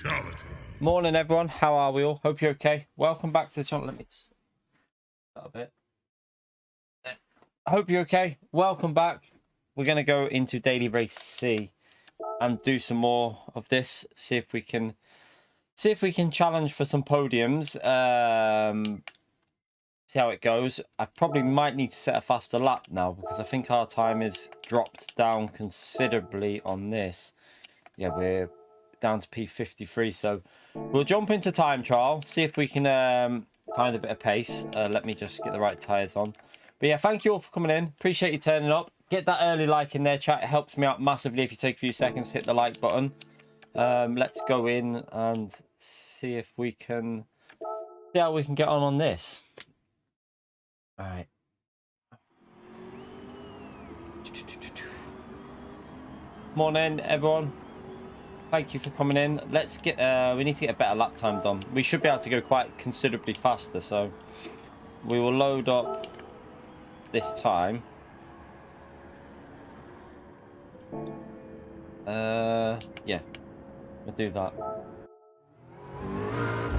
Fatality. Morning everyone, how are we all? Hope you're okay. Welcome back to the channel. Let me start a bit. I hope you're okay. Welcome back. We're going to go into Daily Race C and do some more of this. See if we can challenge for some podiums. See how it goes. I probably might need to set a faster lap now because I think our time is dropped down considerably on this. Yeah, we're down to P53, so we'll jump into time trial, see if we can find a bit of pace. Let me just get the right tyres on. But yeah, thank you all for coming in. Appreciate you turning up. Get that early like in there, chat. It helps me out massively if you take a few seconds to hit the like button. Let's go in and see if we can see how we can get on this. All right. Morning, everyone. Thank you for coming in. Let's get we need to get a better lap time done. We should be able to go quite considerably faster, so we will load up this time. Yeah, we'll do that.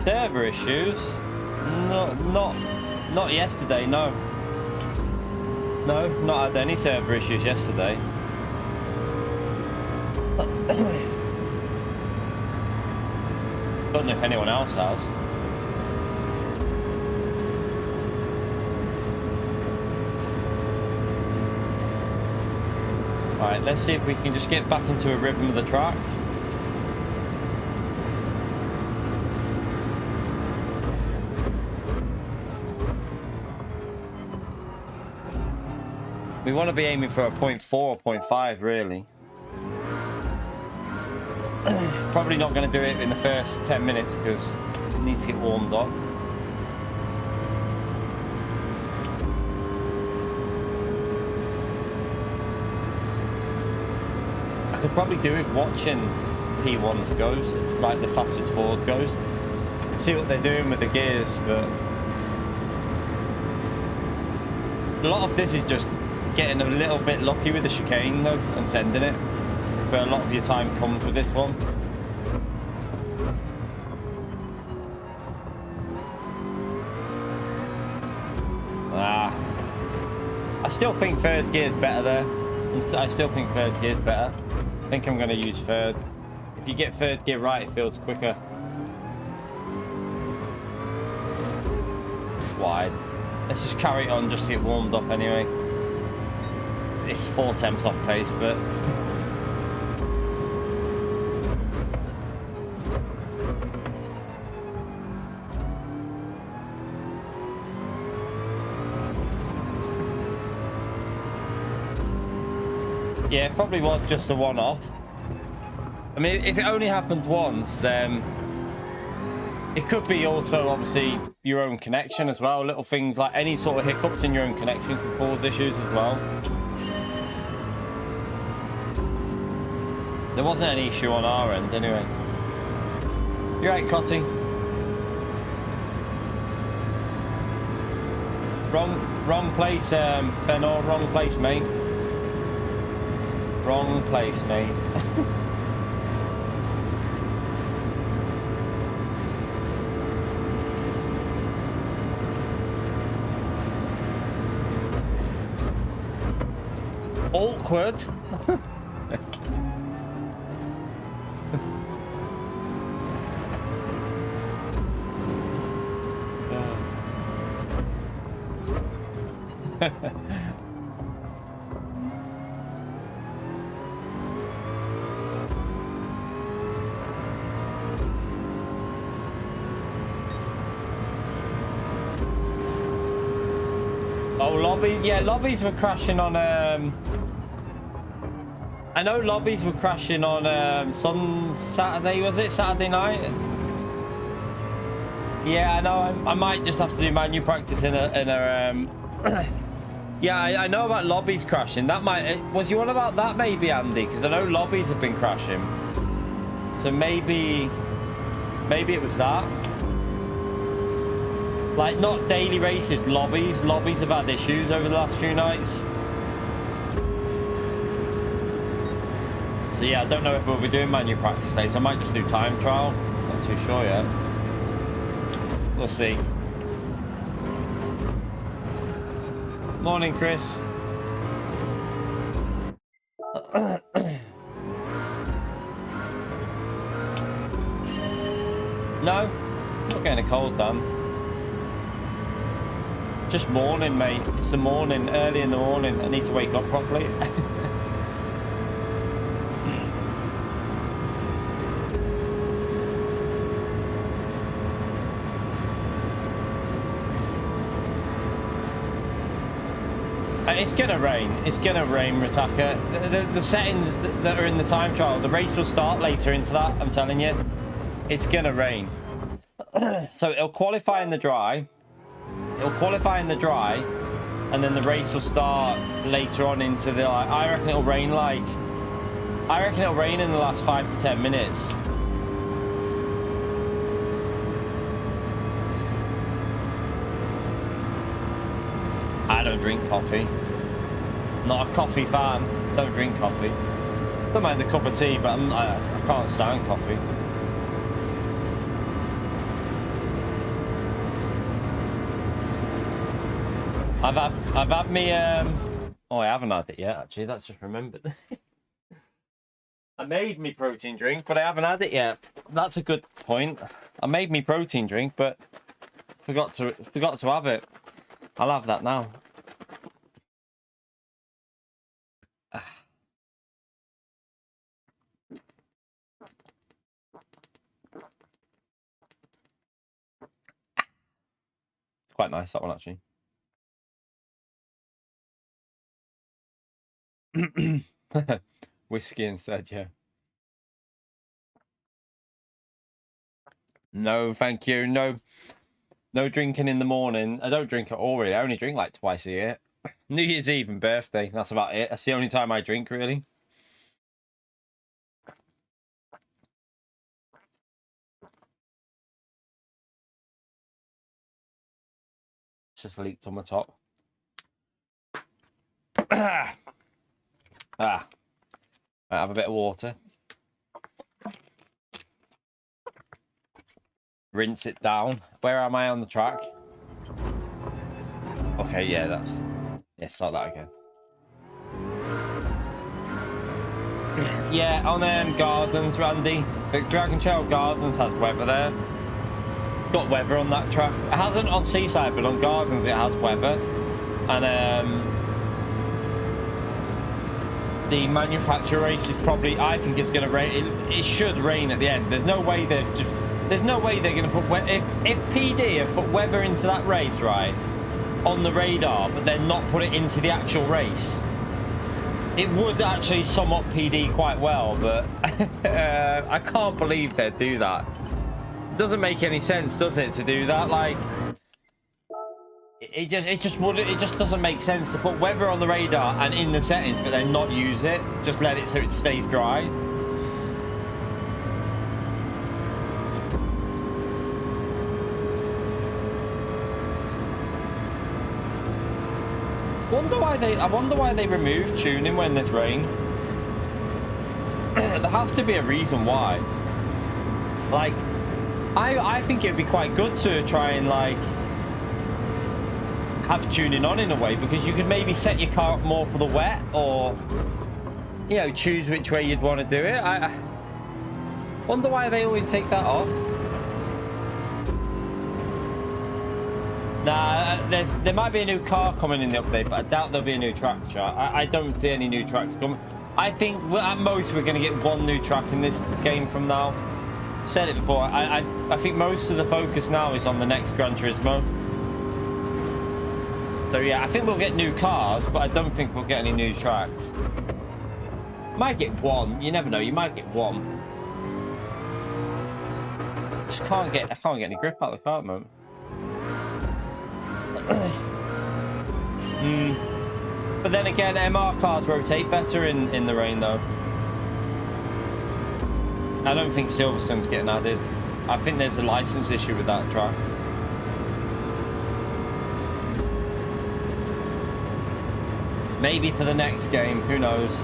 Server issues? Not yesterday, no. No, not had any server issues yesterday. Don't know if anyone else has. Alright, let's see if we can just get back into a rhythm of the track. We want to be aiming for a 0.4 or 0.5 really. Probably not going to do it in the first 10 minutes because it needs to get warmed up. I could probably do with watching P1's goes, like the fastest forward goes. See what they're doing with the gears, but a lot of this is just getting a little bit lucky with the chicane though and sending it. But a lot of your time comes with this one. I still think third gear is better there. I still think third gear is better. I think I'm going to use third. If you get third gear right, it feels quicker. It's wide. Let's just carry it on just to get warmed up anyway. It's 4 temps off pace, but yeah, it probably was just a one-off. I mean, if it only happened once, then it could be also obviously your own connection as well. Little things like any sort of hiccups in your own connection can cause issues as well. There wasn't any issue on our end anyway. You're right, Cotty. Wrong place, Fenor. Wrong place, mate. Wrong place, mate. Awkward. Oh, lobby. Yeah, lobbies were crashing on I know lobbies were crashing on Saturday, was it? Saturday night? Yeah, I know. I might just have to do manual practice in a yeah, I know about lobbies crashing. That might... Was you on about that maybe, Andy? Because I know lobbies have been crashing. So maybe it was that. Like, not daily races, lobbies. Lobbies have had issues over the last few nights. So yeah, I don't know if we'll be doing manual practice today, so I might just do time trial. Not too sure yet. We'll see. Morning, Chris. No, not getting a cold, Dan. Just morning, mate. It's the morning, early in the morning. I need to wake up properly. It's gonna rain. It's gonna rain, Ritaka. The settings that are in the time trial, the race will start later into that. I'm telling you, it's gonna rain. So it'll qualify in the dry. It'll qualify in the dry, and then the race will start later on into the. Like, I reckon it'll rain in the last 5 to 10 minutes. I don't drink coffee. Not a coffee fan. Don't drink coffee. Don't mind the cup of tea, but I can't stand coffee. I've had me oh, I haven't had it yet, actually. That's just remembered. I made me protein drink, but I haven't had it yet. That's a good point. I made me protein drink, but forgot to have it. I'll have that now. Quite nice, that one, actually. Whiskey instead, yeah. No, thank you. No drinking in the morning. I don't drink at all, really. I only drink like twice a year. New Year's Eve and birthday. That's about it. That's the only time I drink, really. It's just leaked on my top. I have a bit of water. Rinse it down. Where am I on the track? Okay, yeah, start that again. Yeah, on Gardens, Randy. The Dragon Trail Gardens has weather there. Got weather on that track. It hasn't on Seaside, but on Gardens it has weather. And the manufacturer race is probably, I think it's going to rain. It should rain at the end. There's no way they're going to put if PD have put weather into that race, right, on the radar, but then not put it into the actual race. It would actually sum up PD quite well, but I can't believe they'd do that. It doesn't make any sense, does it, to do that? Like, it just doesn't make sense to put weather on the radar and in the settings, but then not use it. Just let it so it stays dry. I wonder why they remove tuning when there's rain. There has to be a reason why. Like, I think it'd be quite good to try and like have tuning on in a way, because you could maybe set your car up more for the wet, or you know, choose which way you'd want to do it. I wonder why they always take that off. Nah, there might be a new car coming in the update, but I doubt there'll be a new track. I don't see any new tracks coming. I think at most we're going to get one new track in this game from now. Said it before. I think most of the focus now is on the next Gran Turismo. So yeah, I think we'll get new cars, but I don't think we'll get any new tracks. Might get one. You never know. You might get one. I can't get any grip out of the car at the moment. But then again, MR cars rotate better in the rain, though. I don't think Silverstone's getting added. I think there's a license issue with that track. Maybe for the next game, who knows?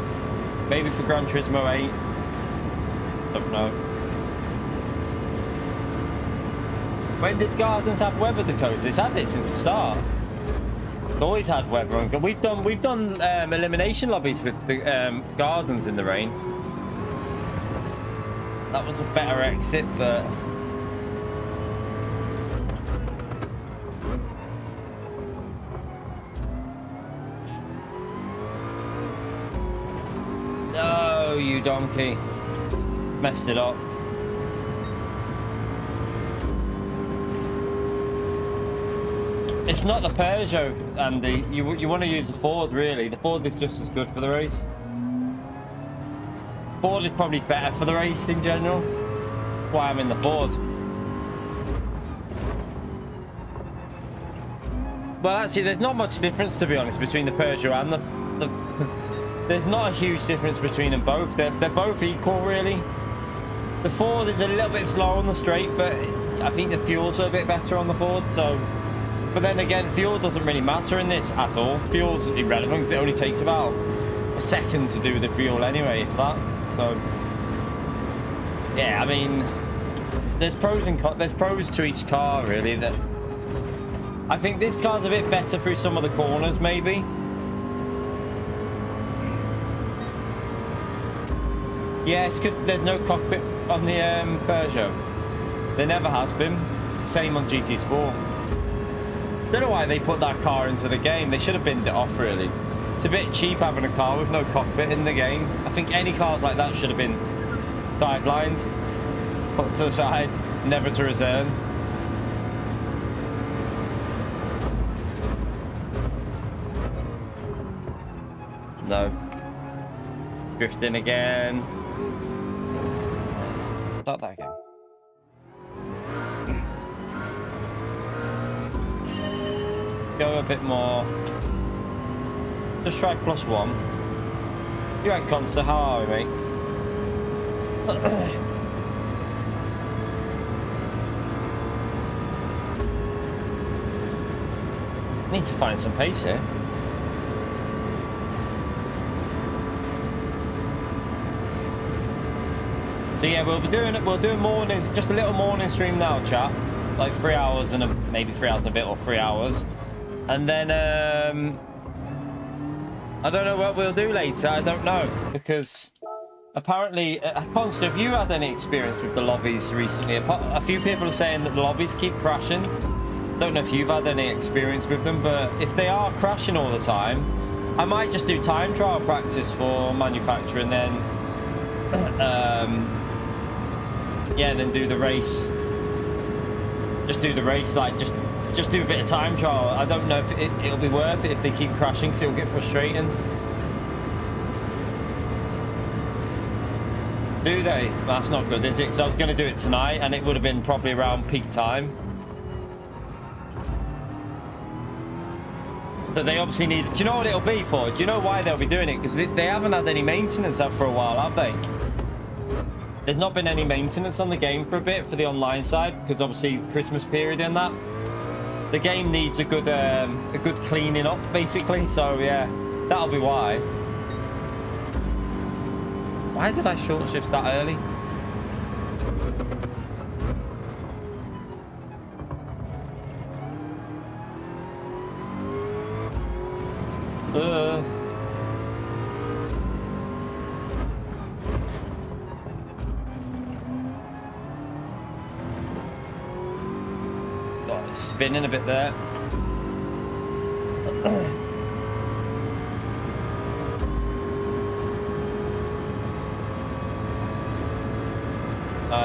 Maybe for Gran Turismo 8. Don't know. When did Gardens have weather Dakota? It's had it since the start. It's always had weather. And we've done elimination lobbies with the Gardens in the rain. That was a better exit, but no, you donkey. Messed it up. It's not the Peugeot, Andy. You want to use the Ford, really. The Ford is just as good for the race. Ford is probably better for the race in general. That's why I'm in the Ford. Well, actually, there's not much difference, to be honest, between the Peugeot and the there's not a huge difference between them both. They're both equal, really. The Ford is a little bit slower on the straight, but I think the fuel's a bit better on the Ford, so... But then again, fuel doesn't really matter in this at all. Fuel's irrelevant. It only takes about a second to do the fuel anyway, if that. So, yeah, I mean, there's pros and there's pros to each car, really. That I think this car's a bit better through some of the corners, maybe. Yeah, it's because there's no cockpit on the Peugeot. There never has been. It's the same on GT Sport. Don't know why they put that car into the game. They should have binned it off, really. It's a bit cheap having a car with no cockpit in the game. I think any cars like that should have been sidelined, put to the side, never to return. No. It's drifting again. Start that again. Go a bit more. Just try +1. You right, Consta? How are we, mate? Need to find some pace here. So yeah, we'll do mornings, just a little morning stream now, chat. Like 3 hours and maybe 3 hours and a bit, or 3 hours. And then, I don't know what we'll do later. I don't know, because apparently, Consta, have you had any experience with the lobbies recently? A few people are saying that the lobbies keep crashing. Don't know if you've had any experience with them, but if they are crashing all the time, I might just do time trial practice for manufacturer, and then, yeah, then do the race. Just do the race, like just do a bit of time trial. I don't know if it'll be worth it if they keep crashing, because it'll get frustrating. Do they? That's not good, is it? Because I was going to do it tonight, and it would have been probably around peak time. But they obviously need... Do you know what it'll be for? Do you know why they'll be doing it? Because they haven't had any maintenance up for a while, have they? There's not been any maintenance on the game for a bit, for the online side, because obviously Christmas period and that. The game needs a good cleaning up, basically. So yeah, that'll be why. Why did I short shift that early? Oh, it's spinning a bit there.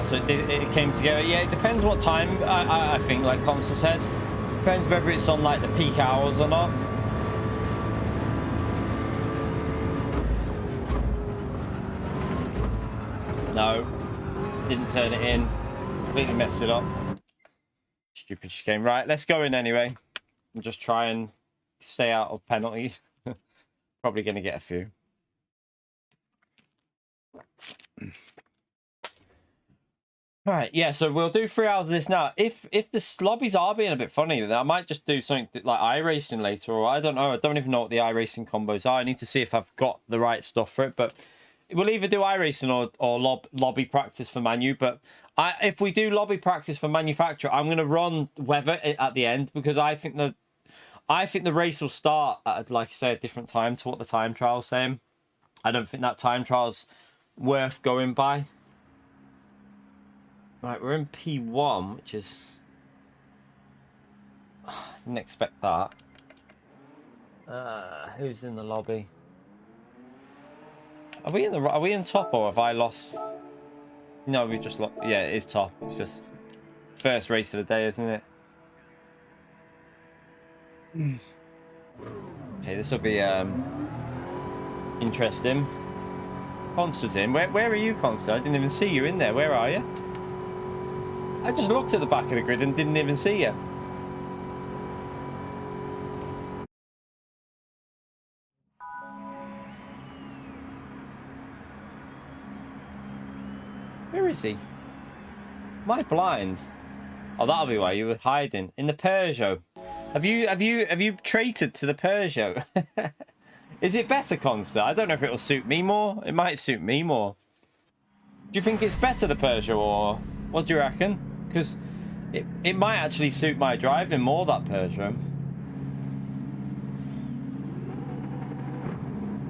So it came together. Yeah, it depends what time, I think, like Consta says. Depends whether it's on like the peak hours or not. No, didn't turn it in. Completely messed it up. Stupid chicane. Right, let's go in anyway. And just try and stay out of penalties. Probably going to get a few. Right, yeah, so we'll do 3 hours of this now. If the lobbies are being a bit funny, then I might just do something like iRacing later, or I don't know. I don't even know what the iRacing combos are. I need to see if I've got the right stuff for it, but we'll either do iRacing or lobby practice for Manu. But if we do lobby practice for manufacturer, I'm going to run weather at the end, because I think the race will start at, like I say, a different time to what the time trial's saying. I don't think that time trial's worth going by. Right, we're in P1, which is... I didn't expect that. Who's in the lobby? Are we in top, or have I lost? No, we just lost. Yeah, it is top. It's just first race of the day, isn't it? Okay, this will be interesting. Conster's in. Where are you, Conster? I didn't even see you in there. Where are you? I just looked at the back of the grid and didn't even see you. Where is he? Am I blind? Oh, that'll be why you were hiding in the Peugeot. Have you traded to the Peugeot? Is it better, Conster? I don't know if it'll suit me more. It might suit me more. Do you think it's better, the Peugeot, or what do you reckon? Because it might actually suit my driving more, that Peugeot.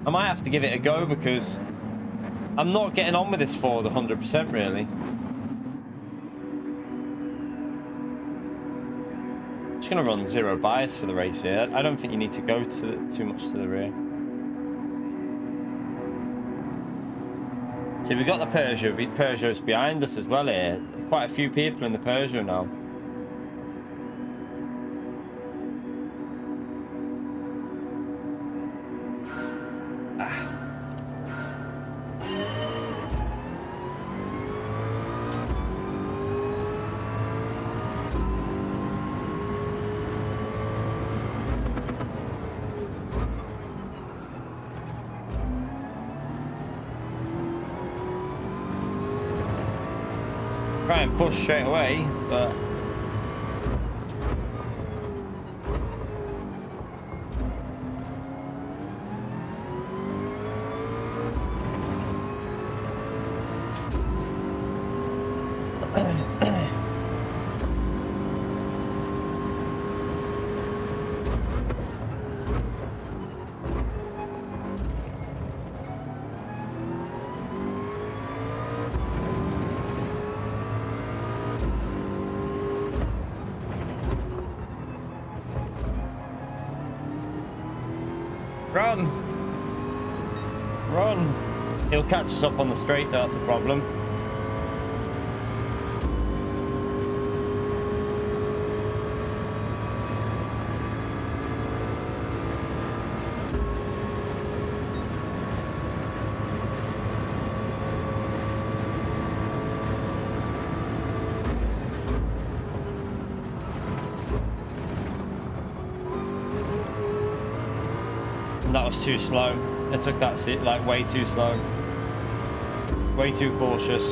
I might have to give it a go, because I'm not getting on with this Ford 100% really. I'm just going to run zero bias for the race here. I don't think you need to go too much to the rear. See, we've got the Peugeot. Peugeot's behind us as well here. Quite a few people in the Peugeot now. Try and push straight away, but run! Run! He'll catch us up on the straight, that's the problem. That was too slow. I took that seat like way too slow. Way too cautious.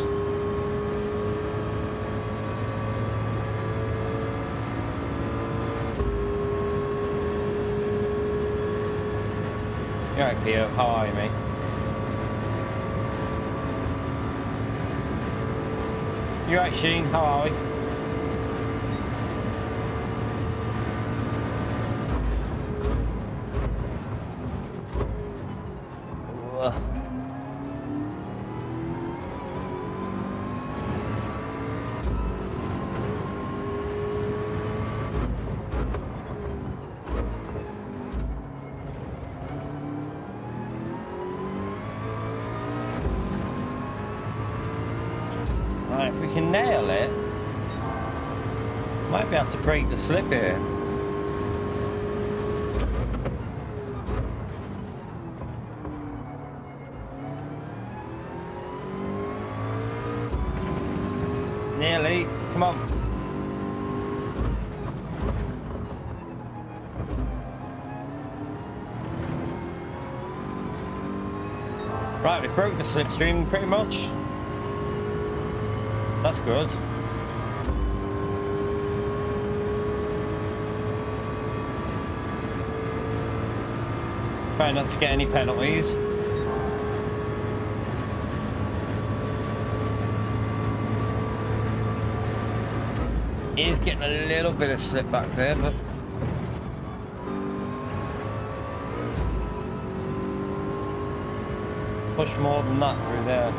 You alright, Pio? How are you, mate? You alright, Sheen? How are we? Right, if we can nail it, might be able to break the slip here. Nearly, come on. Right, we broke the slipstream pretty much. That's good. Try not to get any penalties. is getting a little bit of slip back there, but push more than that through there.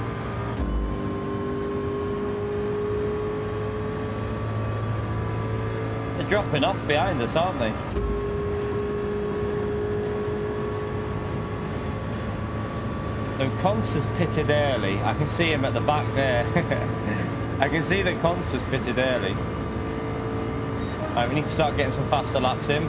They're dropping off behind us, aren't they? So Constance pitted early. I can see him at the back there. I can see that Constance pitted early. Alright, we need to start getting some faster laps in.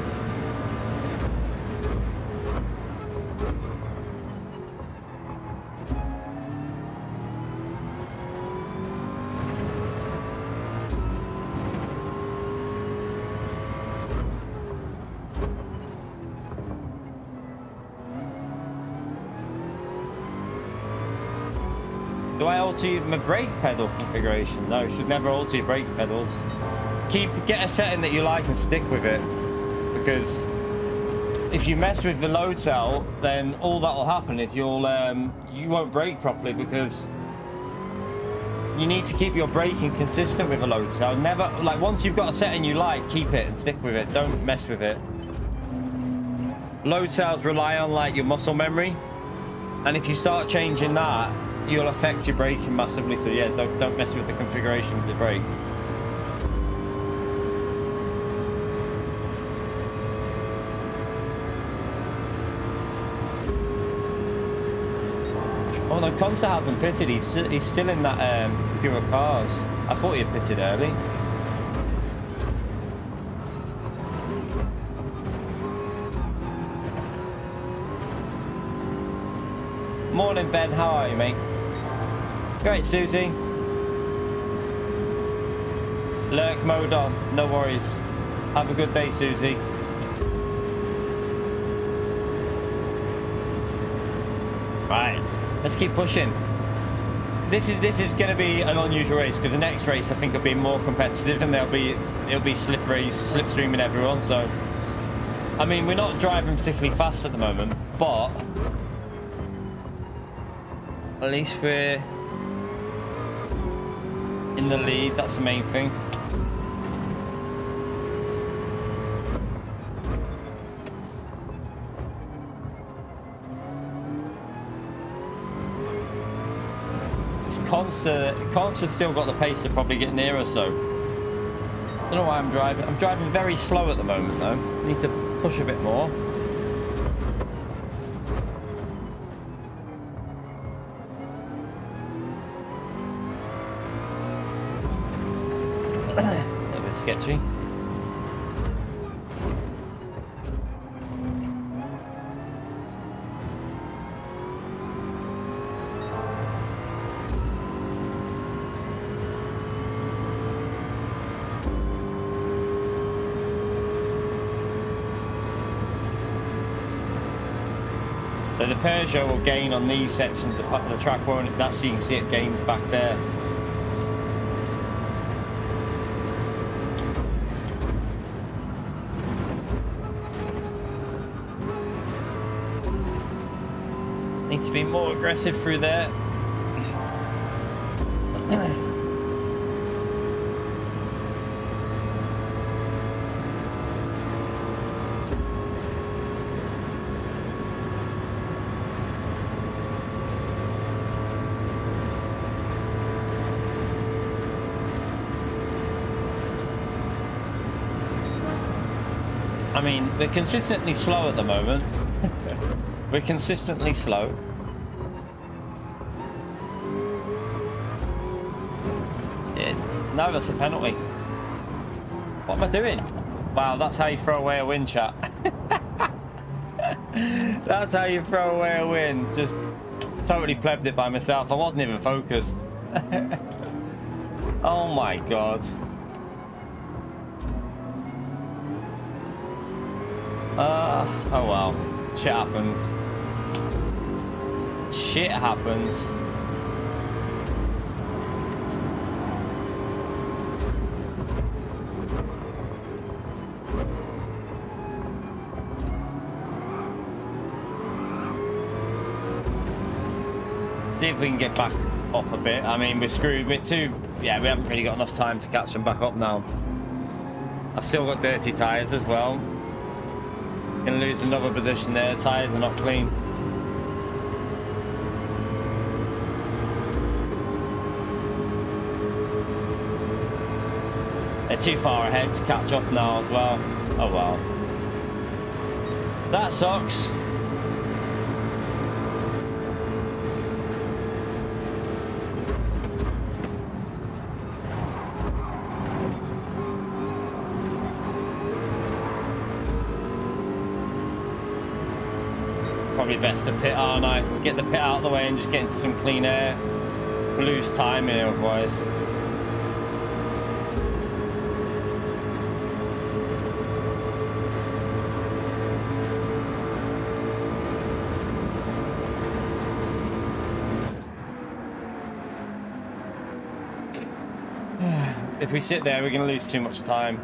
Do I alter my brake pedal configuration? No, you should never alter your brake pedals. Get a setting that you like and stick with it, because if you mess with the load cell, then all that will happen is you won't brake properly, because you need to keep your braking consistent with a load cell. Never, like, once you've got a setting you like, keep it and stick with it. Don't mess with it. Load cells rely on like your muscle memory, and if you start changing that, you'll affect your braking massively. So yeah, don't mess with the configuration of the brakes. Oh no, Consta hasn't pitted. He's still in that Pure Cars. I thought he had pitted early. Morning, Ben. How are you, mate? Great, Susie. Lurk mode on. No worries. Have a good day, Susie. Right. Let's keep pushing. This is going to be an unusual race, because the next race I think will be more competitive, and it'll be slipstreaming everyone. So, I mean, we're not driving particularly fast at the moment, but at least we're in the lead. That's the main thing. Constant's still got the pace to probably get nearer, so I don't know why I'm driving. I'm driving very slow at the moment though. Need to push a bit more. A little bit sketchy. So the Peugeot will gain on these sections of the track, won't it? That's so you can see it gain back there. Need to be more aggressive through there. I mean, we're consistently slow at the moment. We're consistently slow. Yeah, no, that's a penalty. What am I doing? Wow, that's how you throw away a win, chat. That's how you throw away a win. Just totally plebbed it by myself. I wasn't even focused. Oh my god. Oh well. Shit happens. Shit happens. See if we can get back up a bit. I mean, we're screwed. We're too... Yeah, we haven't really got enough time to catch them back up now. I've still got dirty tyres as well. Gonna lose another position there. Tyres are not clean. They're too far ahead to catch up now as well. Oh well. That sucks. Probably best to pit, aren't I? Get the pit out of the way and just get into some clean air. We'll lose time here otherwise. If we sit there, we're going to lose too much time.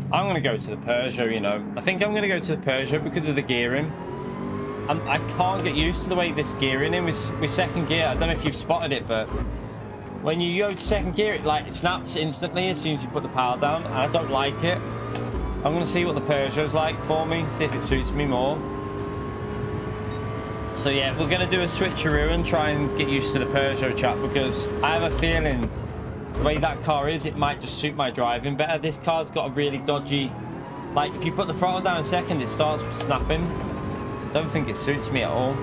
I'm going to go to the Peugeot, you know. I think I'm going to go to the Peugeot because of the gearing. I can't get used to the way this gearing in with second gear. I don't know if you've spotted it, but when you go to second gear, it snaps instantly as soon as you put the power down, and I don't like it. I'm going to see what the Peugeot's like for me, see if it suits me more. So yeah, we're going to do a switcheroo and try and get used to the Peugeot, chat, because I have a feeling the way that car is, it might just suit my driving better. This car's got a really dodgy, like if you put the throttle down a second, it starts snapping. I don't think it suits me at all.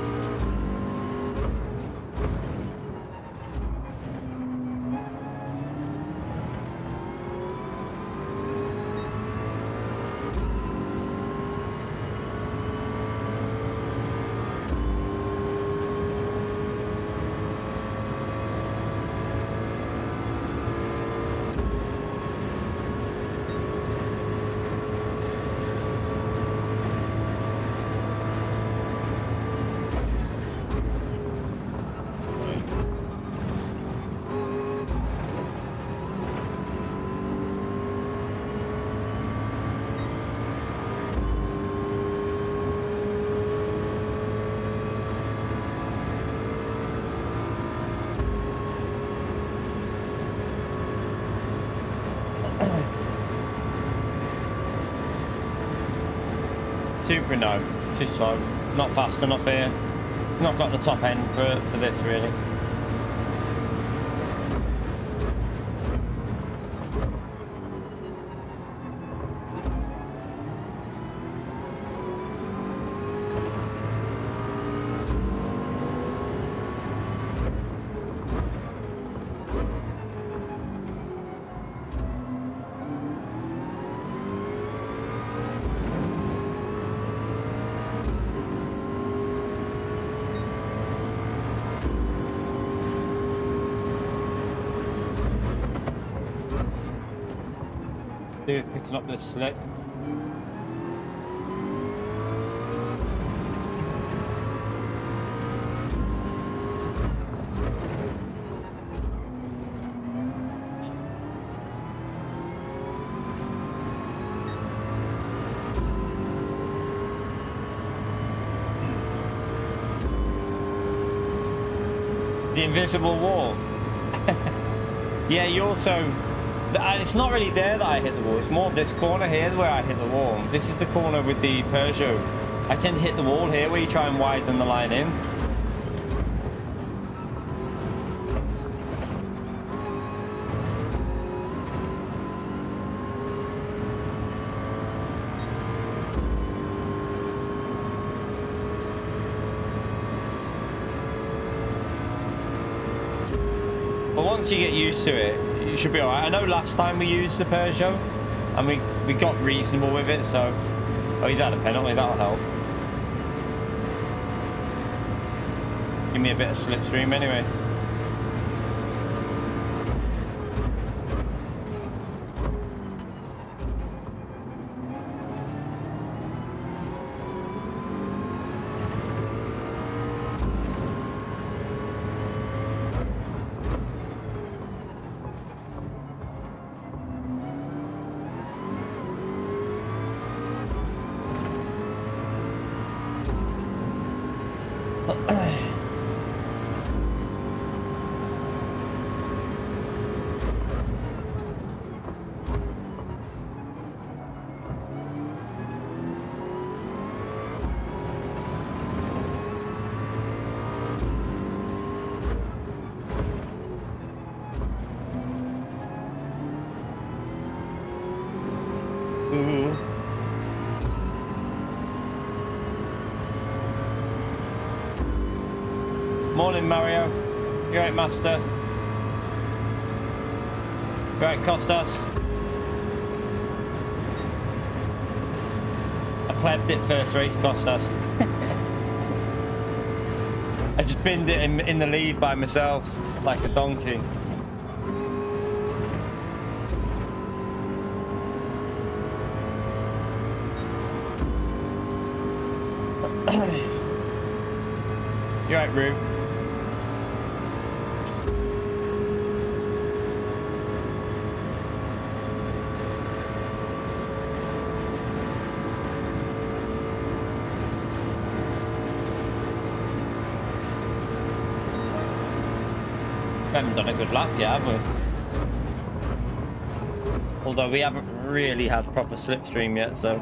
Super no, too slow, not fast enough here. It's not got the top end for this really. Picking up this slip. The invisible wall. Yeah, you also... It's not really there that I hit the wall. It's more this corner here where I hit the wall. This is the corner with the Peugeot. I tend to hit the wall here where you try and widen the line in. But once you get used to it, you should be alright. I know last time we used the Peugeot and we got reasonable with it, so... Oh, he's had a penalty, that'll help. Give me a bit of slipstream anyway. Morning, Mario. You right, Master? You right, Costas? I plebbed it first race, Costas. I just binned it in the lead by myself, like a donkey. You right, Rue? We haven't done a good lap yet, have we? Although we haven't really had proper slipstream yet, so...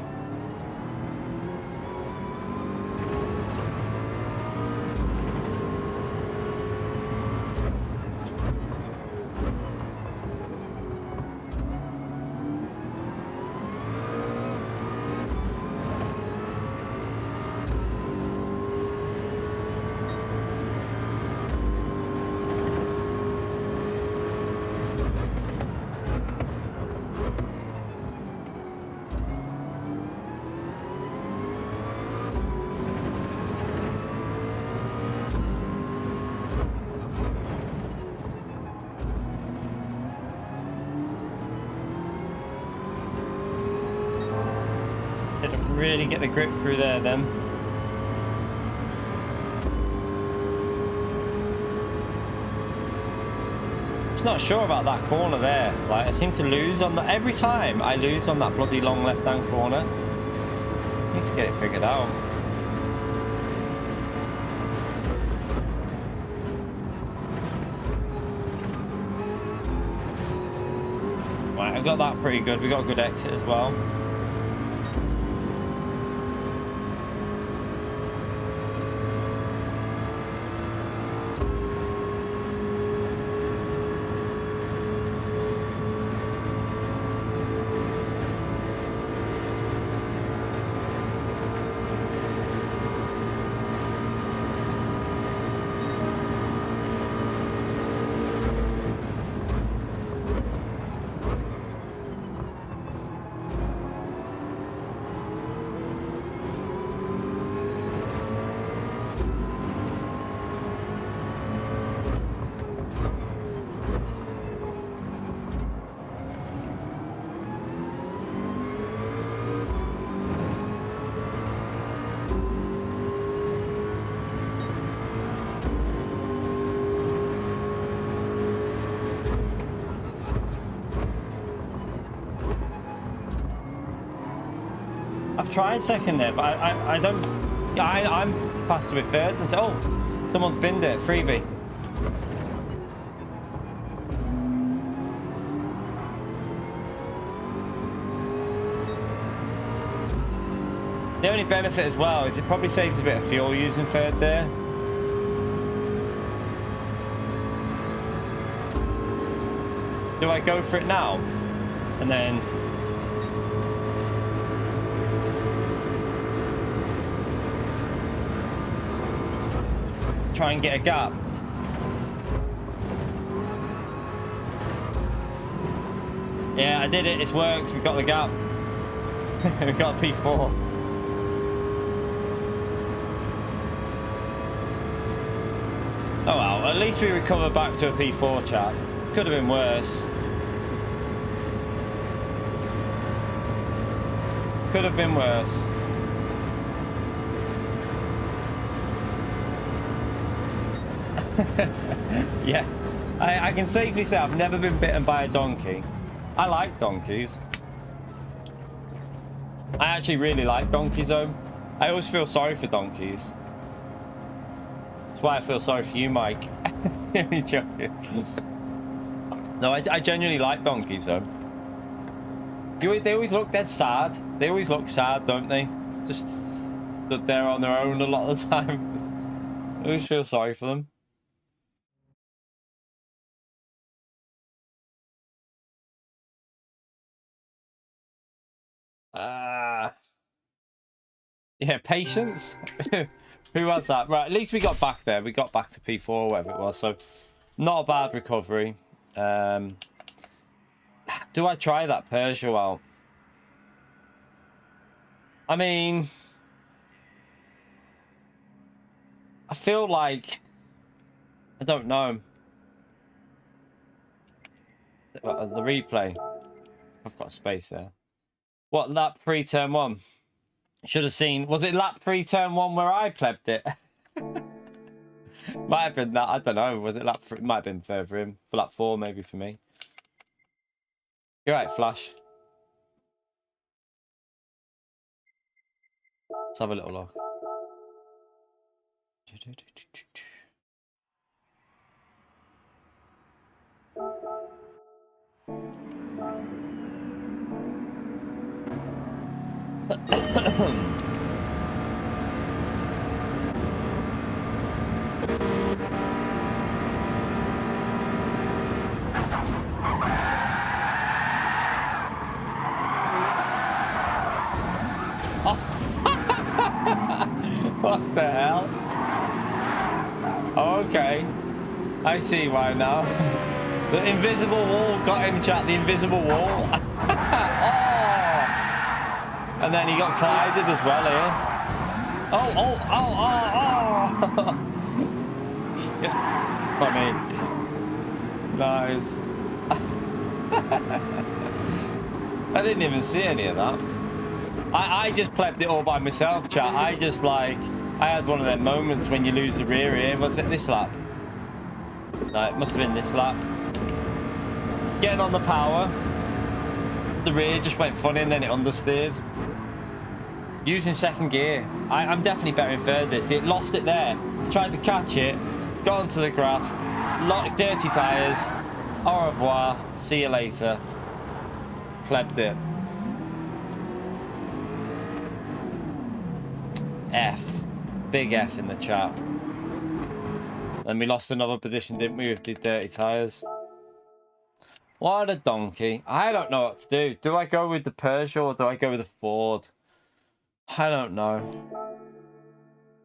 Really get the grip through there then. Just not sure about that corner there. Like, I seem to lose on that every time. I lose on that bloody long left hand corner. Need to get it figured out. Right, I got that pretty good. We got a good exit as well. I've tried second there, but I don't. I'm past with third and say, oh, someone's binned it, freebie. The only benefit as well is it probably saves a bit of fuel using third there. Do I go for it now? And then... try and get a gap? Yeah, I did it. It's worked. We've got the gap. We've got a P4. Oh well, at least we recover back to a P4, chat. Could have been worse. Could have been worse. Yeah, I can safely say I've never been bitten by a donkey. I like donkeys. I actually really like donkeys though. I always feel sorry for donkeys. why I feel sorry for you, Mike. Only joking. No, I genuinely like donkeys, though. They always look dead sad. They always look sad, don't they? Just stood there on their own a lot of the time. I always feel sorry for them. Yeah, patience. Who has that? Right, at least we got back there. We got back to P4 or whatever it was. So, not a bad recovery. Do I try that Peugeot out? I mean, I feel like, I don't know. The replay. I've got space there. What, lap 3, turn 1? Should have seen. Was it lap 3, turn 1 where I plebbed it? Might have been that. I don't know. Was it lap 3? Might have been further in. For lap 4, maybe for me. You're right, Flash. Let's have a little look. What the hell? Oh, okay. I see why now. The invisible wall got him, chat. The invisible wall. Oh! And then he got collided as well here. Oh, oh, oh, oh, oh! Funny. Nice. I didn't even see any of that. I just plebbed it all by myself, chat. I had one of them moments when you lose the rear here. Was it this lap? No, it must have been this lap. Getting on the power. The rear just went funny and then it understeered. Using second gear. I'm definitely better in third this. It lost it there. Tried to catch it. Got onto the grass. Dirty tyres. Au revoir. See you later. Plebbed it. F. Big F in the chat. Then we lost another position, didn't we, with the dirty tyres? What a donkey. I don't know what to do. Do I go with the Peugeot or do I go with the Ford? I don't know.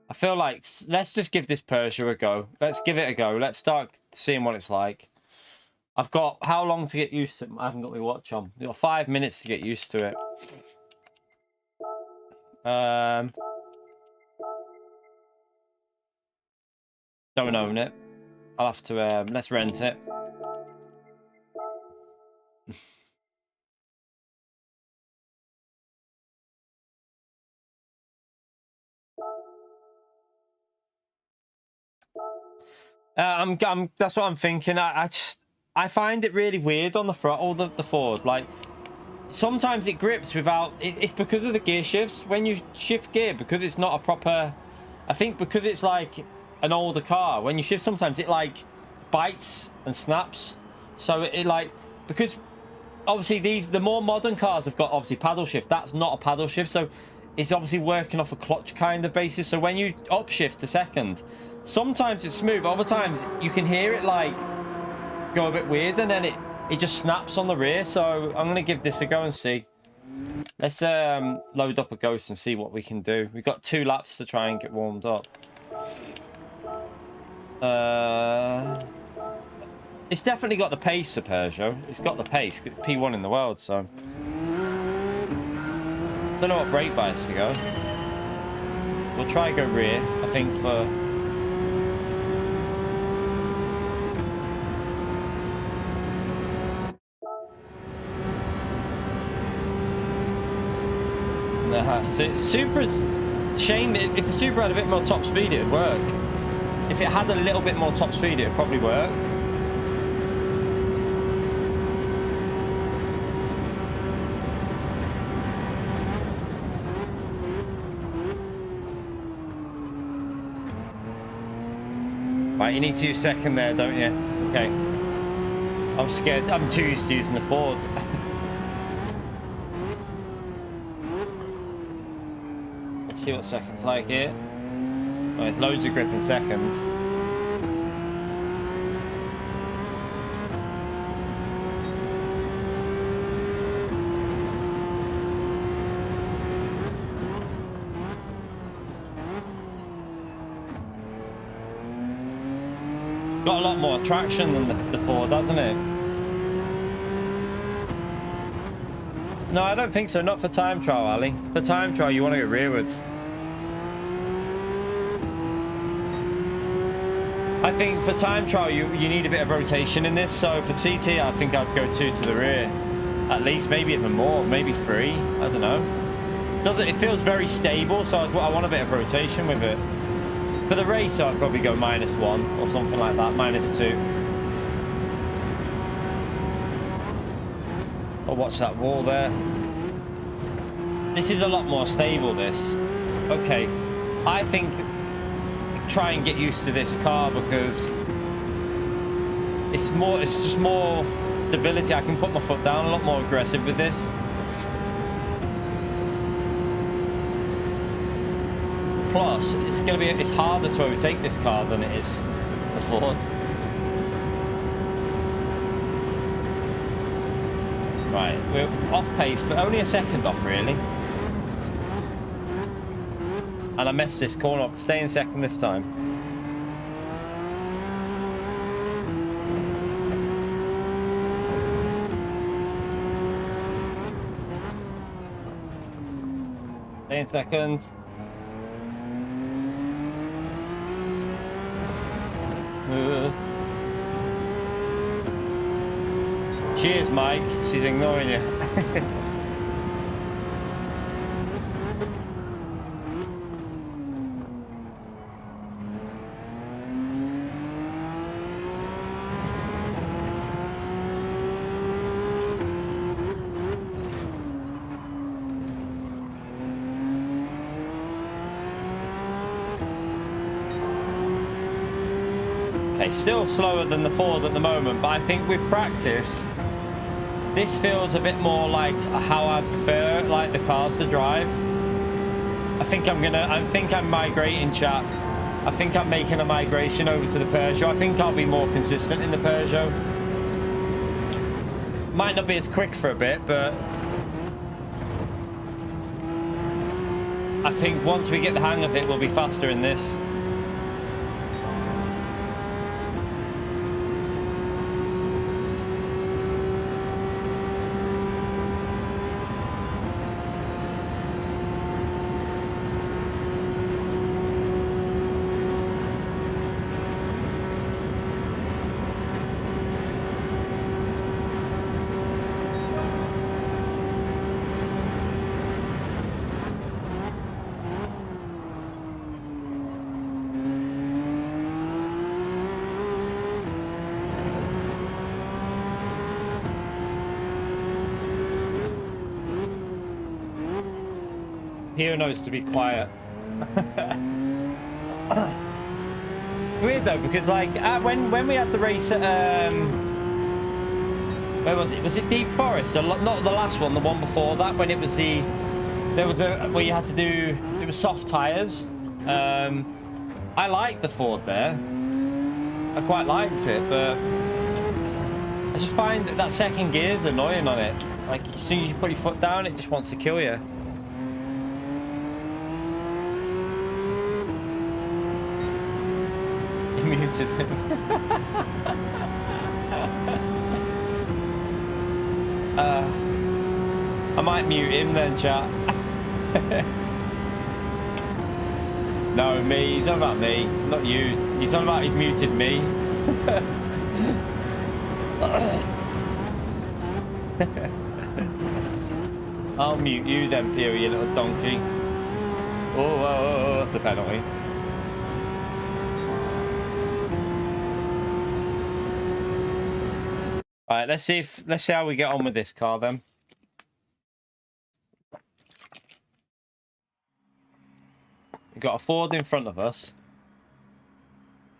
I feel like let's just give this Peugeot a go. Let's give it a go. Let's start seeing what it's like. I've got how long to get used to it? I haven't got my watch on. I've got 5 minutes to get used to it. Don't own it. I'll have to, let's rent it. That's what I'm thinking. I find it really weird on the throttle, the Ford. Like, sometimes it grips without, it's because of the gear shifts. When you shift gear, because it's not a proper, I think because it's like an older car, when you shift sometimes it like bites and snaps. So it like, because obviously the more modern cars have got obviously paddle shift. That's not a paddle shift, so it's obviously working off a clutch kind of basis. So when you upshift to second, sometimes it's smooth, other times you can hear it like go a bit weird and then it just snaps on the rear. So I'm gonna give this a go and see. Let's load up a Ghost and see what we can do. We've got 2 laps to try and get warmed up. It's definitely got the pace, the Peugeot. It's got the pace. P1 in the world, so don't know what brake bias to go. We'll try go rear, I think, for Supra's shame. If the Supra had a bit more top speed, it would work. If it had a little bit more top speed, it would probably work. Right, you need to use second there, don't you? Okay. I'm scared. I'm too used to using the Ford. Let's see what second's like here. Oh, it's loads of grip in second. Got a lot more traction than the Ford, hasn't it? No, I don't think so. Not for time trial, Ali. For time trial, you want to go rearwards. I think for time trial, you need a bit of rotation in this. So for TT, I think I'd go 2 to the rear. At least, maybe even more. Maybe 3. I don't know. It feels very stable, so I want a bit of rotation with it. For the race, I'd probably go -1 or something like that. -2. Oh, watch that wall there. This is a lot more stable, this. Okay. I think try and get used to this car because it's just more stability. I can put my foot down a lot more aggressive with this. Plus, it's harder to overtake this car than it is the Ford. Right, we're off pace, but only a second off, really. And I messed this corner up. Stay in second this time. Stay in second. Cheers, Mike. She's ignoring you. Okay, still slower than the Ford at the moment, but I think with practice, this feels a bit more like how I prefer like the cars to drive. I think I'm migrating, chat. I think I'm making a migration over to the Peugeot. I think I'll be more consistent in the Peugeot. Might not be as quick for a bit, but I think once we get the hang of it, we'll be faster in this. Hero knows to be quiet. Weird though, because like when we had the race at where was it? Was it Deep Forest? Or not the last one, the one before that, when it was where you had to do, it was soft tires. I liked the Ford there. I quite liked it, but I just find that second gear is annoying on it. Like as soon as you put your foot down, it just wants to kill you. Muted him. I might mute him then, chat. No, me. He's not about me, not you. He's not about he's muted me. I'll mute you then, Pio, you little donkey. Oh, that's a penalty. All right, let's see how we get on with this car then. We've got a Ford in front of us.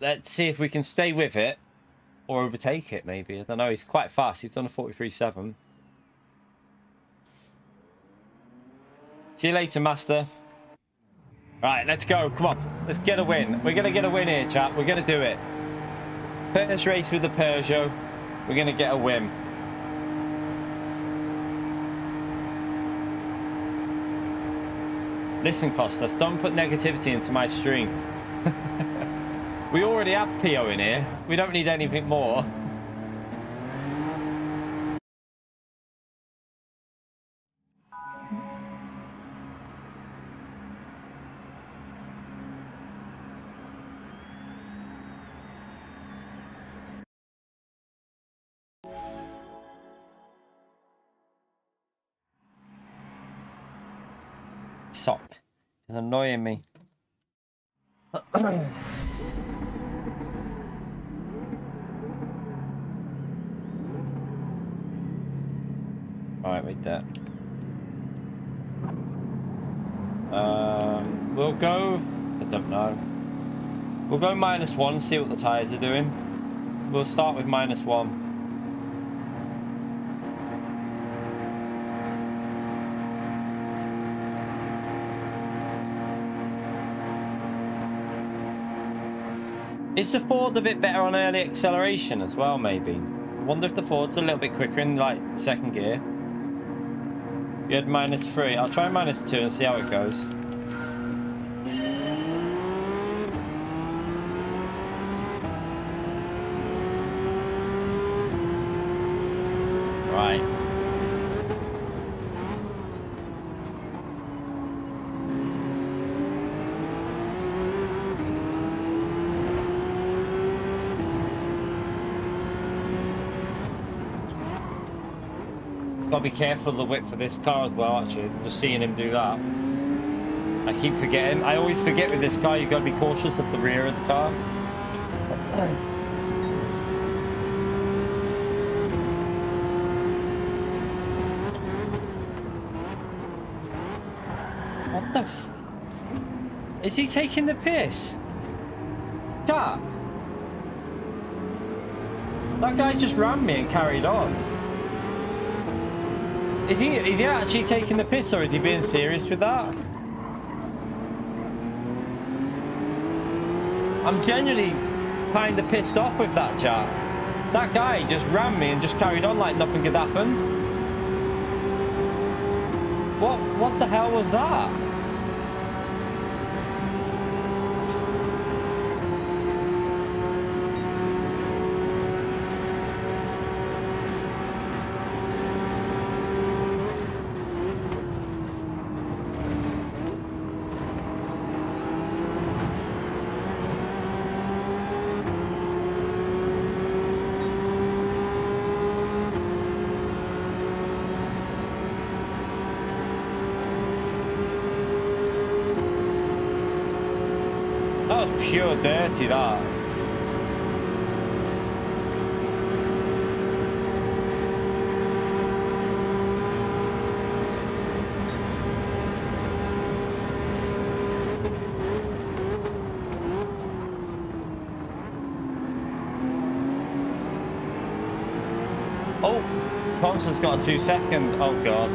Let's see if we can stay with it or overtake it, maybe. I don't know. He's quite fast. He's on a 43.7. See you later, Master. Right, let's go. Come on. Let's get a win. We're going to get a win here, chat. We're going to do it. First race with the Peugeot. We're going to get a win. Listen, Costas, don't put negativity into my stream. We already have PO in here. We don't need anything more. Sock is annoying me. Alright, wait there. We'll go, I don't know. We'll go -1, see what the tyres are doing. We'll start with -1. Is the Ford a bit better on early acceleration as well, maybe? I wonder if the Ford's a little bit quicker in, like, second gear. You had -3. I'll try -2 and see how it goes. Right. Gotta be careful of the width for this car as well, actually. Just seeing him do that. I keep forgetting. I always forget with this car, you've got to be cautious of the rear of the car. What the f... Is he taking the piss? Cat? That guy just rammed me and carried on. Is he actually taking the piss, or is he being serious with that? I'm genuinely kind of pissed off with that, chat. That guy just rammed me and just carried on like nothing had happened. What the hell was that? Pure dirty, that. Oh, Constance's got a 2-second. Oh god.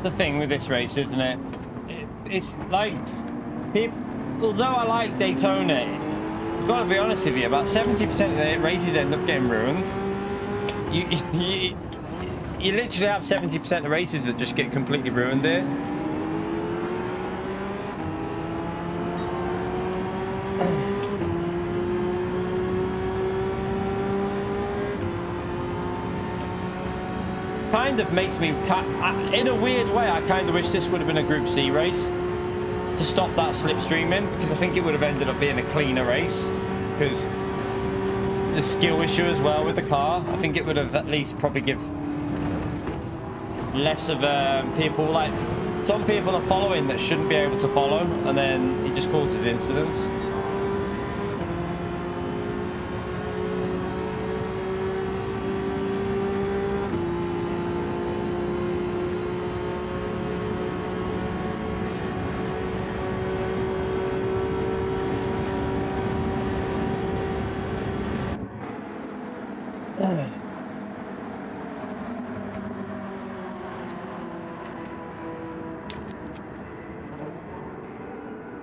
The thing with this race, isn't it? It's like, although I like Daytona, I've got to be honest with you, about 70% of the races end up getting ruined. You literally have 70% of races that just get completely ruined here. Kind of makes me, in a weird way, I kind of wish this would have been a Group C race to stop that slipstreaming, because I think it would have ended up being a cleaner race, because the skill issue as well with the car, I think it would have at least probably give less of people like some people are following that shouldn't be able to follow, and then it just causes incidents.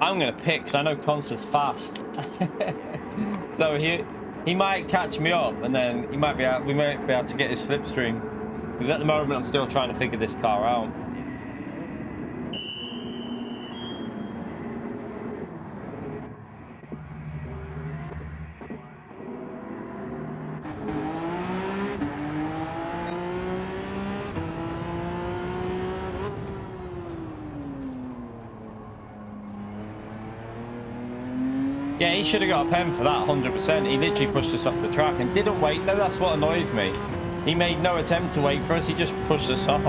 I'm gonna pick because I know Concer's fast, so he might catch me up, and then we might be able to get his slipstream. Because at the moment I'm still trying to figure this car out. Yeah, he should have got a pen for that, 100%. He literally pushed us off the track and didn't wait, though. That's what annoys me. He made no attempt to wait for us. He just pushed us off.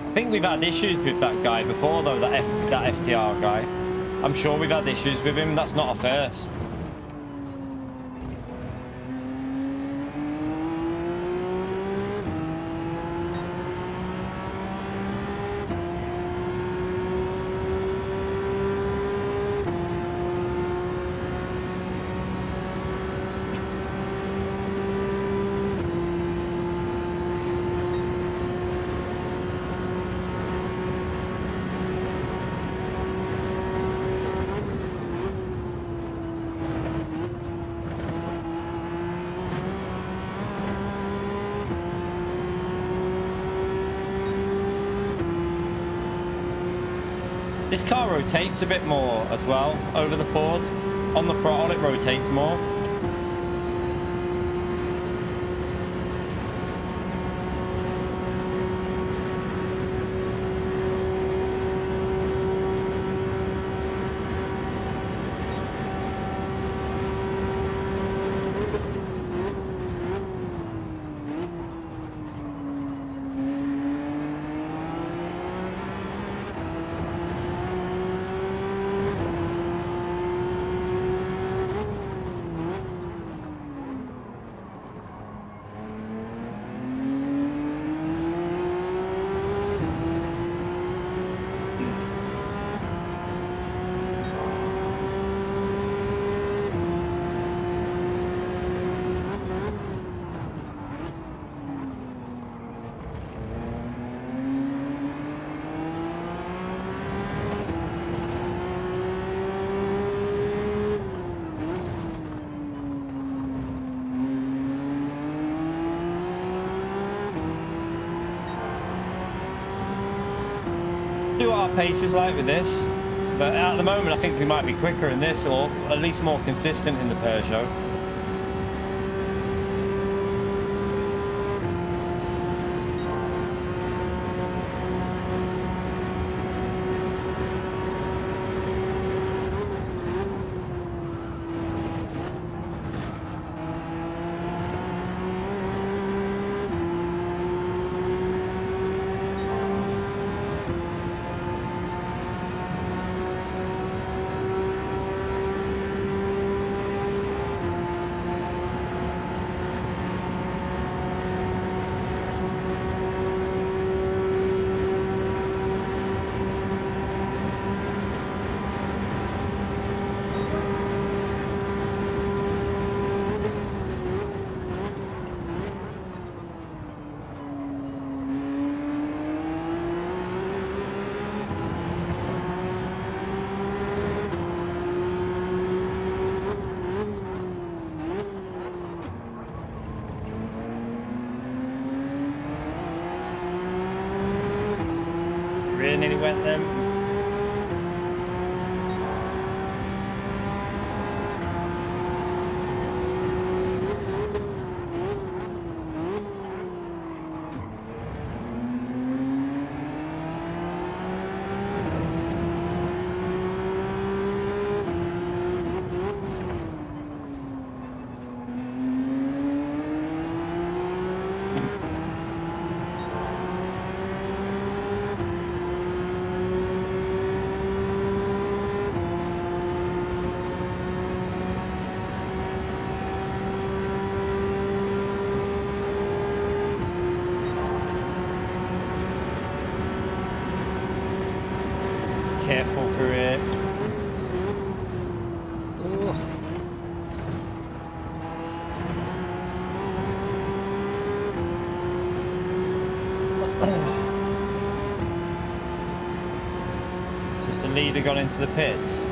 I think we've had issues with that guy before, though, that FTR guy. I'm sure we've had issues with him. That's not a first. This car rotates a bit more as well over the Ford. On the throttle, it rotates more. Do what our pace is like with this, but at the moment I think we might be quicker in this, or at least more consistent in the Peugeot. Really nearly went them. careful through here. Ooh. So has the leader gone into the pits?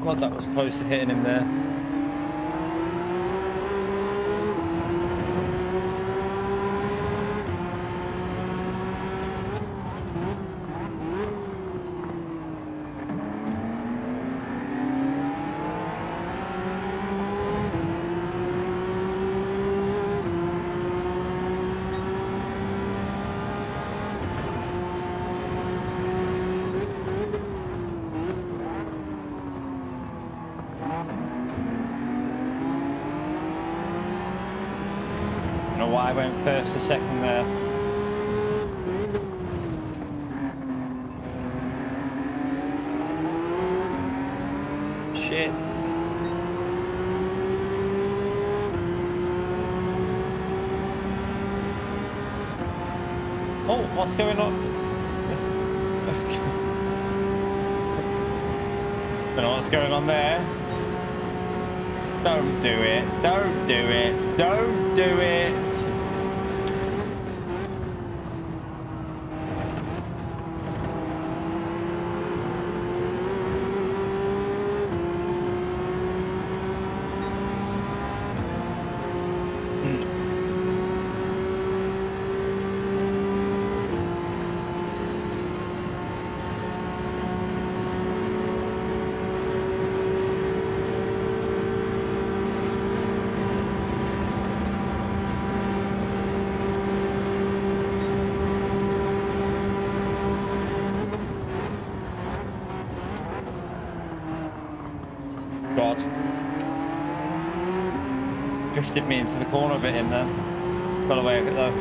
God, that was close to hitting him there. I went first a second there. Shit. Oh, what's going on? Let's go. Don't know what's going on there. Don't do it. Don't do it. Don't do it. God. Drifted me into the corner a bit in there. Got away with it though.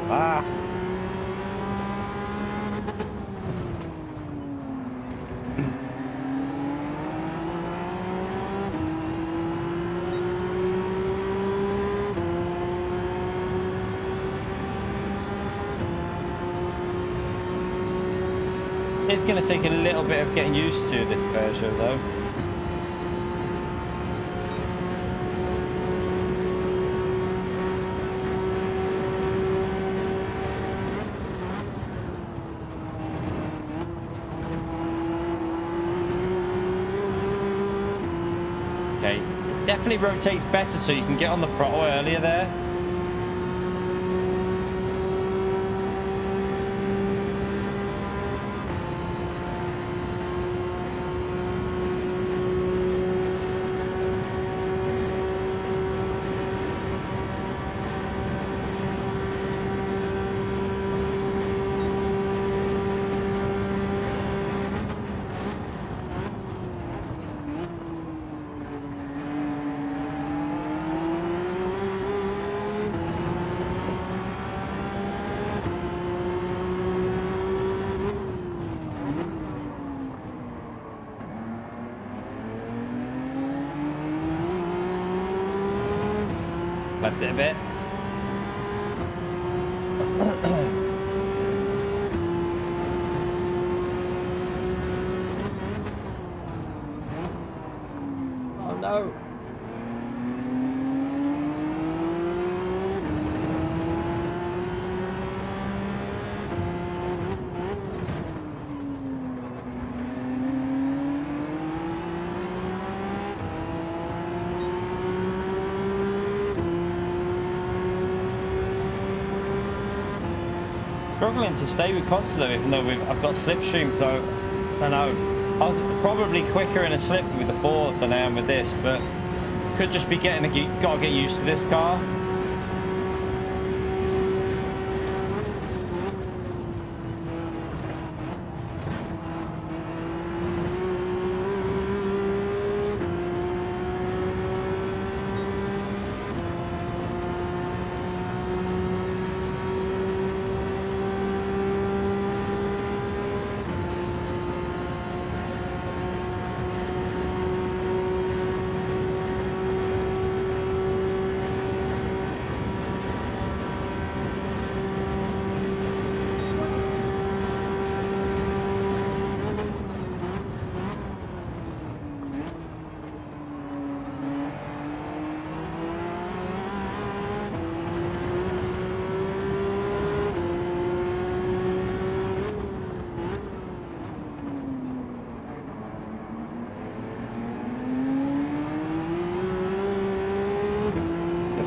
Ah. It's going to take a little bit of getting used to this Peugeot though. Definitely rotates better, so you can get on the throttle earlier there. Left it a bit. Oh no. Struggling to stay with console even though I've got slipstream, so I don't know. I was probably quicker in a slip with the Ford than I am with this, but could just be gotta get used to this car.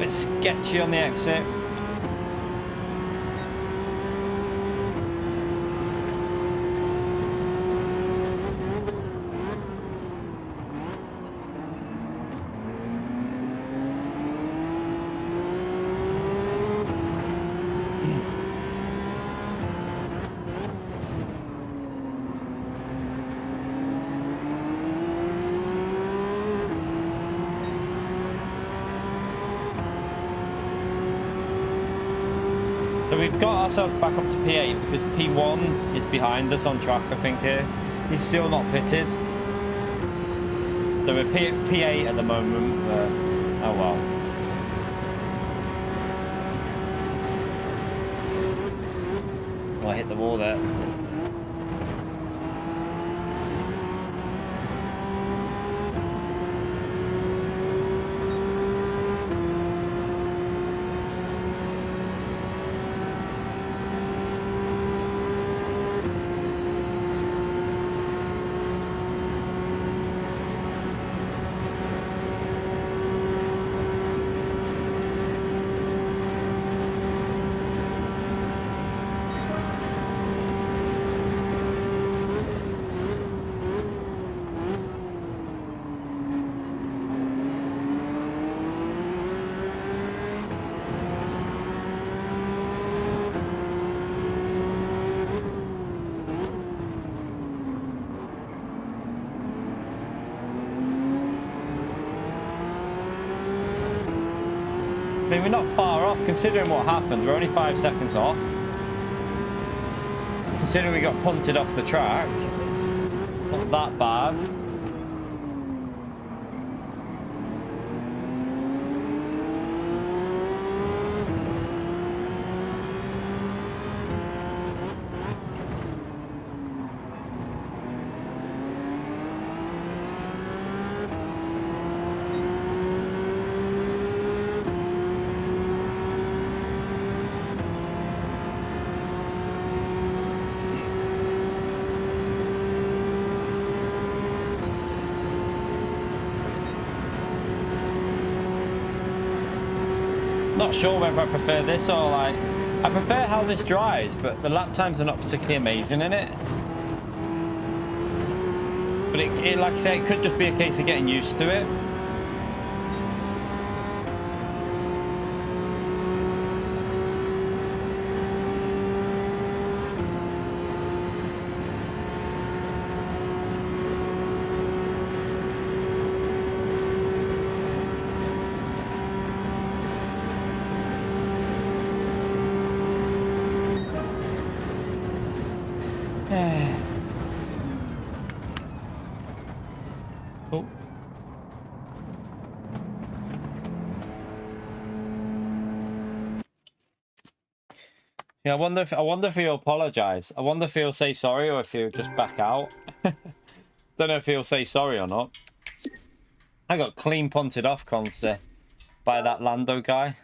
Sketchy on the exit. So we've got ourselves back up to P8 because P1 is behind us on track, I think, here. He's still not pitted. So we're P8 at the moment, but oh well. Oh, I hit the wall there. I mean, we're not far off considering what happened. We're only 5 seconds off. Considering we got punted off the track, not that bad. Not sure whether I prefer this or like I prefer how this drives, but the lap times are not particularly amazing in it. But it like I say, it could just be a case of getting used to it. Oh. Yeah, I wonder if he'll apologize. I wonder if he'll say sorry or if he'll just back out. Don't know if he'll say sorry or not. I got clean punted off, Conster, by that Lando guy.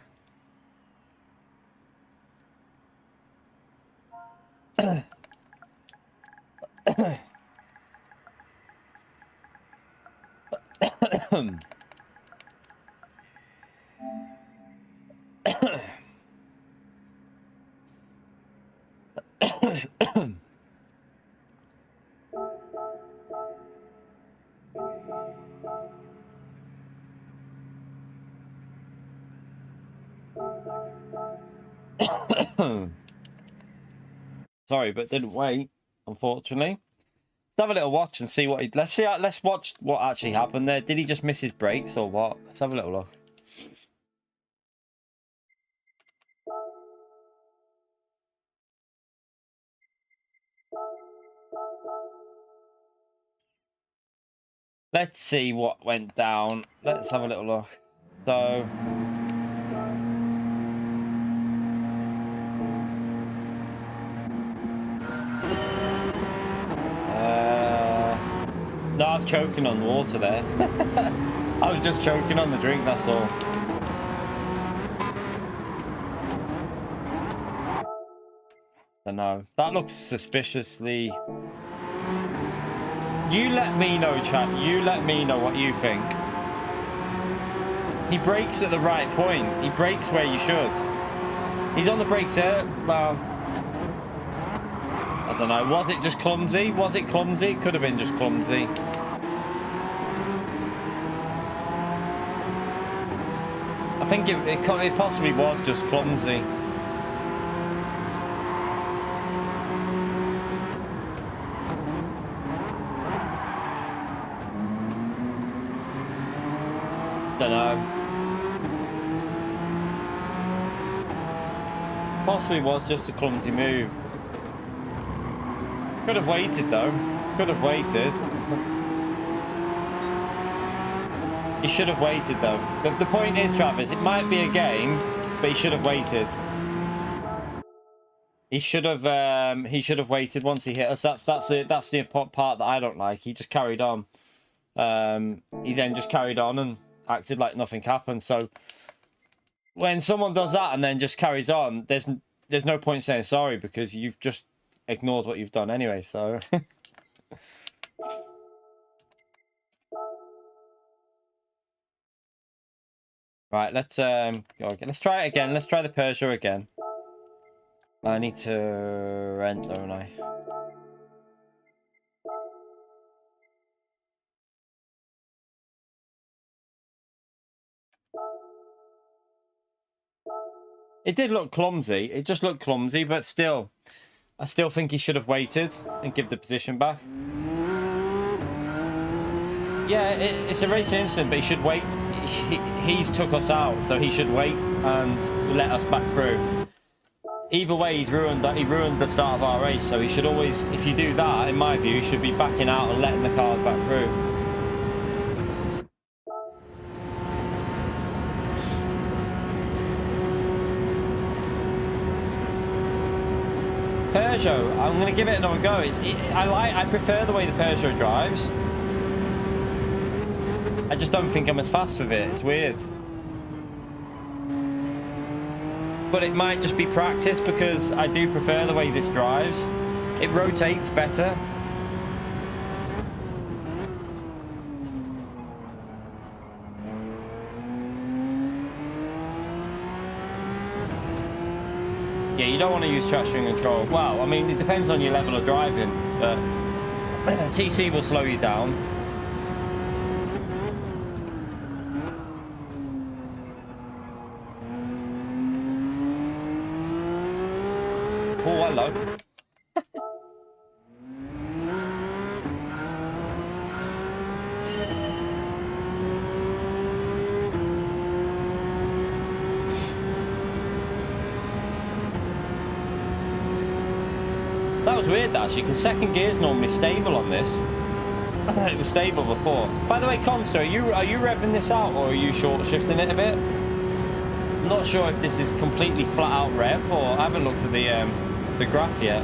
Sorry, but didn't wait, unfortunately. Let's have a little watch and see what he... Let's watch what actually happened there. Did he just miss his brakes or what? Let's have a little look. Let's see what went down. Let's have a little look. So... No, I was choking on water there. I was just choking on the drink, that's all. I don't know. That looks suspiciously... You let me know, chat. You let me know what you think. He brakes at the right point. He brakes where you should. He's on the brakes there. Well... I don't know. Was it just clumsy? Was it clumsy? Could have been just clumsy. I think it possibly was just clumsy. Don't know. Possibly was just a clumsy move. Could have waited though. Could have waited. He should have waited though. The point is, Travis, it might be a game, but he should have waited. He should have waited once he hit us. That's the part that I don't like. He just carried on. He then just carried on and acted like nothing happened. So when someone does that and then just carries on, there's no point saying sorry because you've just ignored what you've done anyway. So right, let's go again. Let's try it again. Let's try the Peugeot again. I need to rent, don't I? It did look clumsy. It just looked clumsy, but still, I still think he should have waited and give the position back. Yeah, it's a racing incident, but he should wait. He's took us out, so he should wait and let us back through. Either way, he ruined the start of our race, so he should always, if you do that, in my view, you should be backing out and letting the cars back through. Peugeot, I'm going to give it another go. I prefer the way the Peugeot drives. I just don't think I'm as fast with it. It's weird. But it might just be practice because I do prefer the way this drives. It rotates better. Yeah, you don't want to use traction control. Well, I mean, it depends on your level of driving, but TC will slow you down. Oh, hello. That was weird, actually, because second gear is normally stable on this. It was stable before. By the way, Consta, are you revving this out, or are you short shifting it a bit? I'm not sure if this is completely flat out rev, or I haven't looked at the graph yet.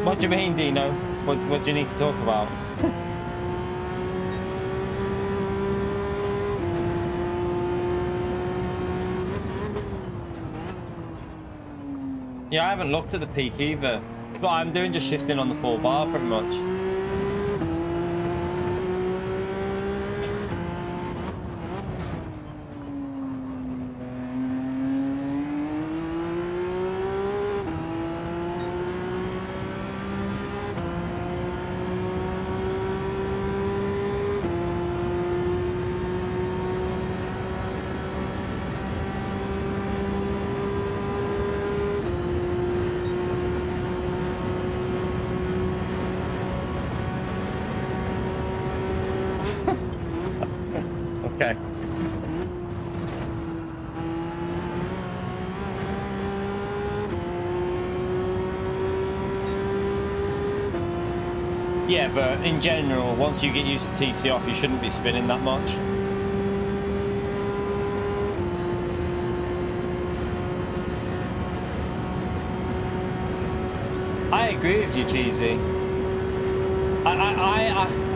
What do you mean, Dino? What do you need to talk about? Yeah, I haven't looked at the peak either. But I'm doing just shifting on the full bar pretty much. Okay. Yeah, but in general, once you get used to TC off, you shouldn't be spinning that much. I agree with you, Cheesy.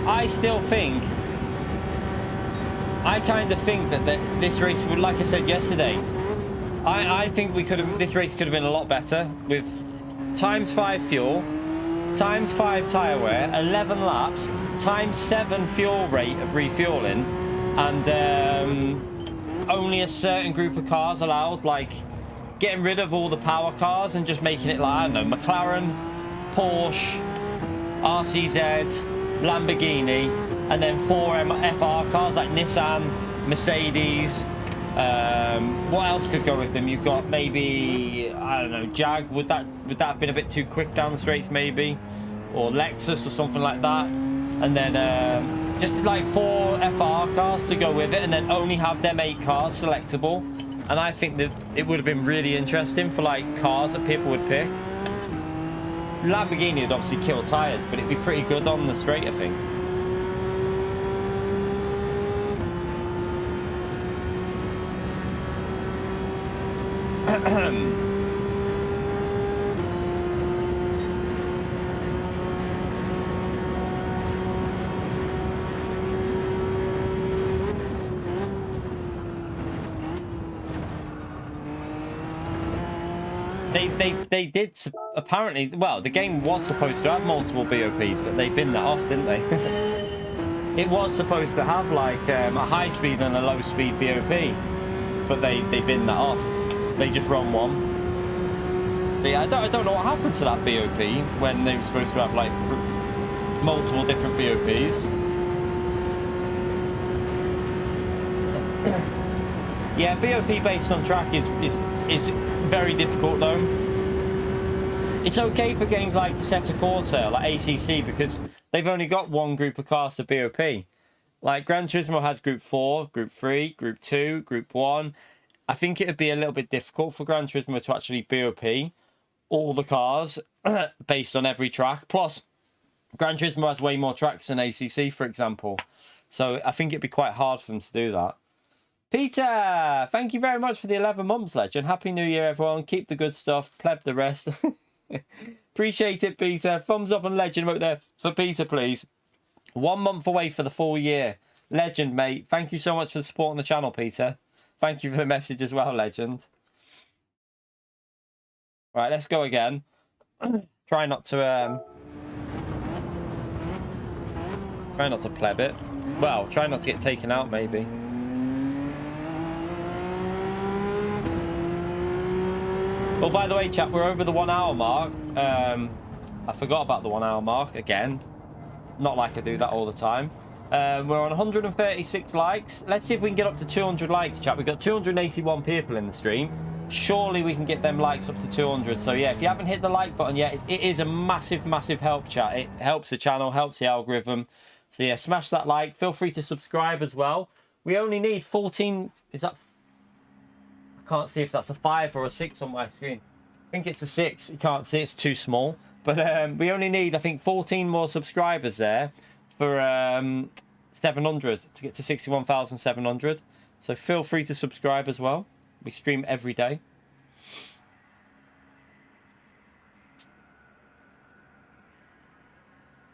I still think, I kind of think that this race would, like I said yesterday, I think this race could have been a lot better with ×5 fuel, ×5 tyre wear, 11 laps, ×7 fuel rate of refueling, and only a certain group of cars allowed, like getting rid of all the power cars and just making it like, I don't know, McLaren, Porsche, RCZ, Lamborghini, and then 4 FR cars like Nissan, Mercedes. What else could go with them? You've got maybe, I don't know, Jag. Would that have been a bit too quick down the straights maybe? Or Lexus or something like that. And then just like 4 FR cars to go with it, and then only have them 8 cars selectable. And I think that it would have been really interesting for like cars that people would pick. Lamborghini would obviously kill tyres, but it'd be pretty good on the straight, I think. They did apparently. Well, the game was supposed to have multiple BOPs, but they binned that off, didn't they? It was supposed to have like a high speed and a low speed BOP, but they binned that off. They just run one. But yeah, I don't know what happened to that BOP when they were supposed to have like multiple different BOPs. Yeah, BOP based on track is very difficult though. It's okay for games like Assetto Corsair, like ACC, because they've only got one group of cars to BOP. Like Gran Turismo has Group 4, Group 3, Group 2, Group 1. I think it would be a little bit difficult for Gran Turismo to actually BOP all the cars based on every track. Plus, Gran Turismo has way more tracks than ACC, for example. So I think it'd be quite hard for them to do that. Peter, thank you very much for the 11 months, legend. Happy New Year, everyone. Keep the good stuff. Pleb the rest. Appreciate it, Peter. Thumbs up and legend out there for Peter, please. 1 month away for the full year. Legend, mate. Thank you so much for the support on the channel, Peter. Thank you for the message as well, legend. Right, let's go again. Try not to pleb it. Well, try not to get taken out, maybe. Well, by the way, chat, we're over the 1 hour mark. I forgot about the 1 hour mark again. Not like I do that all the time. We're on 136 likes. Let's see if we can get up to 200 likes, chat. We've got 281 people in the stream. Surely we can get them likes up to 200. So yeah, if you haven't hit the like button yet, it is a massive, massive help, chat. It helps the channel, helps the algorithm. So yeah, smash that like. Feel free to subscribe as well. We only need 14. Is that? I can't see if that's a 5 or a 6 on my screen. I think it's a 6. You can't see, it's too small. But we only need, I think, 14 more subscribers there for 700 to get to 61,700. So feel free to subscribe as well. We stream every day.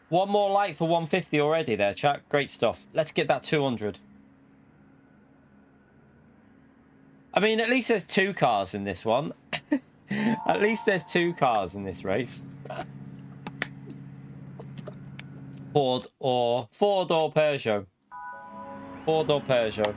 One more like for 150 already there, chat. Great stuff. Let's get that 200. I mean, at least there's 2 cars in this one. At least there's 2 cars in this race. Ford or Peugeot. Ford or Peugeot.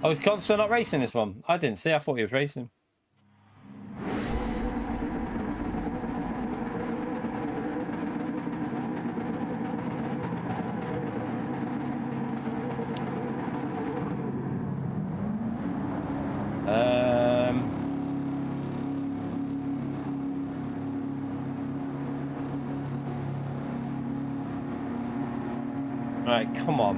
Oh, is Corsair not racing this one? I didn't see. I thought he was racing. Right, come on.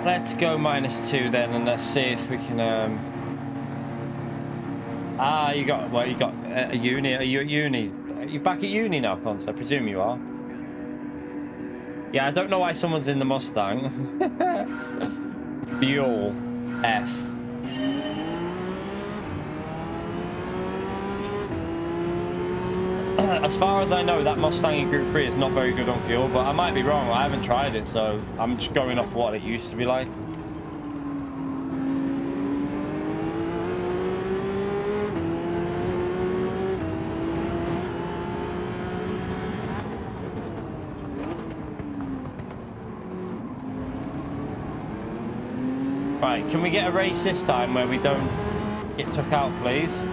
Let's go -2 then, and let's see if we can. You got a uni. Are you at uni? Are you back at uni now, Cons? I presume you are. Yeah, I don't know why someone's in the Mustang. Fuel F. As far as I know, that Mustang in Group 3 is not very good on fuel, but I might be wrong. I haven't tried it, so I'm just going off what it used to be like. Right, can we get a race this time where we don't get took out, please?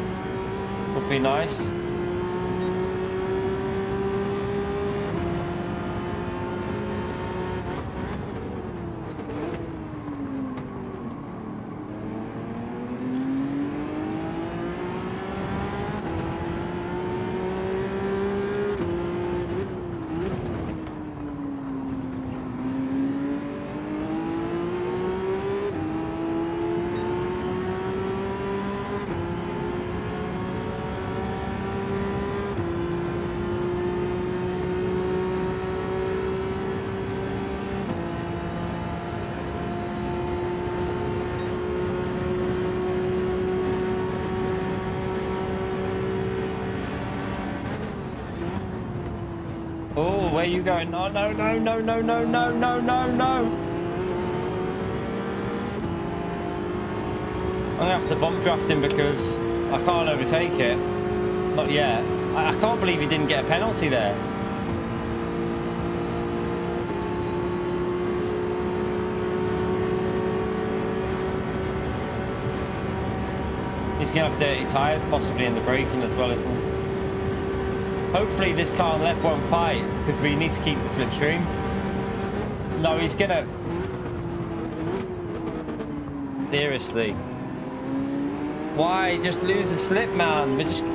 Would be nice. Oh, where are you going? No, no, no, no, no, no, no, no, no, no. I'm gonna have to bump draft him because I can't overtake it. Not yet. I can't believe he didn't get a penalty there. He's gonna have dirty tyres, possibly in the braking as well, isn't he? Hopefully this car on left won't fight, because we need to keep the slipstream. No, he's gonna... Seriously. Why? Just lose a slip, man. We're just...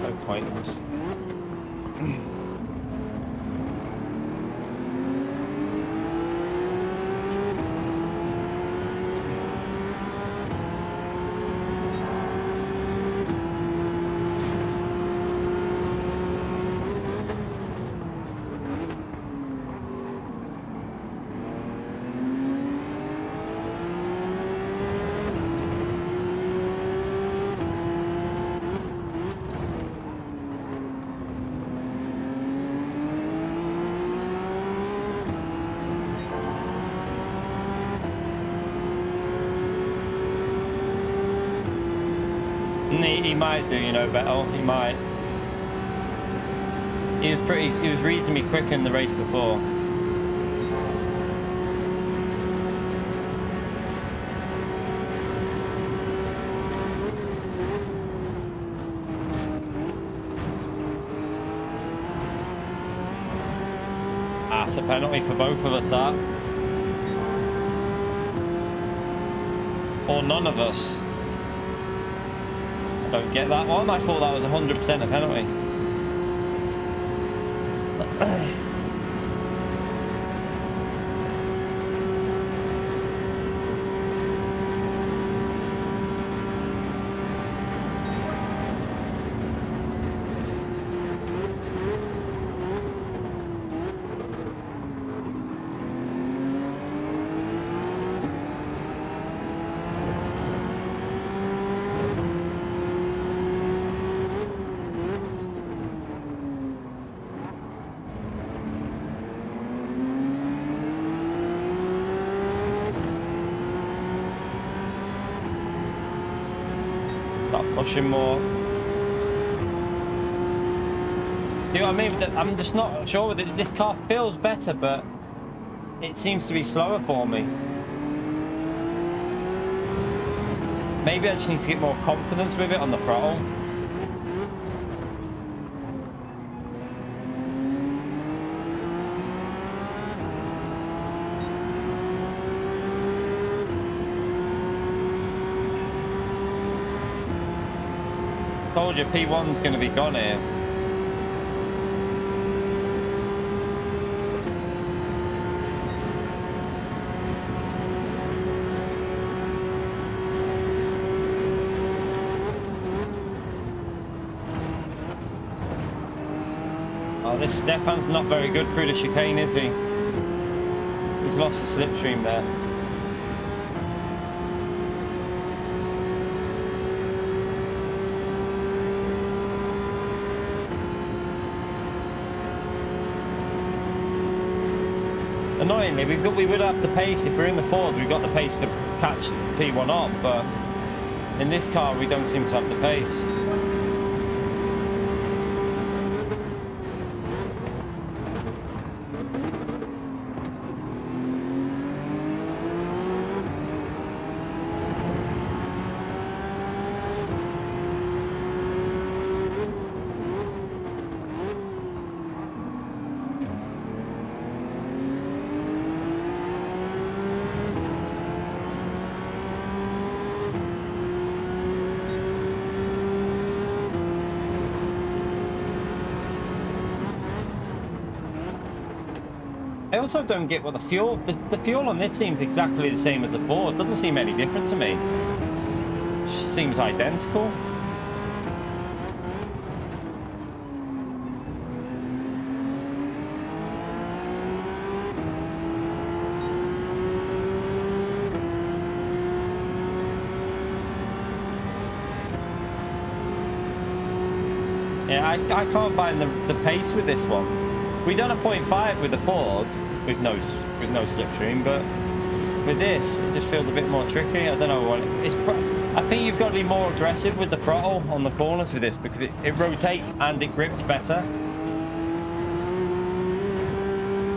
So pointless. He might do, you know, better. He might. He was reasonably quick in the race before. That's a penalty for both of us, that. Or none of us. Don't get that one. I thought that was 100% a penalty. pushing more. You know what I mean? I'm just not sure with it. This car feels better, but it seems to be slower for me. Maybe I just need to get more confidence with it on the throttle. Told you P1's going to be gone here. Oh, this Stefan's not very good through the chicane, is he? He's lost the slipstream there. Annoyingly, we would have the pace if we're in the Ford. We've got the pace to catch P1 up, but in this car we don't seem to have the pace. I also don't get what the fuel on this seems exactly the same as the Ford. Doesn't seem any different to me. Just seems identical. Yeah, I can't find the pace with this one. We done a 0.5 with the Ford with no slipstream, but with this it just feels a bit more tricky. I don't know what I think you've got to be more aggressive with the throttle on the corners with this because it rotates and it grips better.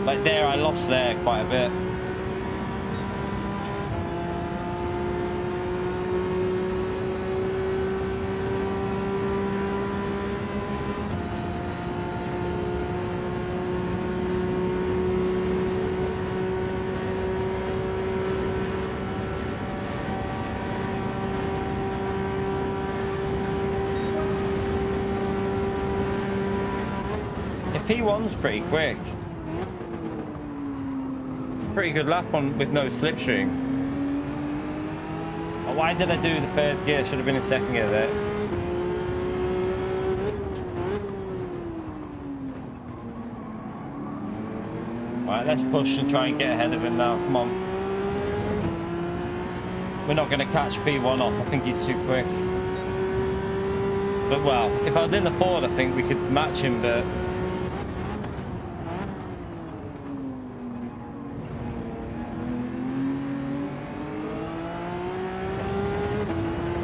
Like there, I lost there quite a bit. P1's pretty quick. Pretty good lap on with no slipstream. Oh, why did I do the third gear? Should have been in second gear there. Right, let's push and try and get ahead of him now. Come on. We're not going to catch P1 off. I think he's too quick. But well, if I was in the Ford, I think we could match him, but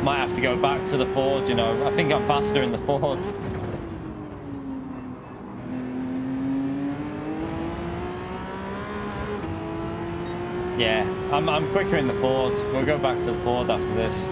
might have to go back to the Ford, you know. I think I'm faster in the Ford. Yeah, I'm quicker in the Ford. We'll go back to the Ford after this.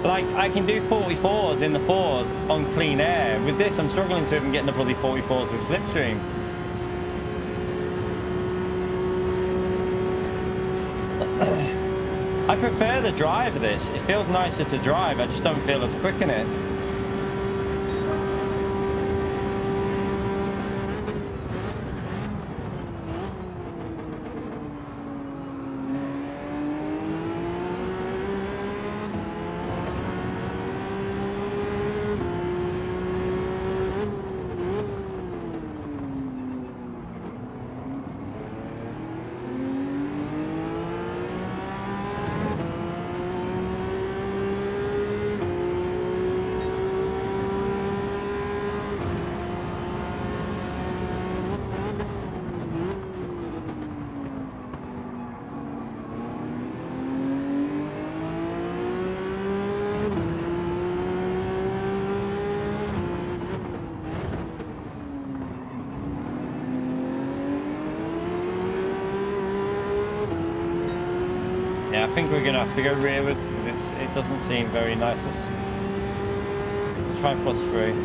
Like, I can do 44s in the Ford on clean air. With this, I'm struggling to even get the bloody 44s with slipstream. I prefer the drive of this. It feels nicer to drive. I just don't feel as quick in it. Yeah, I think we're gonna have to go rearwards because it doesn't seem very nice. Let's try +3.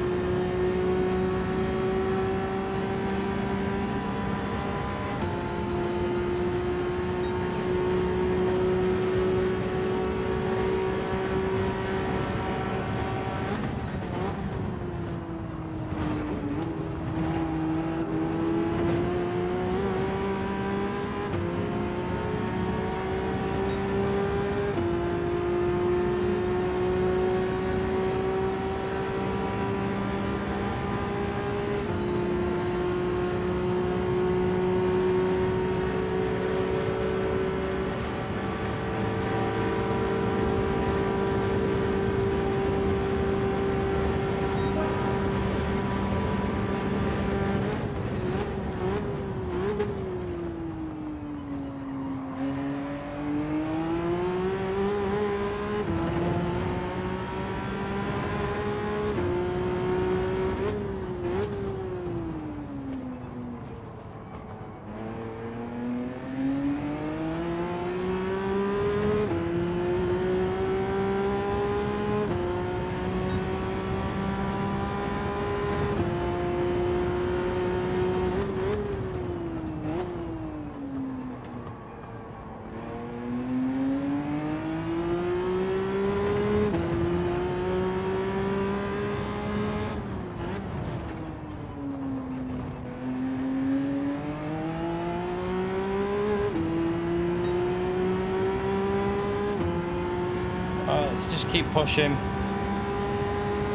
Let's just keep pushing.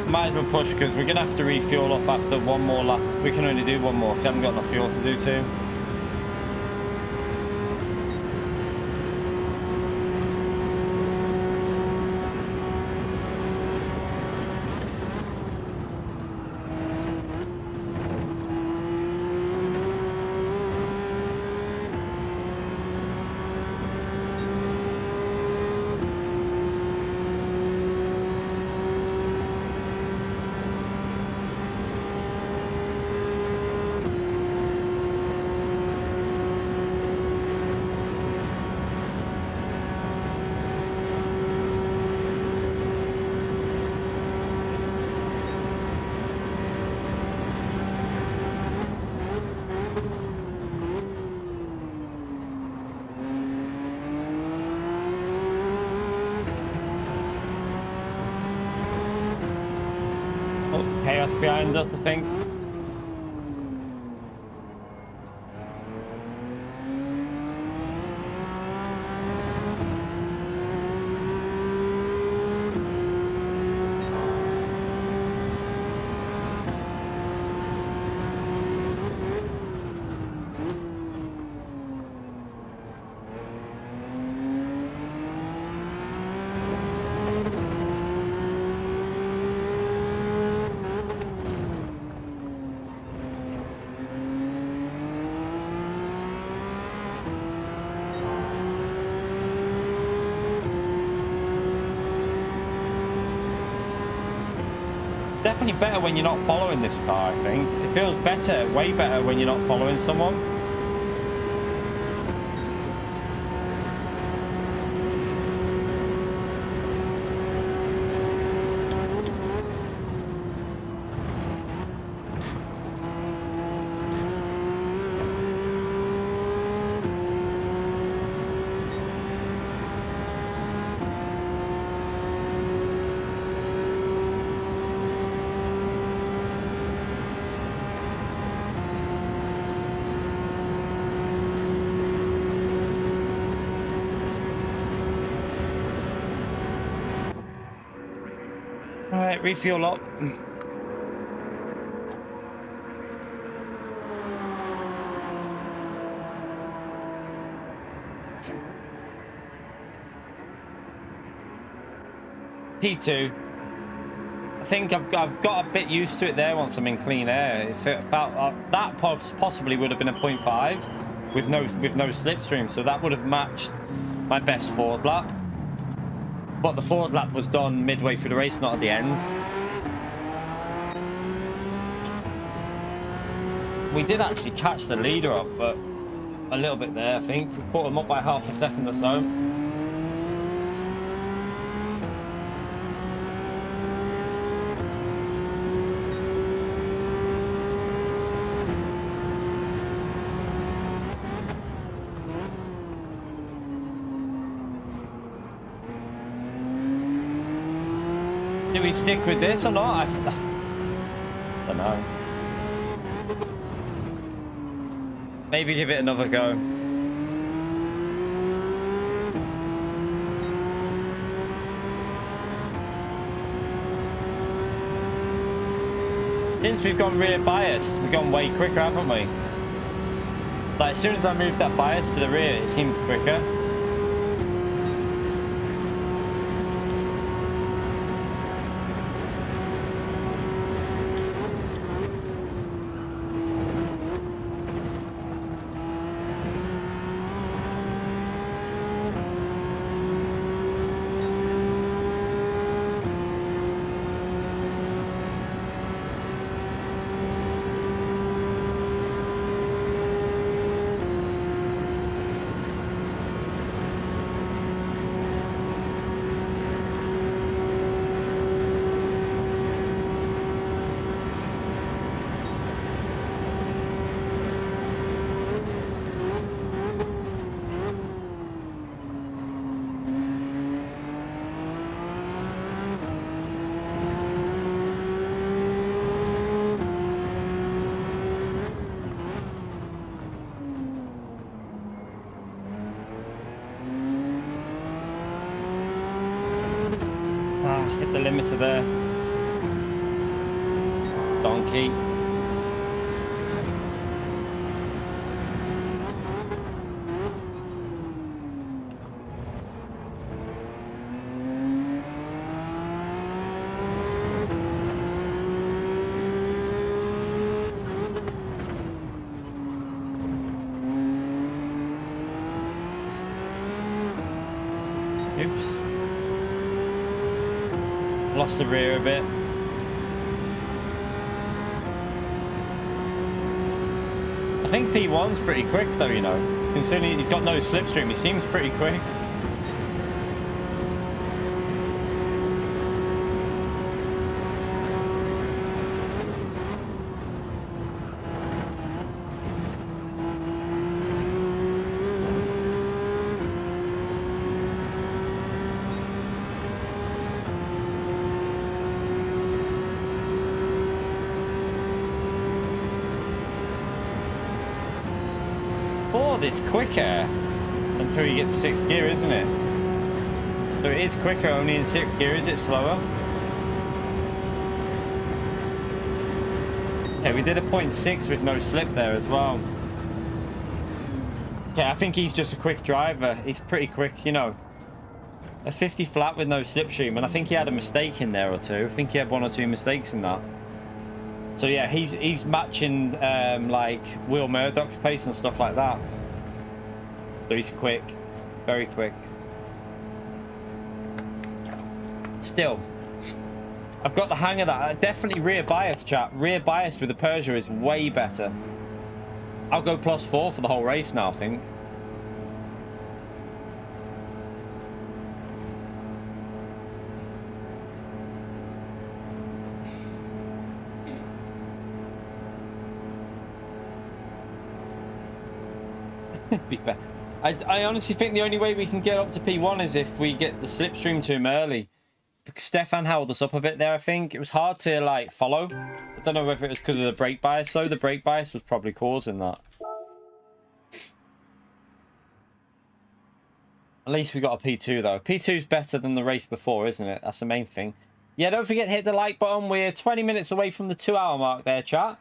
Might as well push because we're gonna have to refuel up after one more lap. We can only do one more because I haven't got enough fuel to do two. Chaos behind us, I think. Definitely better when you're not following this car, I think. It feels better, way better when you're not following someone. Alright, refuel up. P2. I think I've got a bit used to it there once I'm in clean air. If it felt that possibly would have been a 0.5 with no slipstream, so that would have matched my best forward lap. But the forward lap was done midway through the race, not at the end. We did actually catch the leader up, but a little bit there, I think. We caught him up by half a second or so. do we stick with this or not? I don't know. Maybe give it another go. Since we've gone rear biased, we've gone way quicker, haven't we? Like, as soon as I moved that bias to the rear, it seemed quicker. Hit the limiter there. Donkey. Oops. Lost the rear a bit. I think P1's pretty quick though, you know. Considering he's got no slipstream, he seems pretty quick. It's quicker until you get to 6th gear, isn't it? So it is quicker only in 6th gear. Is it slower? Okay, we did a 0.6 with no slip there as well. Okay, I think he's just a quick driver. He's pretty quick, you know. A 50 flat with no slipstream, and I think he had a mistake in there or two. I think he had 1 or 2 mistakes in that. So yeah, he's matching like Will Murdoch's pace and stuff like that. So he's quick, very quick. Still, I've got the hang of that. Definitely rear bias, chat. Rear bias with the Peugeot is way better. I'll go +4 for the whole race now, I think. Be better. I honestly think the only way we can get up to P1 is if we get the slipstream to him early. Because Stefan held us up a bit there, I think. It was hard to, like, follow. I don't know whether it was because of the brake bias, though. The brake bias was probably causing that. At least we got a P2, though. P2's better than the race before, isn't it? That's the main thing. Yeah, don't forget to hit the like button. We're 20 minutes away from the 2-hour mark there, chat.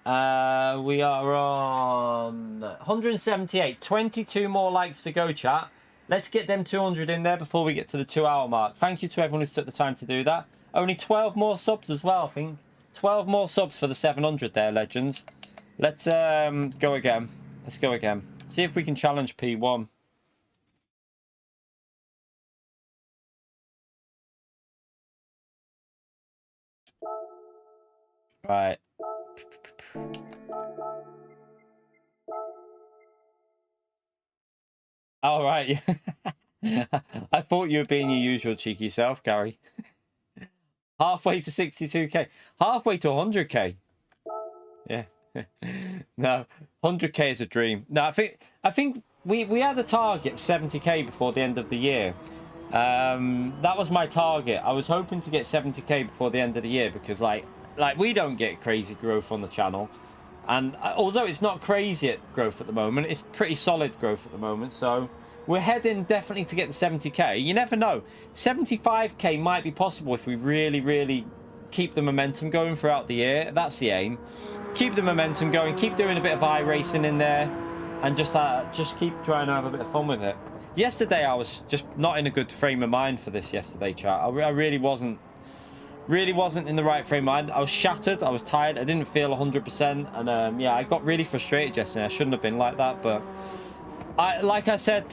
We are on 178. 22 more likes to go, chat. Let's get them 200 in there before we get to the 2-hour mark. Thank you to everyone who's took the time to do that. Only 12 more subs as well, I think. 12 more subs for the 700 there, legends. Let's go again. Let's go again. See if we can challenge P1. Right. All right. I thought you were being your usual cheeky self, Gary. Halfway to 62k. Halfway to 100k. Yeah. No, 100k is a dream. No, I think we had a target of 70k before the end of the year. That was my target. I was hoping to get 70k before the end of the year because like we don't get crazy growth on the channel, and although it's not crazy at growth at the moment, it's pretty solid growth at the moment. So we're heading definitely to get the 70k. You never know, 75k might be possible if we really keep the momentum going throughout the year. That's the aim. Keep the momentum going, keep doing a bit of iRacing in there, and just keep trying to have a bit of fun with it. Yesterday I was just not in a good frame of mind for this yesterday, chat. I really wasn't in the right frame of mind. I was shattered, I was tired, I didn't feel 100%, and yeah, I got really frustrated yesterday. I shouldn't have been like that, but like I said,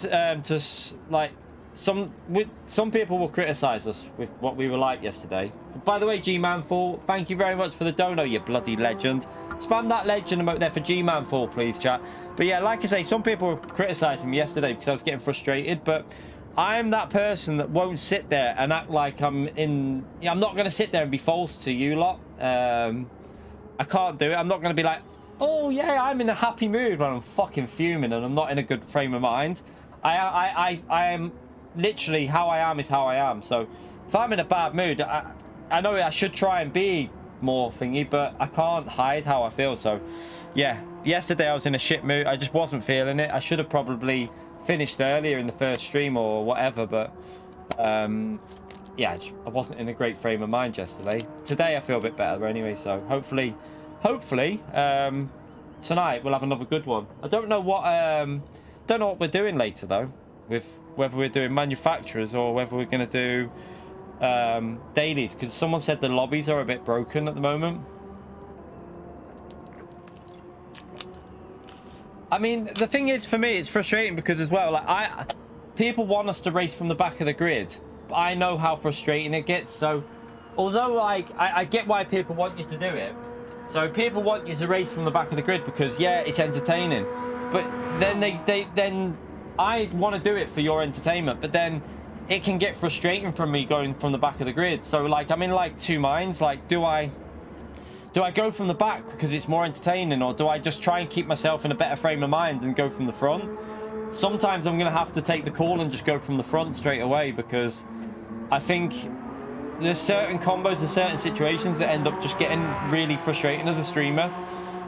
some people will criticize us with what we were like yesterday. By the way, G-Man4, thank you very much for the dono, you bloody legend. Spam that legend emote there for G-Man4, please, chat. But yeah, like I say, some people were criticizing me yesterday because I was getting frustrated, but I'm that person that won't sit there and act like I'm not going to sit there and be false to you lot. I can't do it. I'm not going to be like, oh yeah, I'm in a happy mood when I'm fucking fuming and I'm not in a good frame of mind. I am literally how I am is how I am. So if I'm in a bad mood, I know I should try and be more thingy, but I can't hide how I feel. So yeah, yesterday I was in a shit mood. I just wasn't feeling it. I should have probably finished earlier in the first stream or whatever, but yeah, I wasn't in a great frame of mind yesterday. Today I feel a bit better anyway, so hopefully tonight we'll have another good one. I don't know what we're doing later though, with whether we're doing manufacturers or whether we're going to do dailies, because someone said the lobbies are a bit broken at the moment. I mean, the thing is, for me, it's frustrating because as well, like people want us to race from the back of the grid, but I know how frustrating it gets. So although like I get why people want you to do it, so people want you to race from the back of the grid because yeah, it's entertaining, but then then I want to do it for your entertainment, but then it can get frustrating from me going from the back of the grid. So like I'm in like two minds. Like do I go from the back because it's more entertaining, or do I just try and keep myself in a better frame of mind and go from the front? Sometimes I'm going to have to take the call and just go from the front straight away, because I think there's certain combos and certain situations that end up just getting really frustrating as a streamer.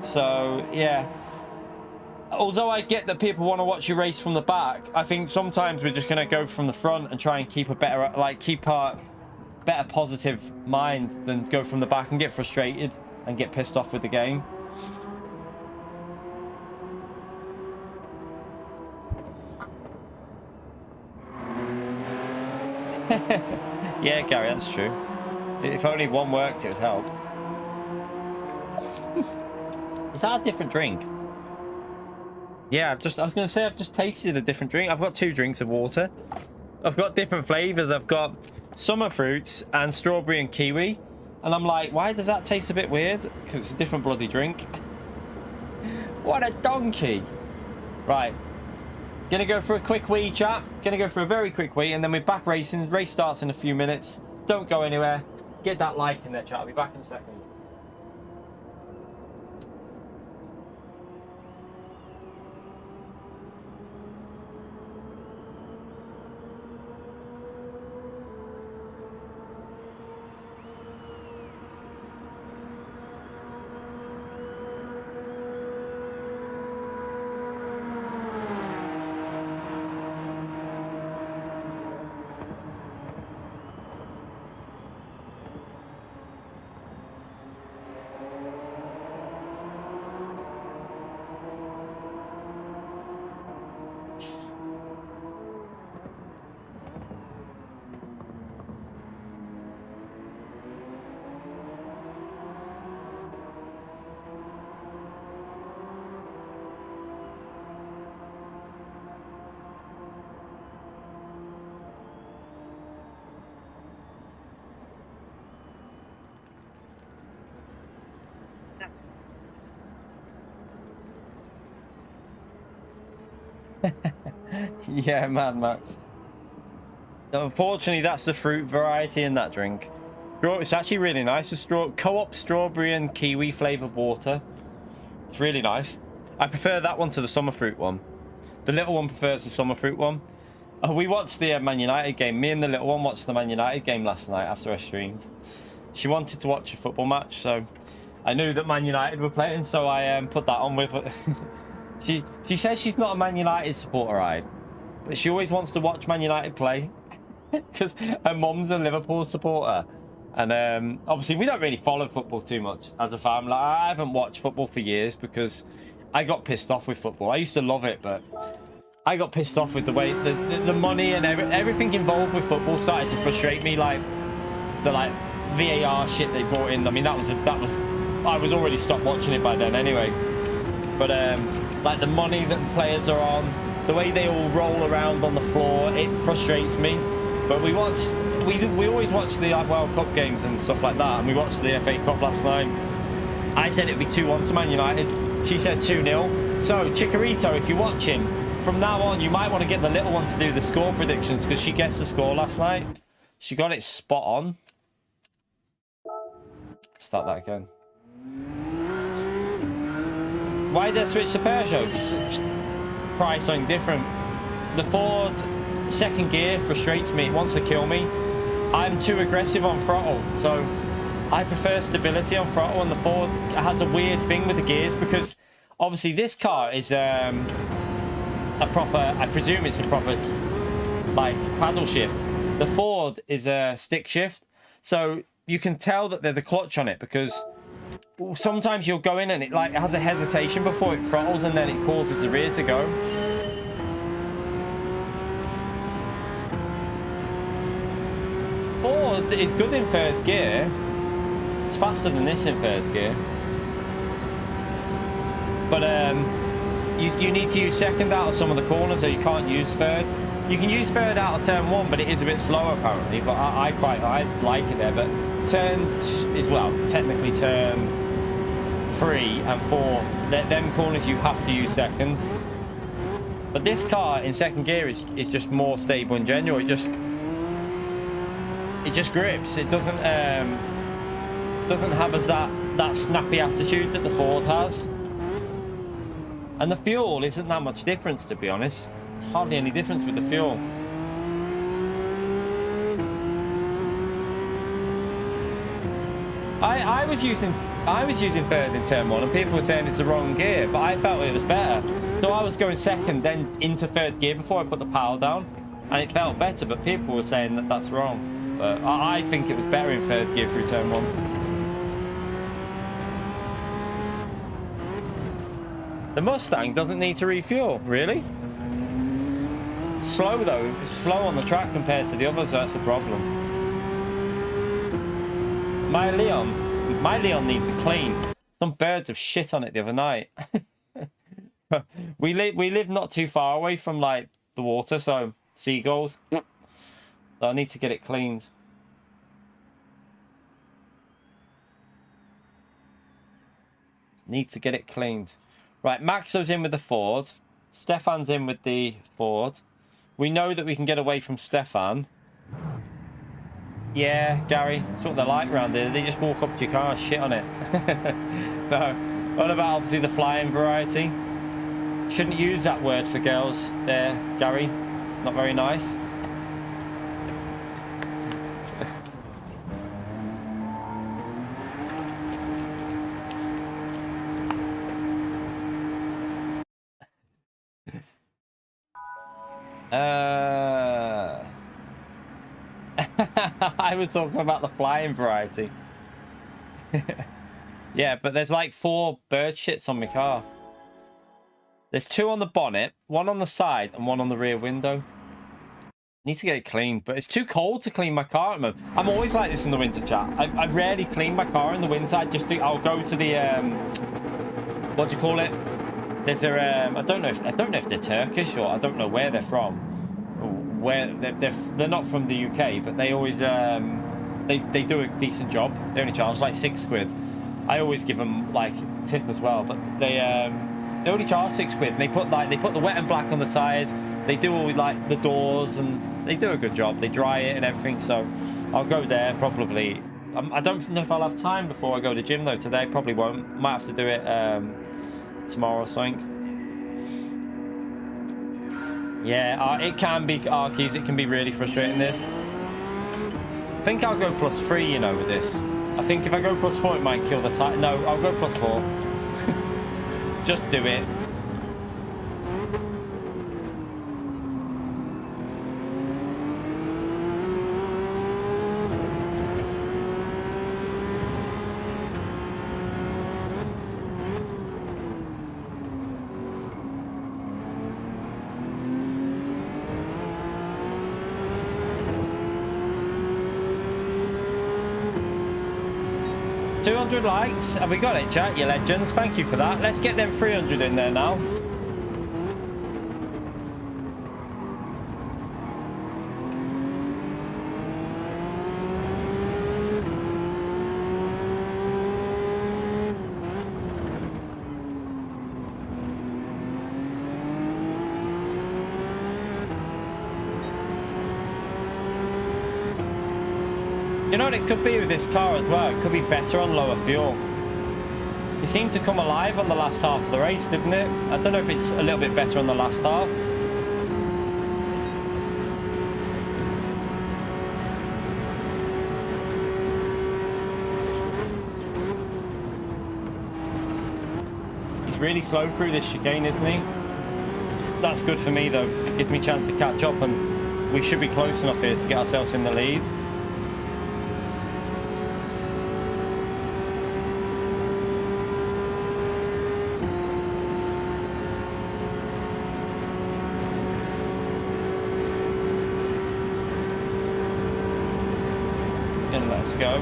So yeah, although I get that people want to watch you race from the back, I think sometimes we're just going to go from the front and try and keep a better, like keep a better positive mind than go from the back and get frustrated and get pissed off with the game. Yeah, Gary, that's true. If only one worked, it would help. Is that a different drink? Yeah, I was going to say I've just tasted a different drink. I've got two drinks of water. I've got different flavors. I've got summer fruits and strawberry and kiwi. And I'm like, why does that taste a bit weird? Because it's a different bloody drink. What a donkey. Right. Gonna go for a quick wee, chat. Gonna go for a very quick wee, and then we're back racing. Race starts in a few minutes. Don't go anywhere. Get that like in there, chat. I'll be back in a second. Yeah, Mad Max. Unfortunately, that's the fruit variety in that drink. It's actually really nice. It's co-op strawberry and kiwi flavored water. It's really nice. I prefer that one to the summer fruit one. The little one prefers the summer fruit one. Oh, we watched the Man United game. Me and the little one watched the Man United game last night after I streamed. She wanted to watch a football match, so I knew that Man United were playing, so I put that on with her. She says she's not a Man United supporter, right? But she always wants to watch Man United play because her mum's a Liverpool supporter. And obviously, we don't really follow football too much as a family. I haven't watched football for years because I got pissed off with football. I used to love it, but I got pissed off with the way the money and everything involved with football started to frustrate me. Like the VAR shit they brought in. I mean, that was I was already stopped watching it by then anyway. But like the money that the players are on, the way they all roll around on the floor, it frustrates me. But we always watch the World Cup games and stuff like that, and we watched the FA Cup last night. I said it'd be 2-1 to Man United. She said 2-0. So Chikorito, if you're watching, from now on you might want to get the little one to do the score predictions because she guessed the score last night. She got it spot on. Let's start that again. Why did I switch to Peugeot? Try something different. The Ford second gear frustrates me. It wants to kill me. I'm too aggressive on throttle, so I prefer stability on throttle, and the Ford has a weird thing with the gears because obviously this car is a proper, I presume it's a proper like paddle shift. The Ford is a stick shift, so you can tell that there's a clutch on it because sometimes you'll go in and it has a hesitation before it throttles, and then it causes the rear to go. Ford is good in third gear. It's faster than this in third gear. But you need to use second out of some of the corners, so you can't use third. You can use third out of turn 1, but it is a bit slower apparently. But I like it there. But turn is, well, technically turn 3 and 4. Them corners you have to use second. But this car in second gear is just more stable in general. It just grips. It doesn't have that snappy attitude that the Ford has. And the fuel isn't that much difference, to be honest. It's hardly any difference with the fuel. I was using third in turn 1, and people were saying it's the wrong gear, but I felt it was better. So I was going second, then into third gear before I put the power down, and it felt better. But people were saying that that's wrong. But I think it was better in third gear through turn 1. The Mustang doesn't need to refuel, really. Slow though, it's slow on the track compared to the others, so that's the problem. My Leon needs a clean. Some birds have shit on it the other night. we live not too far away from like the water, so seagulls. So I need to get it cleaned. Need to get it cleaned. Right, Maxo's in with the Ford. Stefan's in with the Ford. We know that we can get away from Stefan. Yeah, Gary, that's what they're like around here. They just walk up to your car and shit on it. No, what about obviously the flying variety? Shouldn't use that word for girls there, Gary. It's not very nice. I was talking about the flying variety. Yeah, but there's like 4 bird shits on my car. There's 2 on the bonnet, 1 on the side, and 1 on the rear window. Need to get it cleaned, but it's too cold to clean my car at the moment. I'm always like this in the winter, chat. I rarely clean my car in the winter. I'll go to the what do you call it? There's a I don't know if they're Turkish or I don't know where they're from. Where they're not from the UK, but they always they do a decent job. They only charge like £6. I always give them like tip as well, but they only charge £6. And they put the wet and black on the tires. They do all like the doors, and they do a good job. They dry it and everything. So I'll go there probably. I don't know if I'll have time before I go to the gym though. Today probably won't. Might have to do it tomorrow or something. Yeah, it can be, Arkies, it can be really frustrating, this. I think I'll go +3, you know, with this. I think if I go +4, it might kill the time. No, I'll go +4. Just do it. Likes. Have we got it, chat? You legends. Thank you for that. Let's get them 300 in there now. You know what it could be with this car as well? It could be better on lower fuel. It seemed to come alive on the last half of the race, didn't it? I don't know if it's a little bit better on the last half. He's really slow through this chicane, isn't he? That's good for me though, because it gives me a chance to catch up, and we should be close enough here to get ourselves in the lead. Let's go.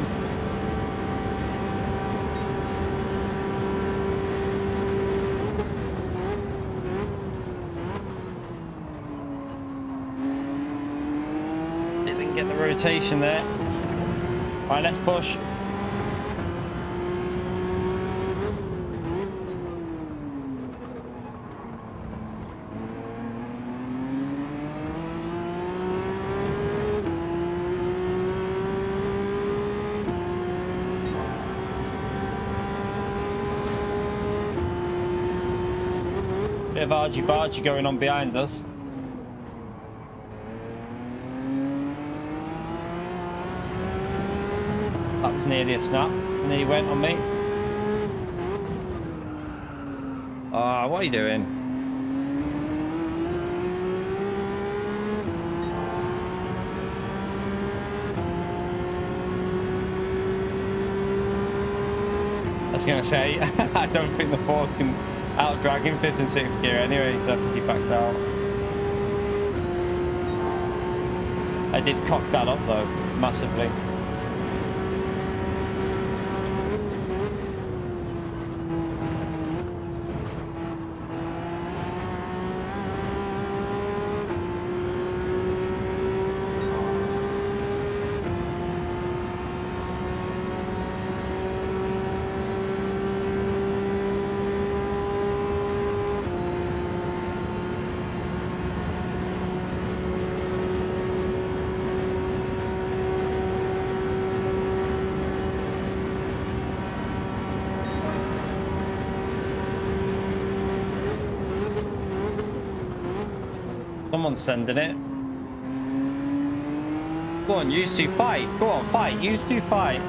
Didn't get the rotation there. All right, let's push. Bit of argy-bargy going on behind us. That was nearly a snap. Nearly went on me. Ah, what are you doing? I was going to say, I don't think the fourth can out-drag him 5th and 6th gear anyway, so I think he backs out. I did cock that up though, massively. Someone's sending it. Go on, you two fight. Go on, fight. You two fight.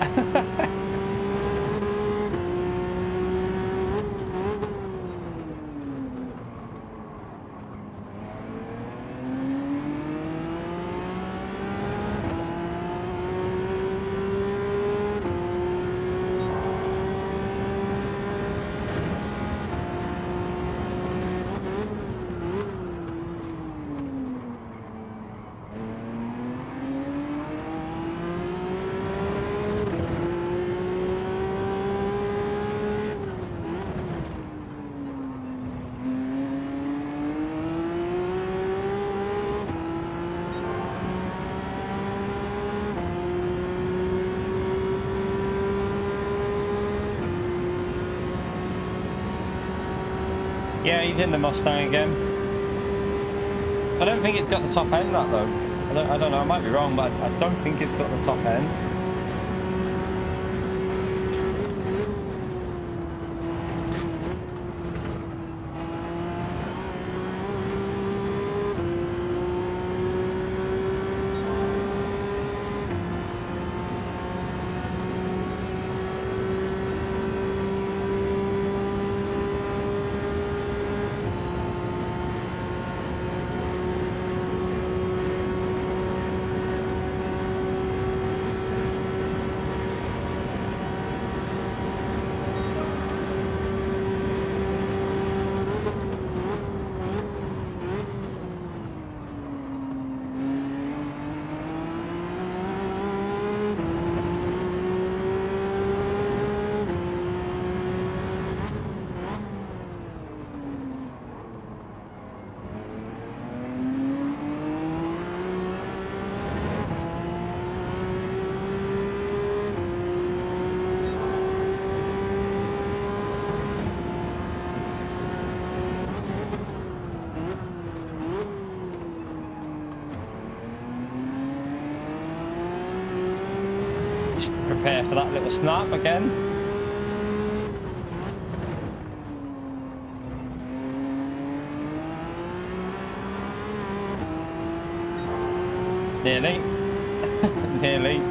Yeah, he's in the Mustang again. I don't think it's got the top end, that though. I don't know, I might be wrong, but I don't think it's got the top end. Prepare for that little snap again. Nearly. Nearly.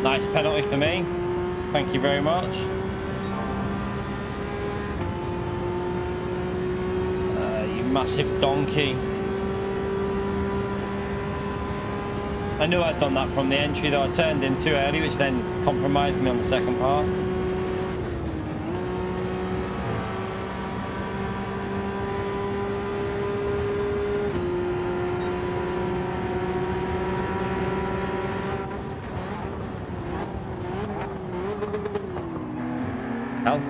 Nice penalty for me. Thank you very much. You massive donkey. I knew I'd done that from the entry though. I turned in too early, which then compromised me on the second part. Hell.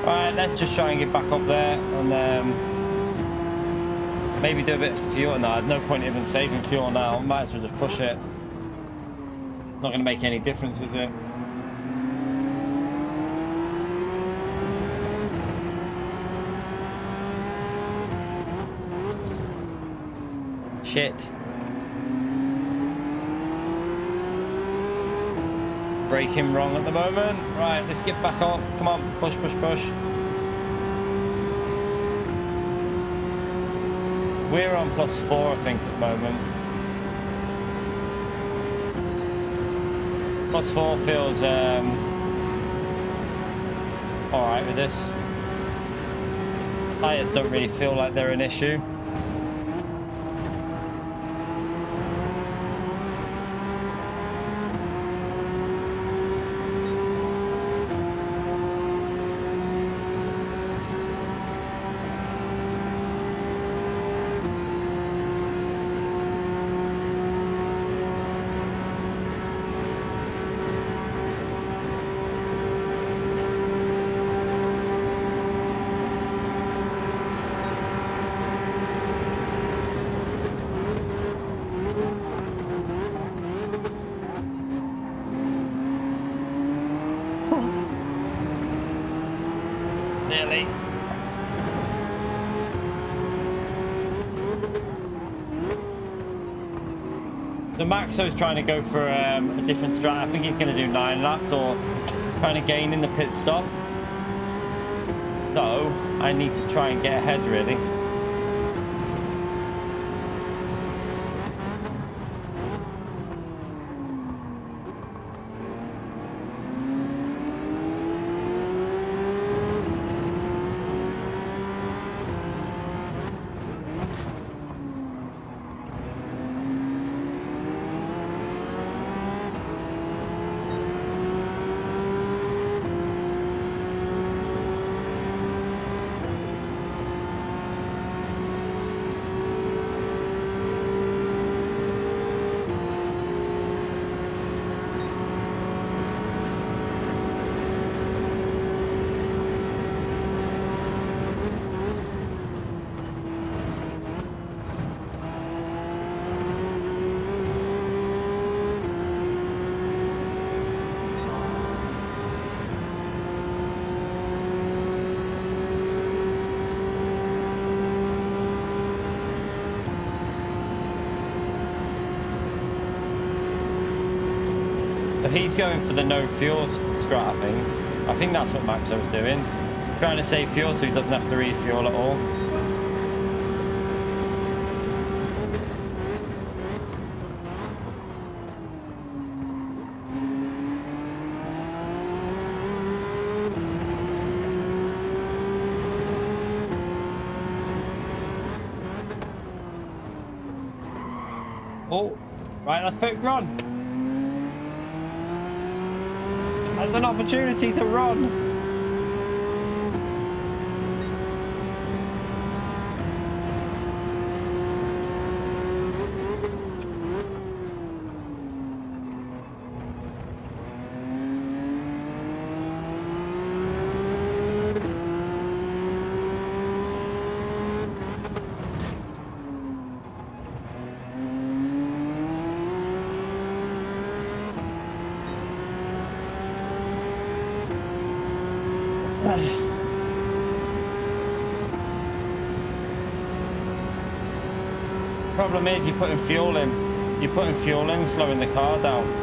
Alright, let's just try and get back up there and maybe do a bit of fuel. No, there's no point even saving fuel now. Might as well just push it. Not going to make any difference, is it? Shit. Braking wrong at the moment. Right, let's get back up. Come on, push, push, push. We're on +4, I think, at the moment. +4 feels alright with this. Tires don't really feel like they're an issue. Nearly. So Maxo's trying to go for a different strat. I think he's going to do 9 laps or trying to gain in the pit stop. So I need to try and get ahead really. He's going for the no fuel strat, I think. I think that's what Maxo's doing. Trying to save fuel so he doesn't have to refuel at all. Oh, right, let's put run. There's an opportunity to run. Problem is, you're putting fuel in. You're putting fuel in, slowing the car down.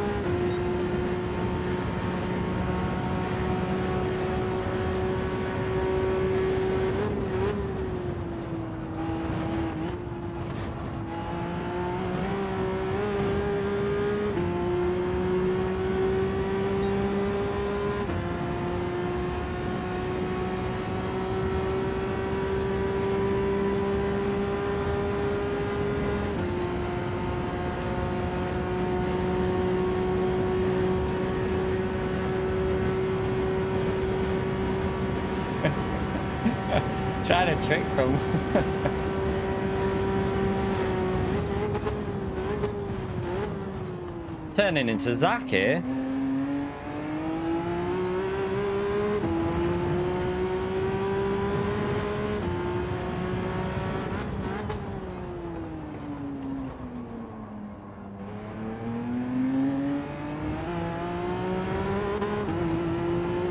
Trying to trick them. Turning into Zach here.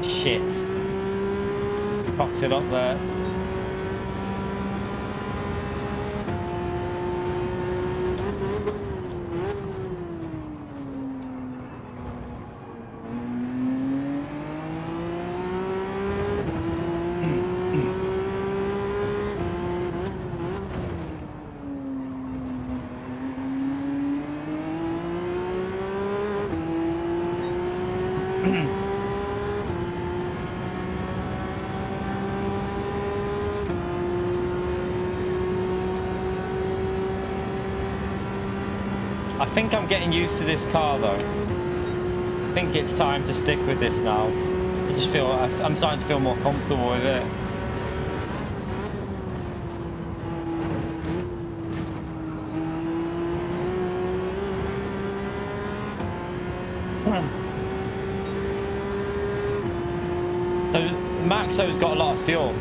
Shit. Cocked it up there. I think I'm getting used to this car though. I think it's time to stick with this now. I just feel, I'm starting to feel more comfortable with it. So Maxo's got a lot of fuel.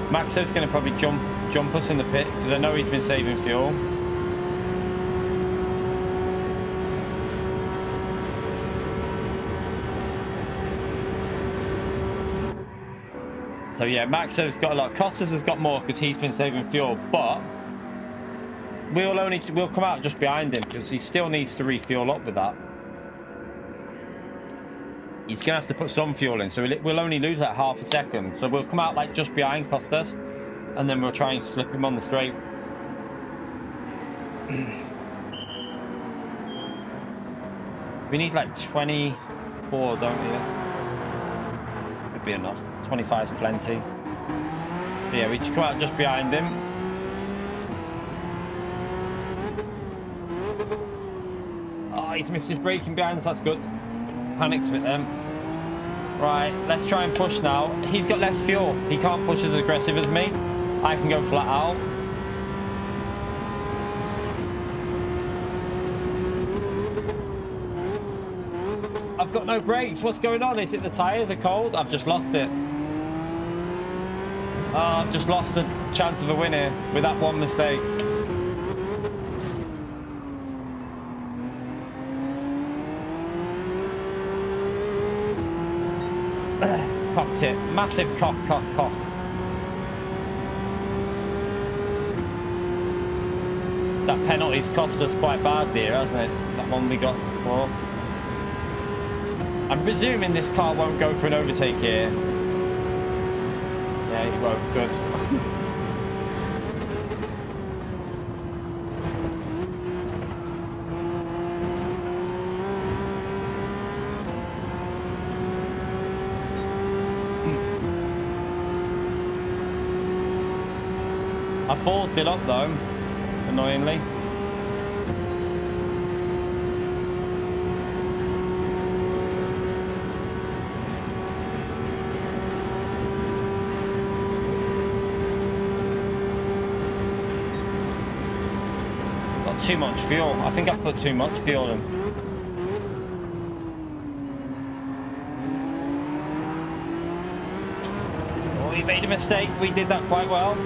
Maxo's going to probably jump us in the pit because I know he's been saving fuel. So yeah, Maxo's got a lot. Cottas has got more because he's been saving fuel, but we'll come out just behind him because he still needs to refuel up with that. He's gonna have to put some fuel in, so we'll only lose that half a second. So we'll come out like just behind Costas, and then we'll try and slip him on the straight. We need like 24, don't we? Could be enough. 25 is plenty. But yeah, we just come out just behind him. Oh, he's missed his braking behind us. That's good. Panicked a bit then. Right, let's try and push now. He's got less fuel. He can't push as aggressive as me. I can go flat out. I've got no brakes. What's going on? Is it the tyres are cold? I've just lost it. Oh, I've just lost a chance of a win here with that one mistake. Cocked it. Massive cock. That penalty's cost us quite badly here, hasn't it? That one we got before. I'm presuming this car won't go for an overtake here. Yeah, it won't. Good. I ballsed it up though, annoyingly. Got too much fuel. I think I've put too much fuel in. Oh, we made a mistake. We did that quite well.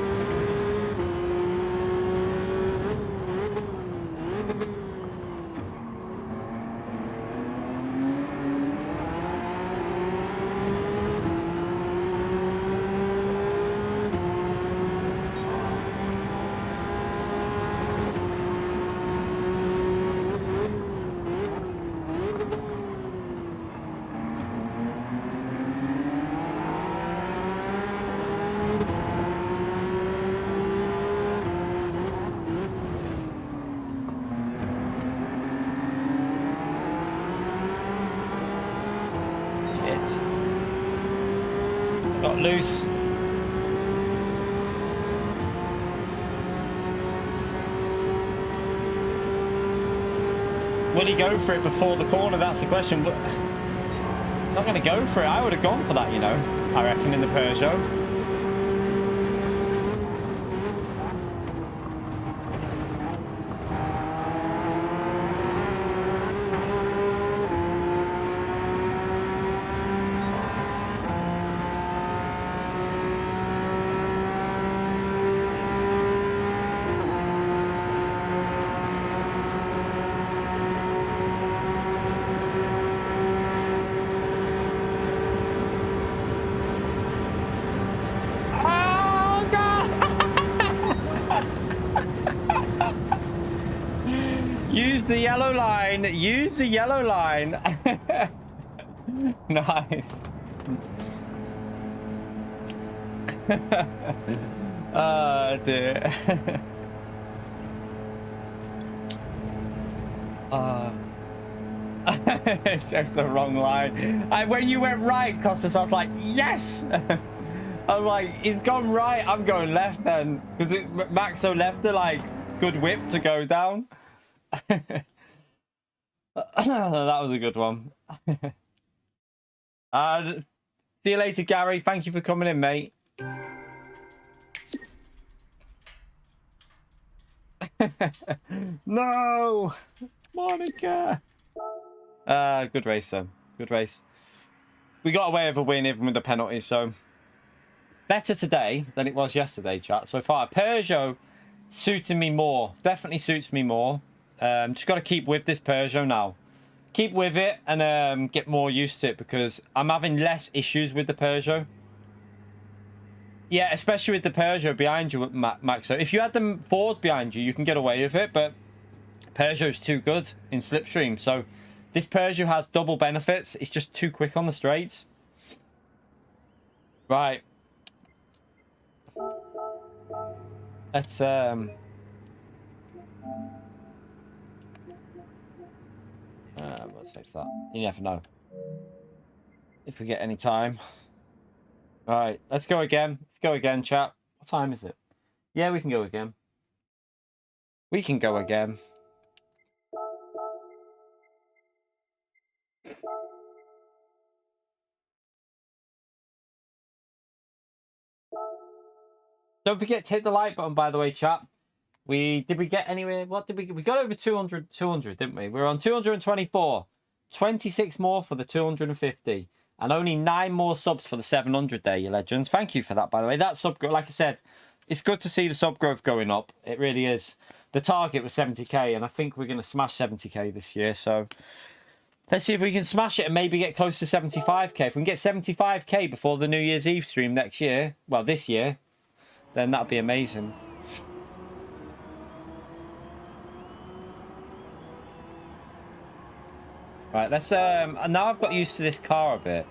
got loose. Will he go for it before the corner? That's the question. But not going to go for it. I would have gone for that, you know, I reckon, in the Peugeot. Use the yellow line. Use the yellow line. Nice. Oh dear. It's just the wrong line. When you went right, Costas, I was like, yes. I was like, he's gone right. I'm going left then, because Maxo left the like good width to go down. That was a good one. See you later, Gary. Thank you for coming in, mate. No, Monica. Good race though. Good race. We got away with a win even with the penalty, so better today than it was yesterday, chat. So far, Peugeot suiting me more. Definitely suits me more. Just got to keep with this Peugeot now. Keep with it and get more used to it, because I'm having less issues with the Peugeot. Yeah, especially with the Peugeot behind you, Max. So if you had them Ford behind you, you can get away with it, but Peugeot's too good in slipstream. So this Peugeot has double benefits. It's just too quick on the straights. Right. Let's what's that? You never know if we get any time. Right, let's go again. Let's go again, chat. What time is it? Yeah, we can go again. We can go again. Don't forget to hit the like button, by the way, chat. Did we get anywhere? What did we got over 200, didn't we? We're on 224. 26 more for the 250. And only 9 more subs for the 700 there, you legends. Thank you for that, by the way. That sub growth, like I said, it's good to see the sub growth going up. It really is. The target was 70k, and I think we're going to smash 70k this year. So let's see if we can smash it and maybe get close to 75k. If we can get 75k before the New Year's Eve stream next year, well, this year, then that'd be amazing. Right, let's now I've got used to this car a bit.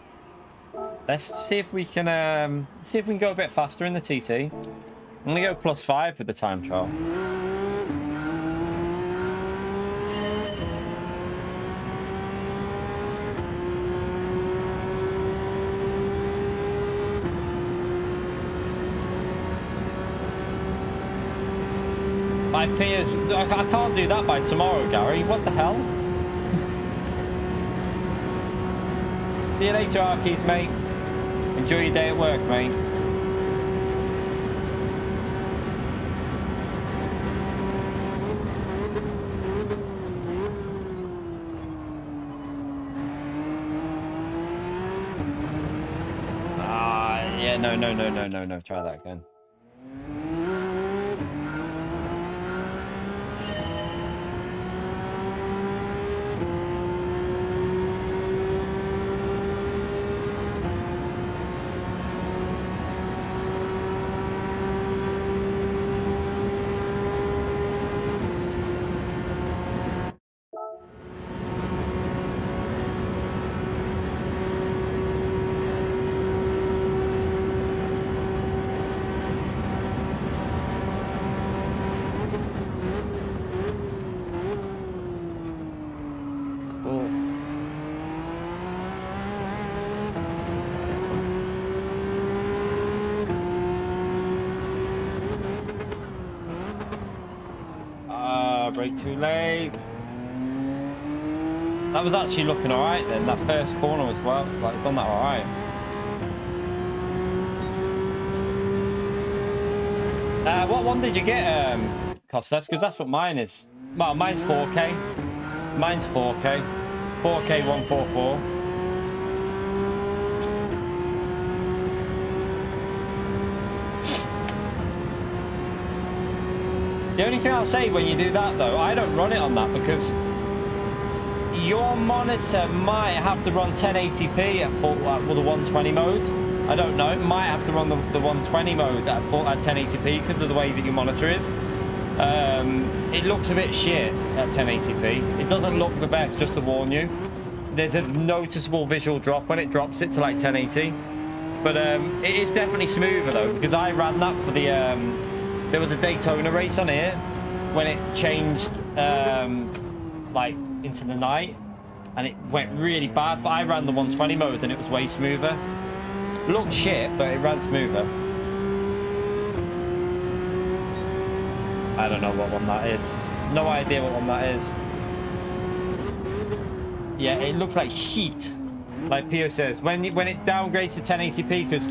Let's see if we can go a bit faster in the TT. I'm gonna go +5 with the time trial. My peers, I can't do that by tomorrow, Gary. What the hell? See you later, Arkies, mate. Enjoy your day at work, mate. Yeah, no. Try that again. I brake too late. That was actually looking alright then, that first corner as well. Like, done that alright. What one did you get, Costas? Because that's what mine is. Well, mine's 4K. Mine's 4K. 4K 144. The only thing I'll say when you do that, though, I don't run it on that because your monitor might have to run 1080p at full, well, the 120 mode. I don't know. It might have to run the 120 mode at 1080p because of the way that your monitor is. It looks a bit shit at 1080p. It doesn't look the best, just to warn you. There's a noticeable visual drop when it drops it to like 1080. But it is definitely smoother though, because I ran that for the... there was a Daytona race on here when it changed like into the night and it went really bad, but I ran the 120 mode and it was way smoother. Looked shit, but it ran smoother. I don't know what one that is. No idea what one that is. Yeah, it looks like shit. Like Pio says, when it downgrades to 1080p, because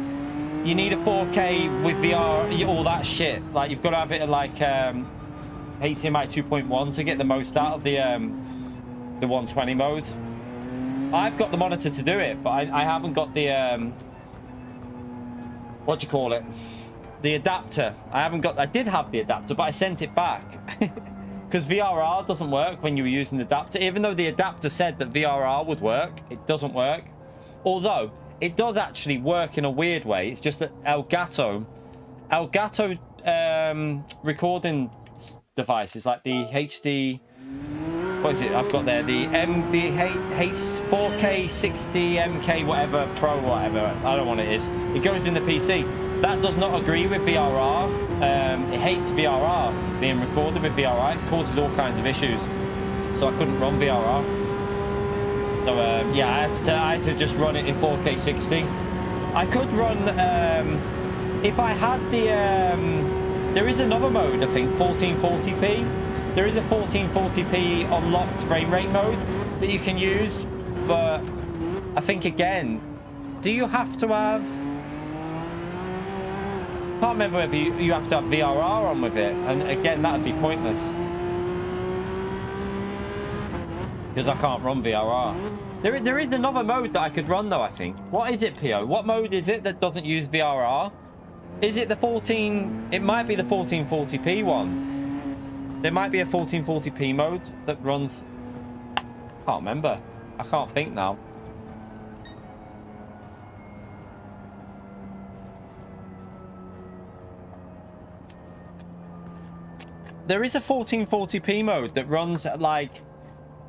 you need a 4K with VR, all that shit. Like, you've got to have it at like HDMI 2.1 to get the most out of the 120 mode. I've got the monitor to do it, but I haven't got the what do you call it? The adapter. I did have the adapter, but I sent it back because VRR doesn't work when you were using the adapter. Even though the adapter said that VRR would work, it doesn't work. Although it does actually work in a weird way. It's just that Elgato recording devices like the HD, what is it? I've got there the H4K 60 MK whatever Pro whatever. I don't know what it is. It goes in the PC. That does not agree with VRR. It hates VRR being recorded with VRR. It causes all kinds of issues. So I couldn't run VRR. So yeah, I had to just run it in 4K 60. I could run if I had the there is another mode, I think 1440p. There is a 1440p unlocked frame rate mode that you can use, but I think again, do you have to have? I can't remember whether you have to have VRR on with it, and again that would be pointless because I can't run VRR. There is another mode that I could run though, I think. What is it, Pio? What mode is it that doesn't use VRR? Is it the 14? It might be the 1440p one. There might be a 1440p mode that runs... I can't remember. I can't think now. There is a 1440p mode that runs at like...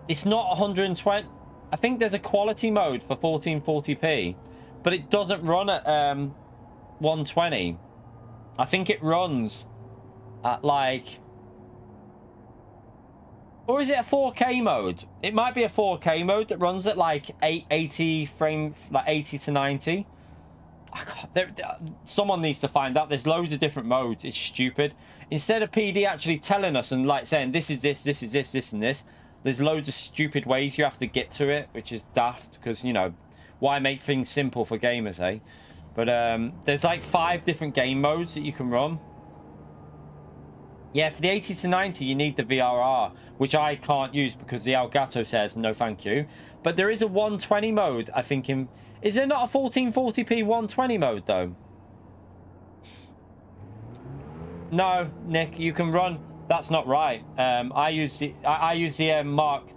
It's not 120... I think there's a quality mode for 1440p, but it doesn't run at 120. I think it runs at like... Or is it a 4K mode? It might be a 4K mode that runs at like 80 frames, like 80 to 90. Someone needs to find out. There's loads of different modes. It's stupid. Instead of PD actually telling us and like saying this is this, this is this, this and this, there's loads of stupid ways you have to get to it, which is daft because, you know, why make things simple for gamers, eh? But there's like 5 different game modes that you can run. Yeah, for the 80 to 90, you need the VRR, which I can't use because the Elgato says no thank you. But there is a 120 mode, I think. Is there not a 1440p 120 mode, though? No, Nick, you can run... That's not right. I use the Mark...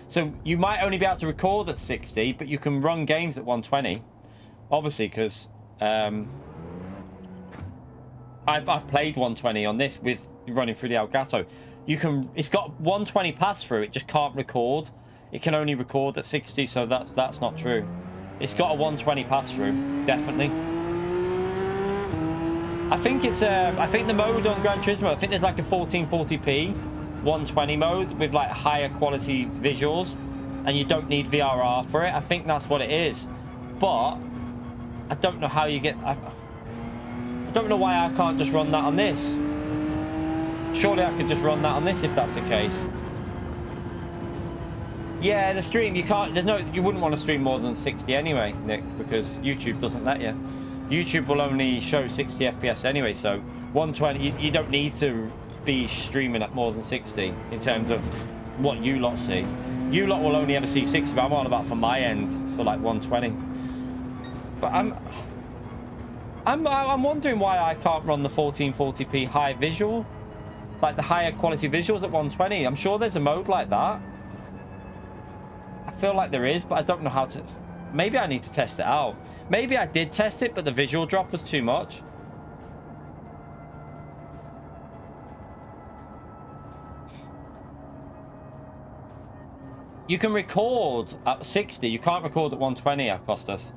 So you might only be able to record at 60, but you can run games at 120. Obviously, because... I've played 120 on this with running through the Elgato. You can... It's got 120 pass-through. It just can't record. It can only record at 60, so that's not true. It's got a 120 pass-through, definitely. I think it's I think the mode on Gran Turismo, I think there's like a 1440p 120 mode with like higher quality visuals, and you don't need VRR for it. I think that's what it is, but I don't know how you get... I don't know why I can't just run that on this. surely I could just run that on this if that's the case. Yeah, the stream, you can't, you wouldn't want to stream more than 60 anyway, Nick, because YouTube doesn't let you. YouTube will only show 60 FPS anyway, so 120, you don't need to be streaming at more than 60 in terms of what you lot see. You lot will only ever see 60, but I'm on about from my end for like 120. But I'm wondering why I can't run the 1440p high visual, like the higher quality visuals at 120. I'm sure there's a mode like that. I feel like there is, but I don't know how to. Maybe I need to test it out. Maybe I did test it, but the visual drop was too much. You can record at 60. You can't record at 120, Costas.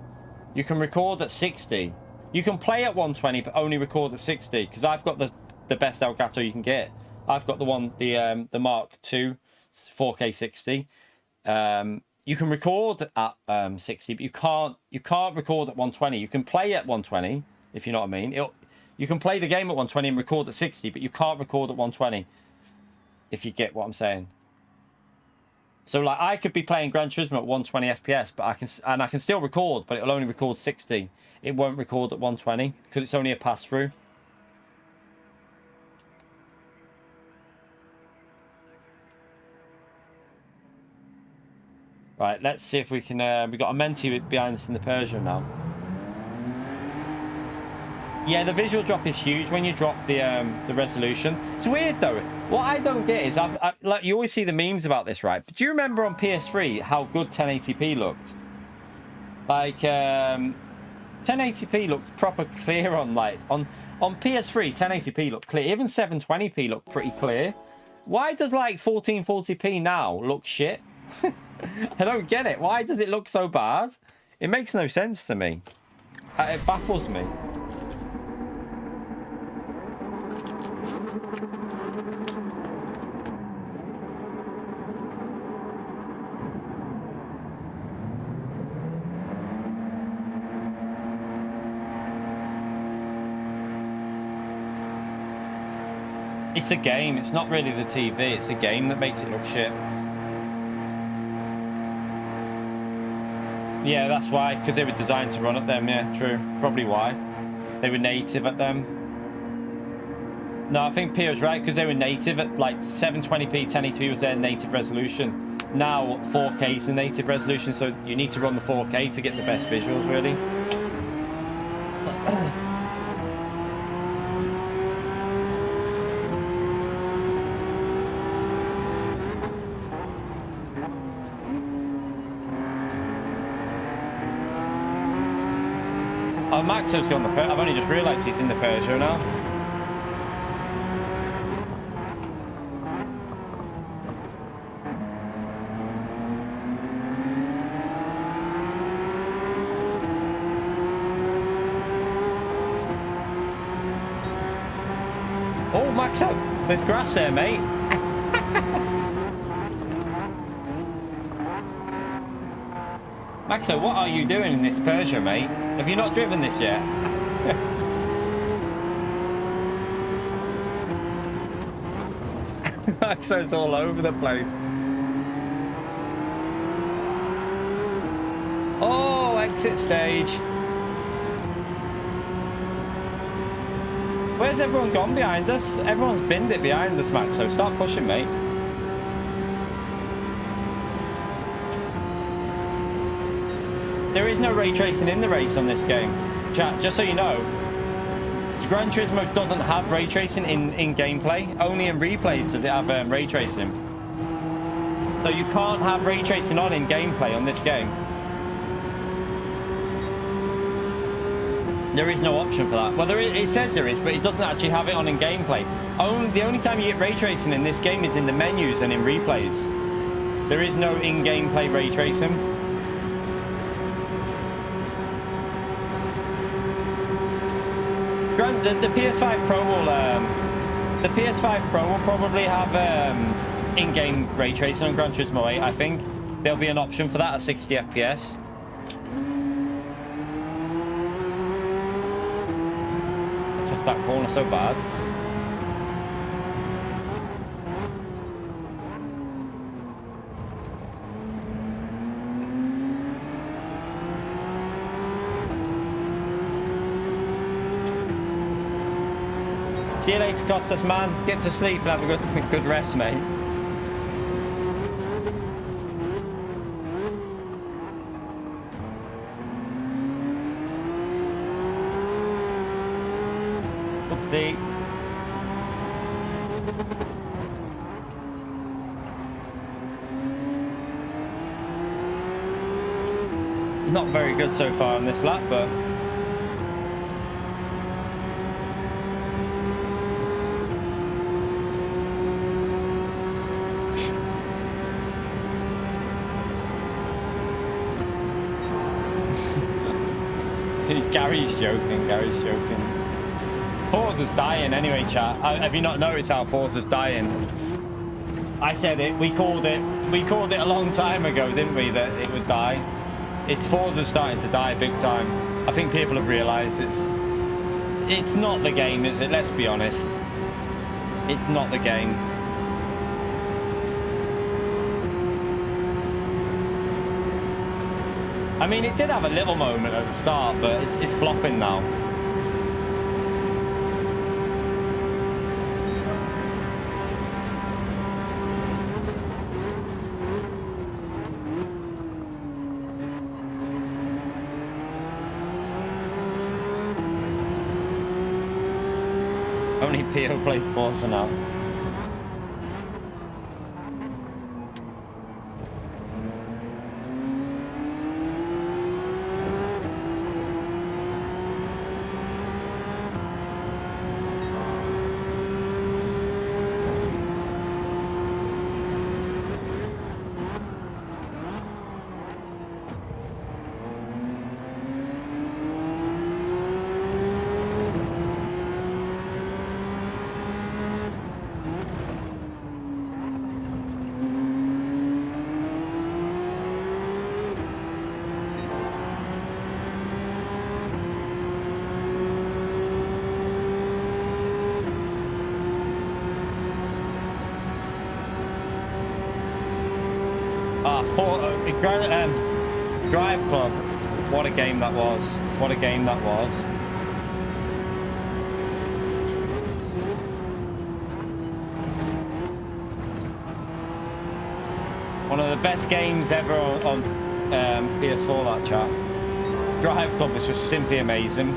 You can record at 60. You can play at 120, but only record at 60. Because I've got the best Elgato you can get. I've got the Mark II 4K 60. You can record at 60, but you can't record at 120. You can play at 120, if you know what I mean. You can play the game at 120 and record at 60, but you can't record at 120. If you get what I'm saying. So like I could be playing Gran Turismo at 120 FPS, but I can still record, but it'll only record 60. It won't record at 120 because it's only a pass through. Right, let's see if we can. We got a Menti behind us in the Peugeot now. Yeah, the visual drop is huge when you drop the resolution. It's weird though. What I don't get is, like you always see the memes about this, right? But do you remember on PS3 how good 1080p looked? Like 1080p looked proper clear on on PS3. 1080p looked clear. Even 720p looked pretty clear. Why does like 1440p now look shit? I don't get it. Why does it look so bad? It makes no sense to me. It baffles me. It's a game. It's not really the TV. It's the game that makes it look shit. Yeah, that's why. Because they were designed to run at them. Yeah, true. Probably why. They were native at them. No, I think Pio's right. Because they were native at like 720p, 1080p was their native resolution. Now 4K is the native resolution. So you need to run the 4K to get the best visuals, really. Oh, Maxo's gone the Peugeot. I've only just realised he's in the Peugeot now. Oh, Maxo, there's grass there, mate. Maxo, what are you doing in this Peugeot, mate? Have you not driven this yet? Maxo's all over the place. Oh, exit stage. Where's everyone gone behind us? Everyone's binned it behind us, Maxo. Start pushing, mate. There is no ray tracing in the race on this game. Chat, just so you know, Gran Turismo doesn't have ray tracing in gameplay. Only in replays does it have ray tracing. So you can't have ray tracing on in gameplay on this game. There is no option for that. Well, it says there is, but it doesn't actually have it on in gameplay. The only time you get ray tracing in this game is in the menus and in replays. There is no in-gameplay ray tracing. The PS5 Pro will probably have in-game ray tracing on Gran Turismo 8. I think there'll be an option for that at 60 FPS. I took that corner so bad. See you later, Costas, man. Get to sleep and have a good rest, mate. Oopsie. Not very good so far on this lap, but Gary's joking. Gary's joking. Forza's dying anyway, chat. Have you not noticed how Forza's dying? I said it. We called it a long time ago, didn't we? That it would die. It's Forza starting to die big time. I think people have realised it's not the game, is it? Let's be honest. It's not the game. I mean, it did have a little moment at the start, but it's flopping now. Only Pio plays Forza now. Drive Club. What a game that was. What a game that was. One of the best games ever on PS4, that chat. Drive Club was just simply amazing.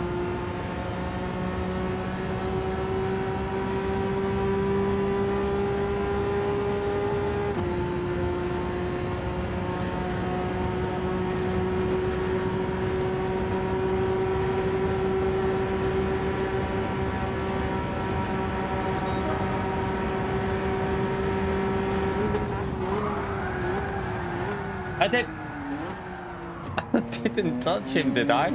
I didn't touch him, did I?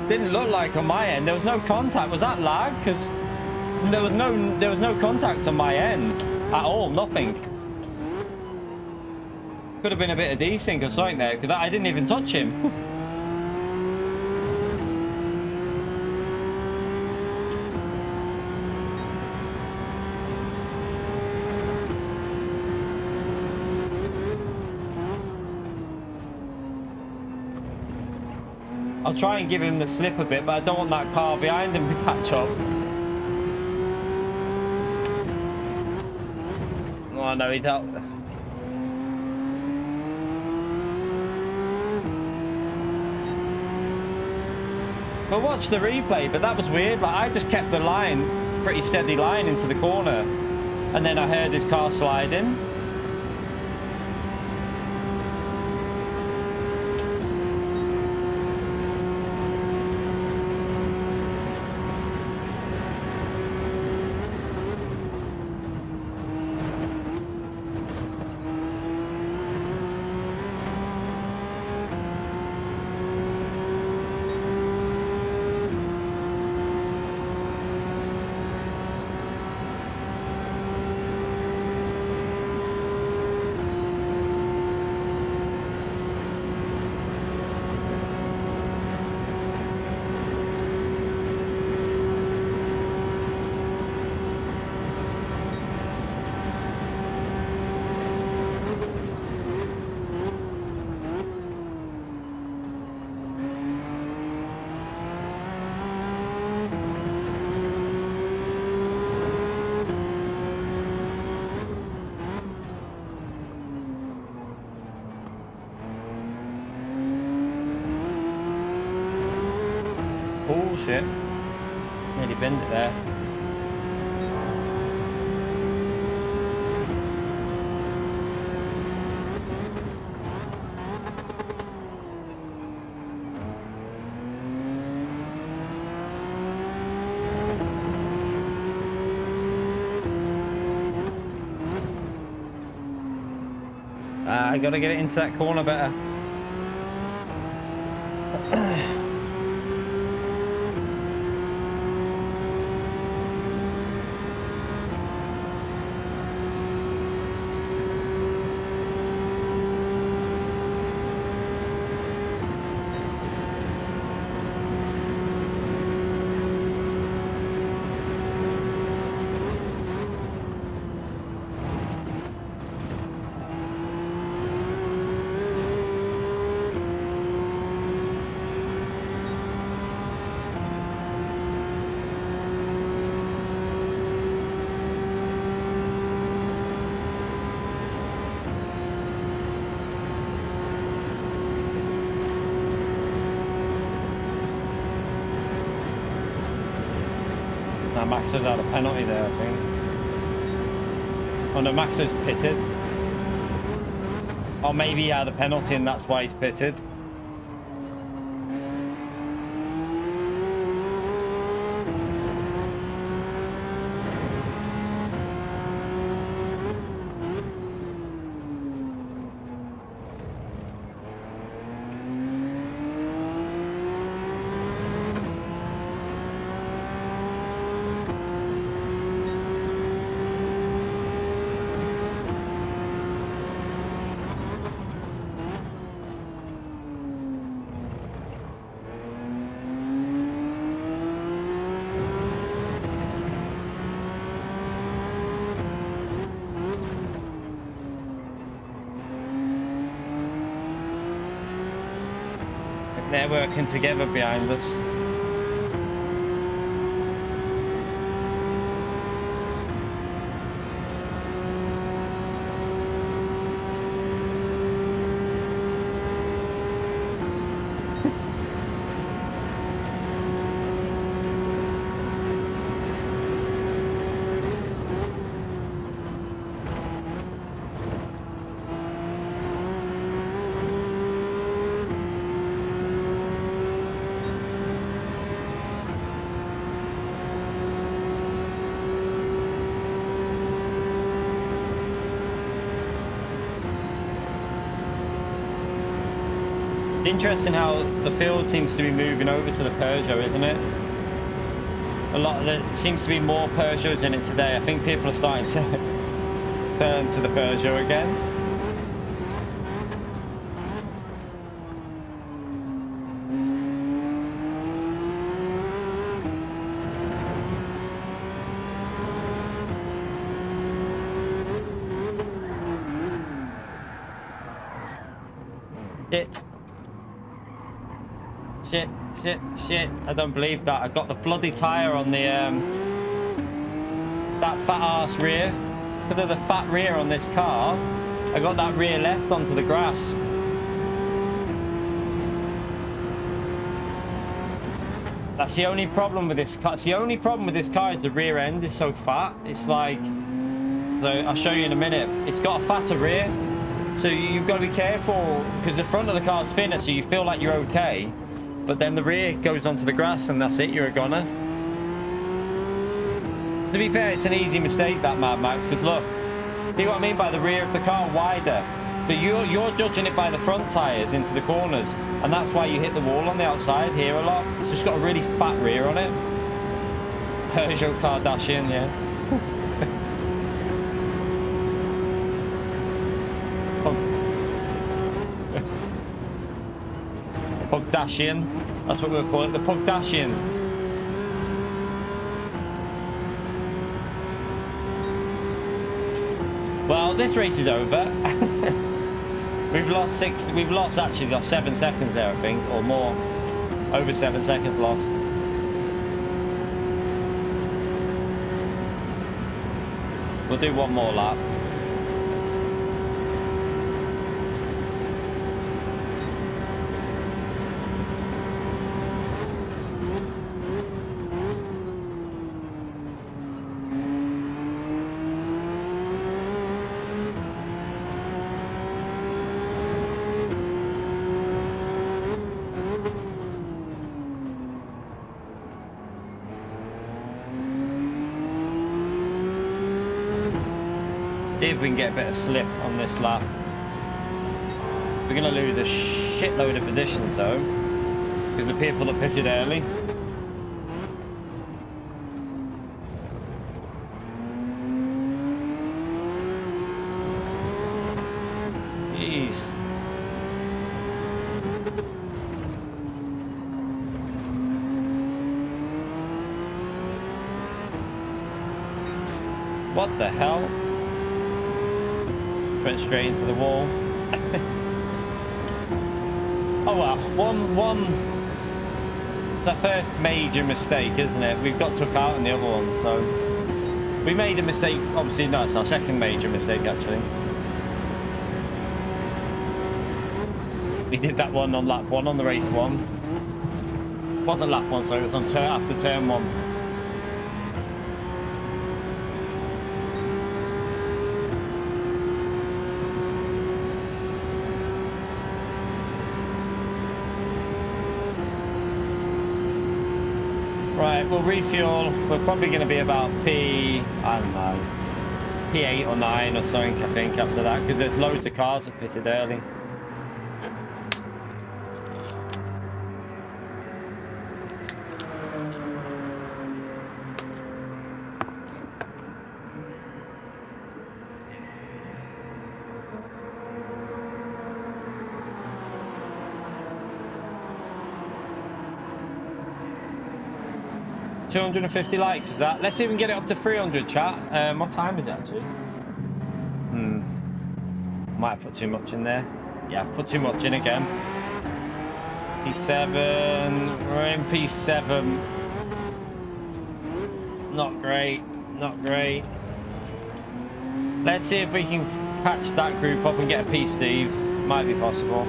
Didn't look like on my end. There was no contact. Was that lag? Because there was no contact on my end at all. Nothing. Could have been a bit of desync or something there, because I didn't even touch him. I'll try and give him the slip a bit, but I don't want that car behind him to catch up. Oh no, he's out. But watch the replay, but that was weird. Like, I just kept the line, pretty steady line into the corner. And then I heard his car sliding. Oh shit. Nearly binned it there. I gotta get it into that corner better. Max has had a penalty there, I think. Oh no, Max is pitted. Or maybe he had a penalty and that's why he's pitted. They're working together behind us. Interesting how the field seems to be moving over to the Peugeot, isn't it? A lot of there seems to be more Peugeots in it today. I think people are starting to turn to the Peugeot again. Shit, I don't believe that. I got the bloody tyre on the that fat ass rear. Because of the fat rear on this car, I got that rear left onto the grass. That's the only problem with this car. It's the only problem with this car is the rear end is so fat. It's like, so I'll show you in a minute. It's got a fatter rear, so you've got to be careful because the front of the car is thinner, so you feel like you're okay. But then the rear goes onto the grass and that's it, you're a goner. To be fair, it's an easy mistake that, Mad Max, because look, see what I mean by the rear of the car wider? So you're judging it by the front tyres into the corners, and that's why you hit the wall on the outside here a lot. It's just got a really fat rear on it. Peugeot Kardashian, yeah. Pugdashian. That's what we'll call it, the Pugdashian. Well, this race is over. We've lost actually 7 seconds there, I think, or more. Over 7 seconds lost. We'll do one more lap. See if we can get a bit of slip on this lap. We're going to lose a shitload of positions though, because the people that pitted early. Jeez. What the hell? Went straight into the wall. Oh well, the first major mistake, isn't it? We've got took out in the other one, so we made a mistake. Obviously, no, it's our second major mistake actually. We did that one on lap 1 on the race 1. Wasn't lap 1, sorry, it was on after turn 1. Right, we'll refuel. We're probably going to be about I don't know, P8 or 9 or something, I think, after that, because there's loads of cars that pitted early. $250 likes, is that? Let's see if we can get it up to 300, chat. What time is it actually? Might have put too much in there. Yeah, I've put too much in again. P7, we're in P7. Not great, not great. Let's see if we can patch that group up and get a P Steve. Might be possible.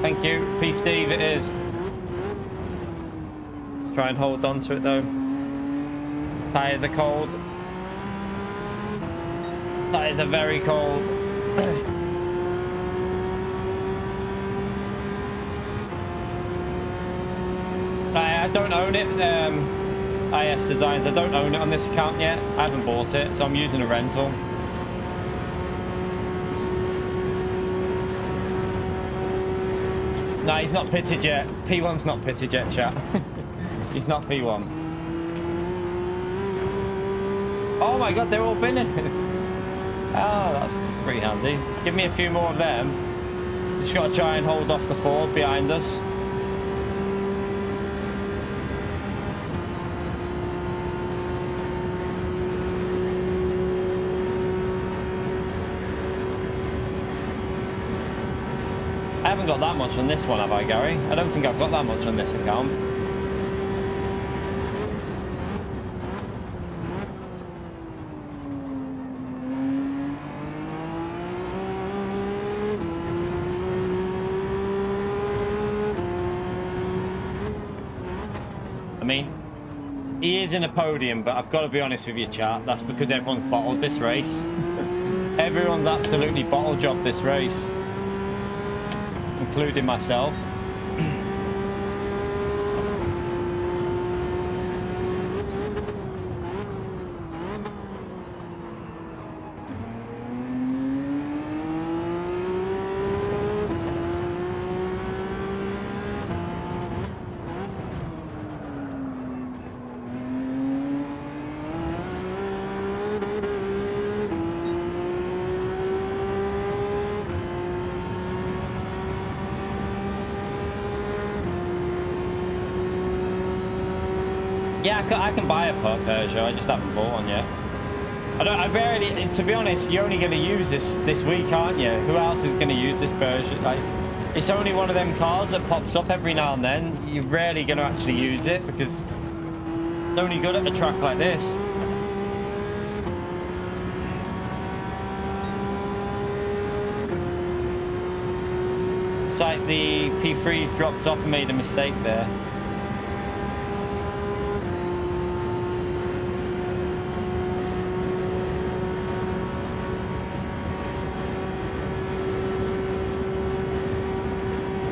Thank you. P Steve it is. Let's try and hold on to it though. Tyres are cold. Tyres are very cold. I don't own it. IS Designs, I don't own it on this account yet. I haven't bought it, so I'm using a rental. No, he's not pitted yet. P1's not pitted yet, chat. He's not P1. Oh my god, they're all binning. Oh, that's pretty handy. Give me a few more of them. Just got to try and hold off the Ford behind us. I haven't got that much on this one, have I, Gary? I don't think I've got that much on this account. I mean, he is in a podium, but I've got to be honest with you, chat. That's because everyone's bottled this race. Everyone's absolutely bottle jobbed this race. Including myself. Yeah, I can buy a Peugeot, I just haven't bought one yet. I barely, to be honest, you're only going to use this week, aren't you? Who else is going to use this Peugeot? Like, it's only one of them cars that pops up every now and then. You're rarely going to actually use it because it's only good at a track like this. It's like the P3's dropped off and made a mistake there.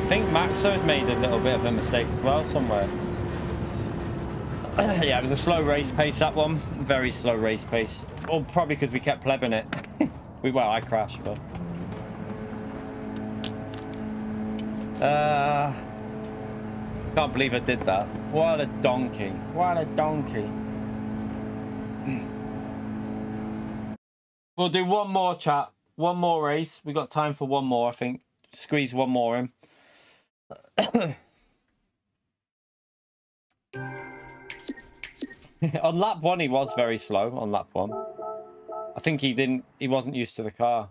think Maxo's made a little bit of a mistake as well somewhere. Yeah, it was a slow race pace, that one. Very slow race pace. Well, probably because we kept plebbing it. Well, I crashed, but... Can't believe I did that. What a donkey. What a donkey. We'll do one more, chat. One more race. We got time for one more, I think. Squeeze one more in. On lap 1 he was very slow on lap 1. I think he wasn't used to the car.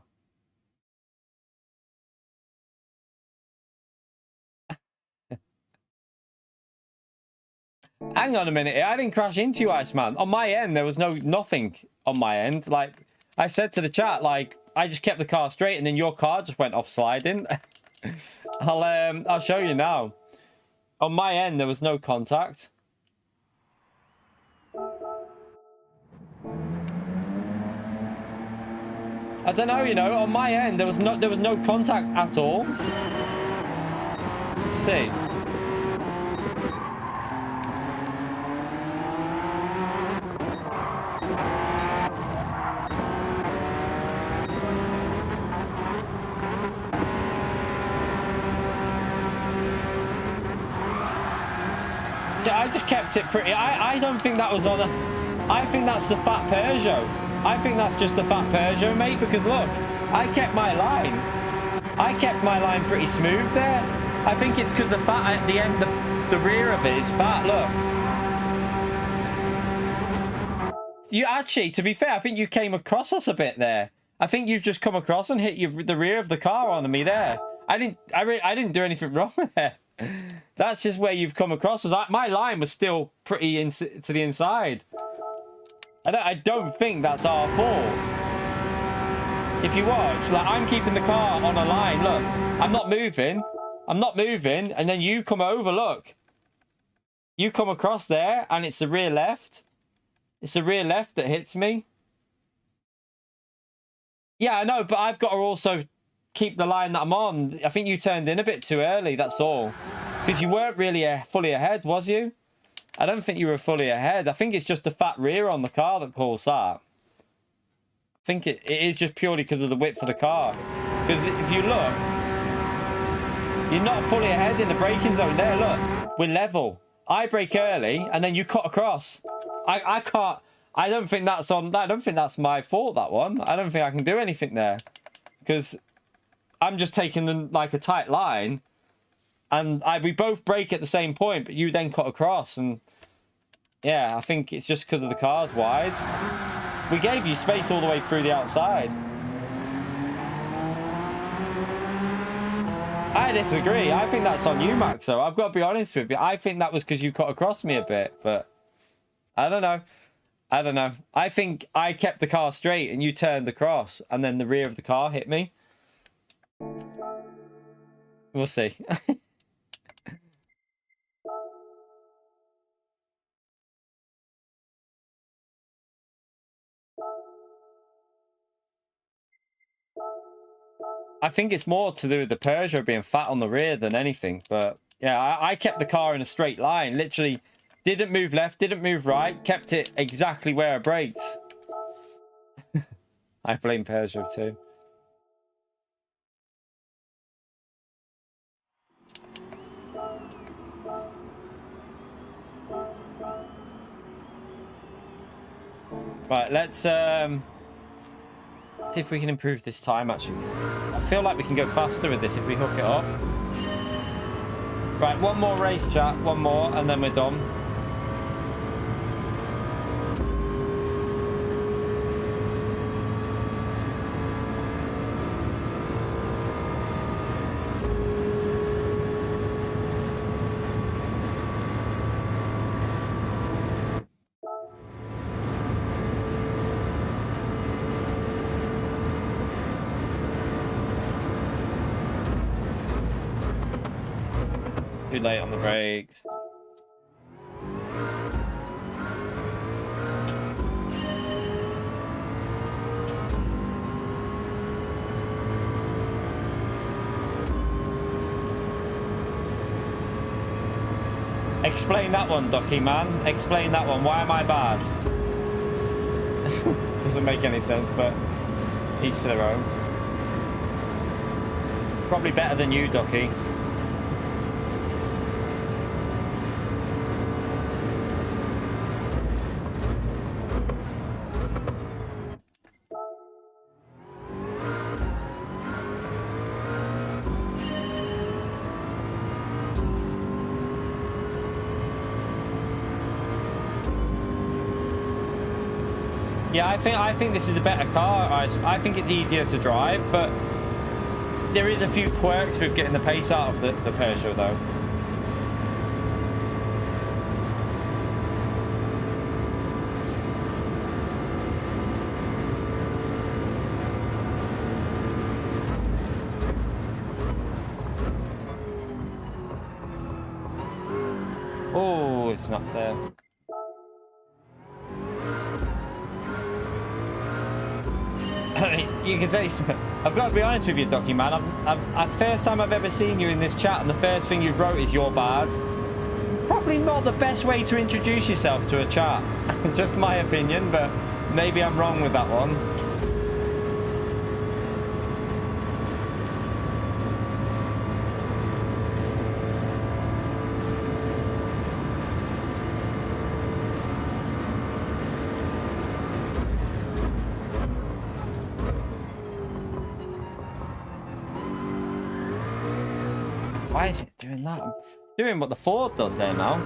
Hang on a minute, I didn't crash into you, Iceman. On my end there was nothing on my end. Like I said to the chat, like I just kept the car straight and then your car just went off sliding. I'll show you now. On my end there was no contact. I don't know, you know, on my end there was no contact at all. Let's see. See, I just kept it pretty. I don't think that was on a... I think that's the fat Peugeot. I think that's just a fat Peugeot, mate, because look, I kept my line. I kept my line pretty smooth there. I think it's because the fat at the end, the rear of it is fat, look. You actually, to be fair, I think you came across us a bit there. I think you've just come across and hit the rear of the car on me there. I didn't do anything wrong there. That's just where you've come across us. My line was still pretty to the inside. I don't think that's our fault. If you watch, like I'm keeping the car on a line. Look, I'm not moving, and then you come over. Look, you come across there, and it's the rear left. It's the rear left that hits me. Yeah, I know, but I've got to also keep the line that I'm on. I think you turned in a bit too early. That's all, because you weren't really fully ahead, was you? I don't think you were fully ahead. I think it's just the fat rear on the car that caused that. I think it is just purely because of the width of the car. Because if you look, you're not fully ahead in the braking zone there. Look, we're level. I brake early and then you cut across. I can't. I don't think that's on. I don't think that's my fault, that one. I don't think I can do anything there. Because I'm just taking them like a tight line. And we both brake at the same point, but you then cut across. And yeah, I think it's just because of the car's wide. We gave you space all the way through the outside. I disagree. I think that's on you, Max. So I've got to be honest with you. I think that was because you cut across me a bit, but I don't know. I don't know. I think I kept the car straight and you turned across, and then the rear of the car hit me. We'll see. I think it's more to do with the Peugeot being fat on the rear than anything. But yeah, I kept the car in a straight line. Literally didn't move left, didn't move right. Kept it exactly where I braked. I blame Peugeot too. Right, let's see if we can improve this time, actually. I feel like we can go faster with this if we hook it up. Right, one more race, chat. One more, and then we're done. Too late on the brakes. Explain that one, Ducky man. Explain that one. Why am I bad? Doesn't make any sense, but each to their own. Probably better than you, Ducky. Yeah, I think this is a better car. I think it's easier to drive, but there is a few quirks with getting the pace out of the Peugeot, though. Oh, it's not there. You can say so. I've got to be honest with you, Ducky man. First time I've ever seen you in this chat, and the first thing you wrote is "you're bad." Probably not the best way to introduce yourself to a chat. Just my opinion, but maybe I'm wrong with that one. Why is it doing that? I'm doing what the Ford does there now.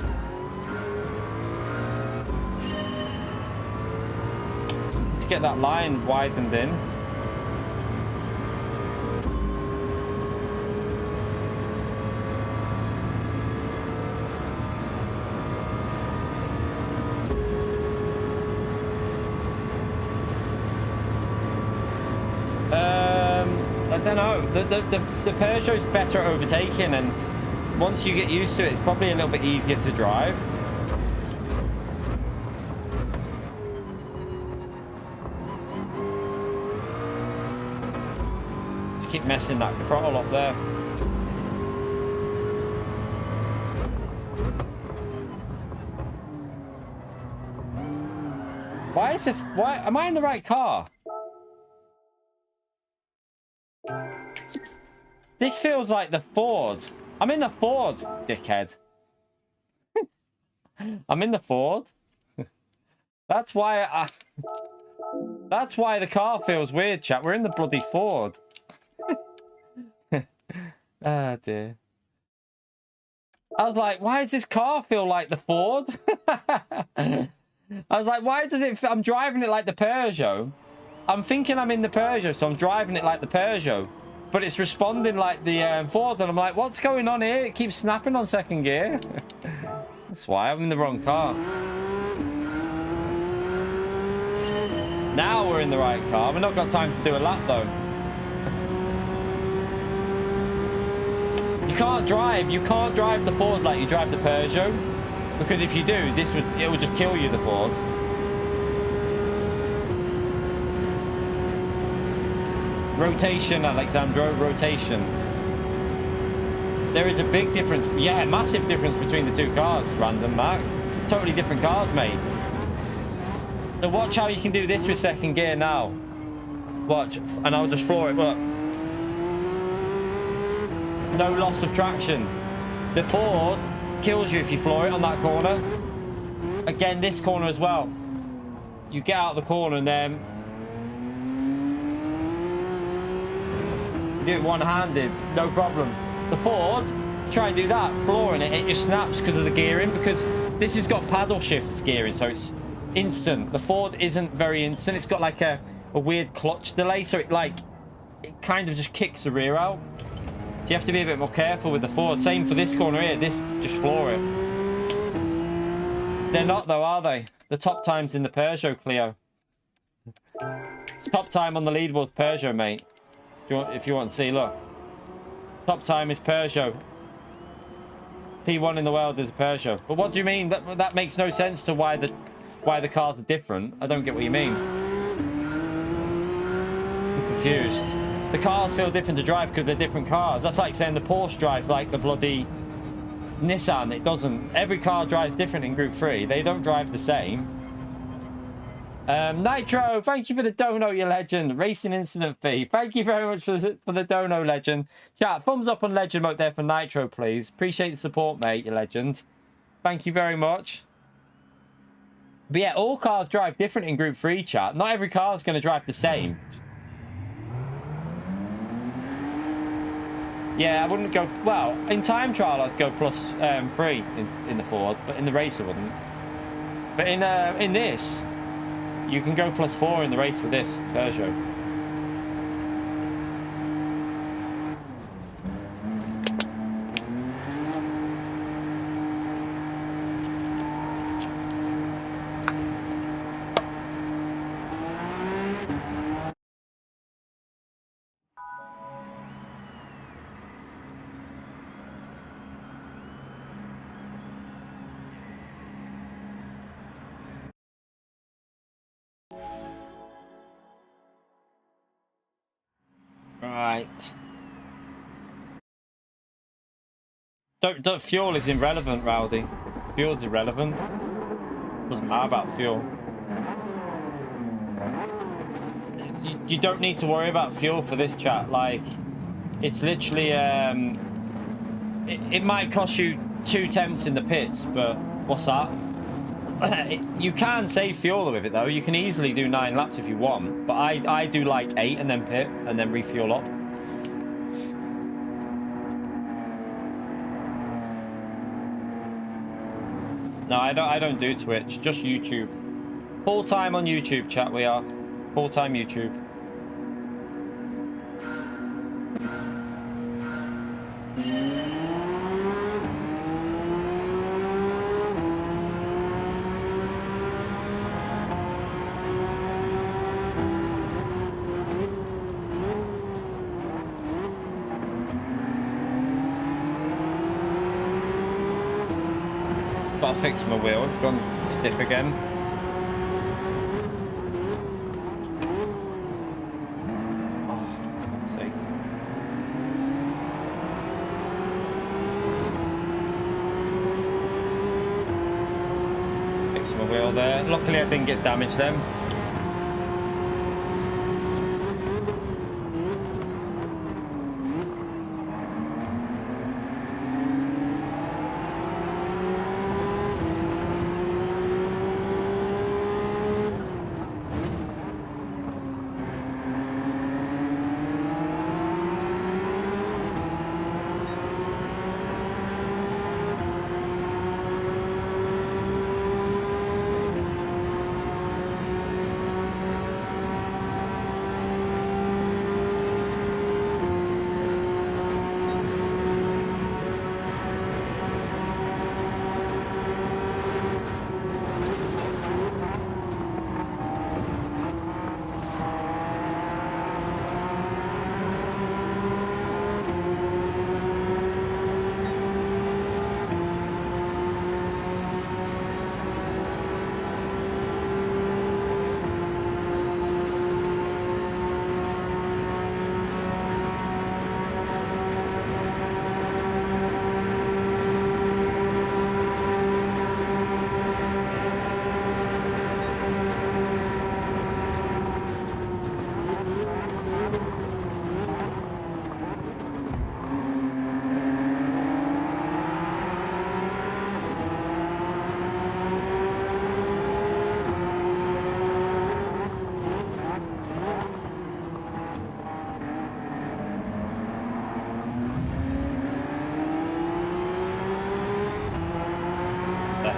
Let's get that line widened in. I don't know. The Peugeot's better at overtaking, and once you get used to it, it's probably a little bit easier to drive. Just keep messing that throttle up there. Why am I in the right car? This feels like the Ford. I'm in the Ford, dickhead. I'm in the Ford. That's why the car feels weird, chat. We're in the bloody Ford. Ah, dear. I was like, why does this car feel like the Ford? I was like, why does it... I'm driving it like the Peugeot. I'm thinking I'm in the Peugeot, so I'm driving it like the Peugeot. But it's responding like the Ford, and I'm like, what's going on here? It keeps snapping on second gear. That's why I'm in the wrong car. Now we're in the right car. We've not got time to do a lap, though. You can't drive the Ford like you drive the Peugeot. Because if you do, it would just kill you, the Ford. Rotation, Alexandro, rotation. There is a big difference. Yeah, massive difference between the two cars, Random Mac. Totally different cars, mate. So watch how you can do this with second gear now. Watch, and I'll just floor it, look. No loss of traction. The Ford kills you if you floor it on that corner. Again, this corner as well. You get out of the corner and then do it one-handed, no problem. The Ford, try and do that, flooring it, it just snaps because of the gearing, because this has got paddle shift gearing, so it's instant. The Ford isn't very instant. It's got like a weird clutch delay, so it kind of just kicks the rear out. So you have to be a bit more careful with the Ford. Same for this corner here, this, just floor it. They're not though, are they? The top time's in the Peugeot, Clio. Top time on the leaderboard's Peugeot, mate. If you want to see, look. Top time is Peugeot. P1 in the world is a Peugeot. But what do you mean? That makes no sense to why the cars are different. I don't get what you mean. I'm confused. The cars feel different to drive because they're different cars. That's like saying the Porsche drives like the bloody Nissan, it doesn't. Every car drives different in Group 3. They don't drive the same. Nitro, thank you for the dono, you legend. Racing Incident Fee. Thank you very much for the dono, legend. Chat, thumbs up on legend mode there for Nitro, please. Appreciate the support, mate, you legend. Thank you very much. But yeah, all cars drive different in Group 3, chat. Not every car is going to drive the same. Yeah, I wouldn't go... Well, in time trial, I'd go plus 3 in the Ford, but in the race, I wouldn't. But in this, you can go plus 4 in the race with this Peugeot. Right. Don't fuel is irrelevant, Rowdy. Fuel's irrelevant. Doesn't matter about fuel. You don't need to worry about fuel for this, chat. Like, it's literally it might cost you 2 temps in the pits, but what's that? You can save fuel with it though. You can easily do 9 laps if you want, but I do like 8 and then pit and then refuel up. No, I don't do Twitch, just YouTube. Full time on YouTube, chat. We are full time YouTube. Gotta fix my wheel, it's gone stiff again. Oh, for God's sake. Fix my wheel there. Luckily I didn't get damaged then.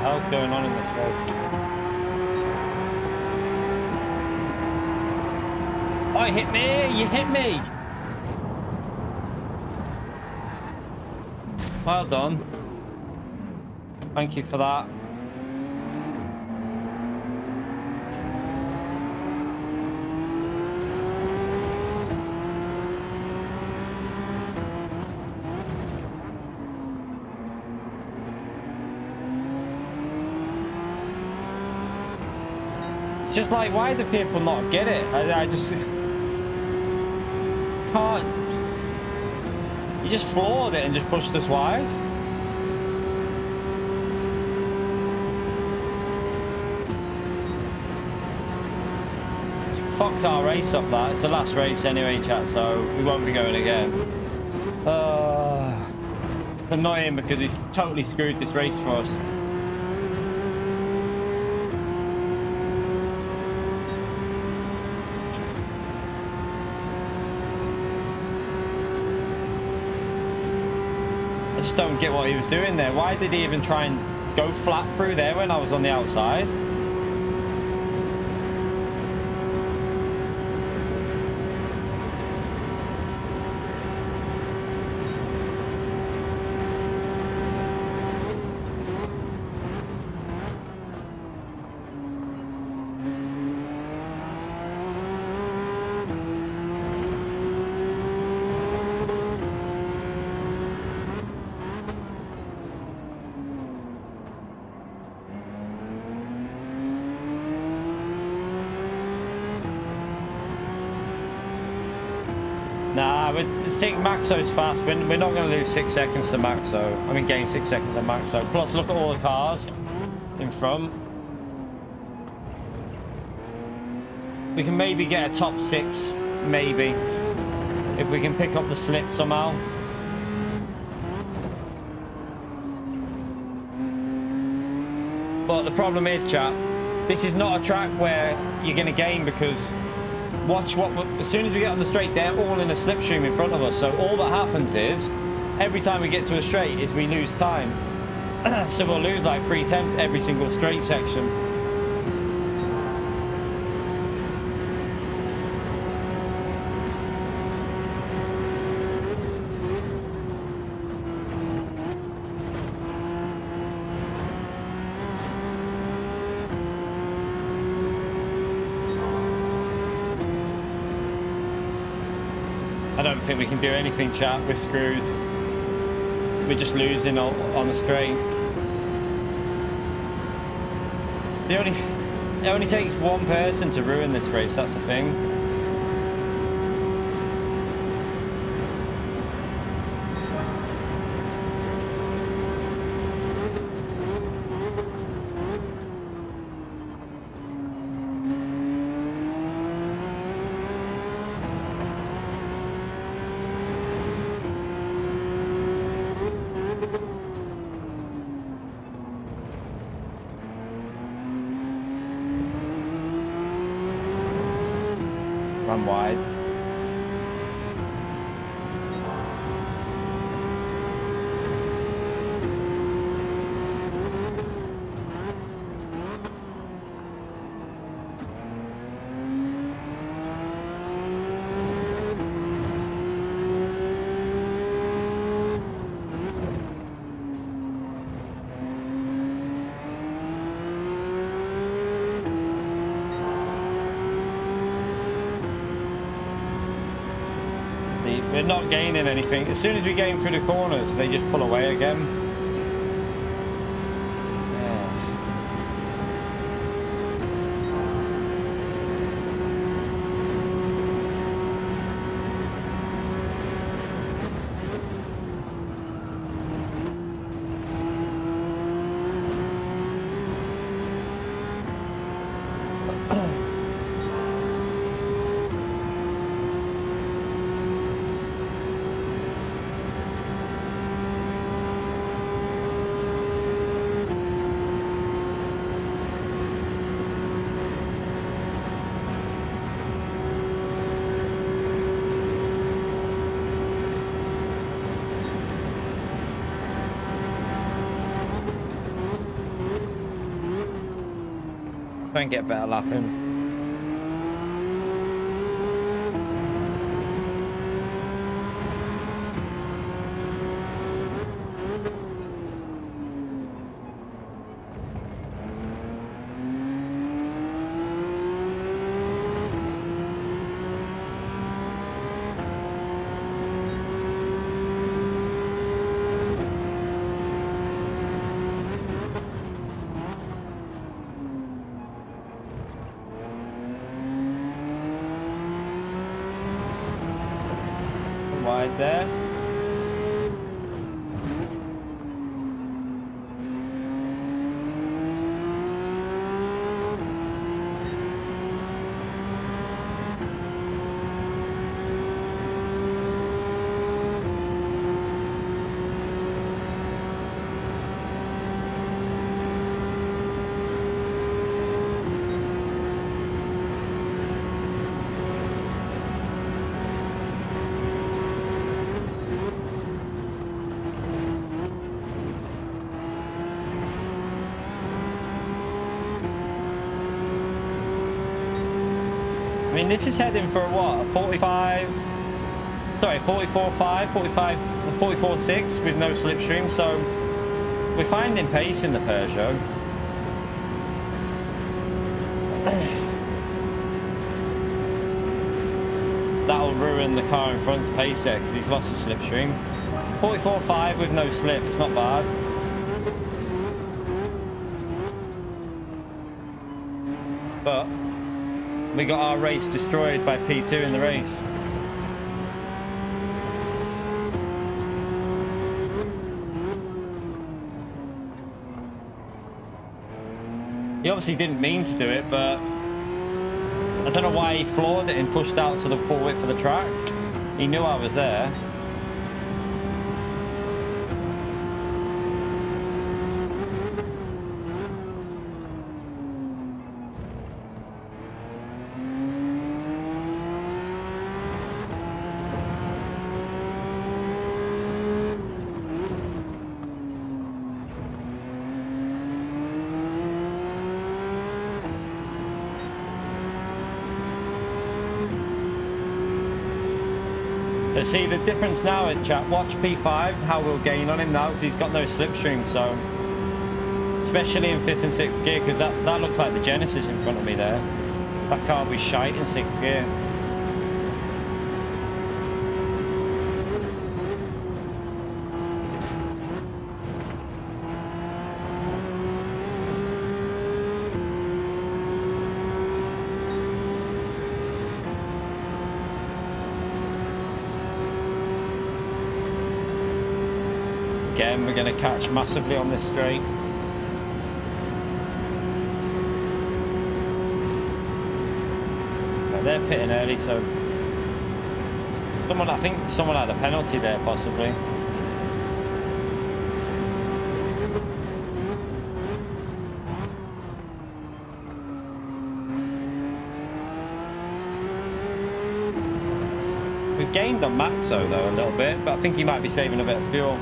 What's going on in this race? Oh, you hit me! You hit me! Well done. Thank you for that. Just like, why do people not get it? I just can't. You just floored it and just pushed us wide. fucked our race up, that. It's the last race anyway, chat, so we won't be going again. It's annoying because he's totally screwed this race for us. I just don't get what he was doing there. Why did he even try and go flat through there when I was on the outside? Nah, Maxo's fast. We're not going to lose 6 seconds to Maxo. I mean, gain 6 seconds to Maxo. Plus, look at all the cars in front. We can maybe get a top 6, maybe, if we can pick up the slip somehow. But the problem is, chat, this is not a track where you're going to gain, because watch what, as soon as we get on the straight, they're all in a slipstream in front of us. So all that happens is, every time we get to a straight, is we lose time. So we'll lose like 3 tenths every single straight section. I don't think we can do anything, chat. We're screwed. We're just losing on the straight. It only takes one person to ruin this race, that's the thing. Run wide. We're not gaining anything. As soon as we gain through the corners, they just pull away again. Try and get a better lap in. Wide there. mean, this is heading for what? A 45... Sorry, 44.5, 45, 44.6 with no slipstream, so we're finding pace in the Peugeot. That'll ruin the car in front's pace there because he's lost the slipstream. 44.5 with no slip, it's not bad. But we got our race destroyed by P2 in the race. He obviously didn't mean to do it, but I don't know why he floored it and pushed out to the full width of the track. He knew I was there. See, the difference now is, chat, watch P5, how we'll gain on him now, because he's got no slipstream, so... Especially in 5th and 6th gear, because that looks like the Genesis in front of me there. That car will be shite in 6th gear. Again, we're going to catch massively on this straight. But they're pitting early, so I think someone had a penalty there, possibly. We've gained on Maxo though a little bit, but I think he might be saving a bit of fuel.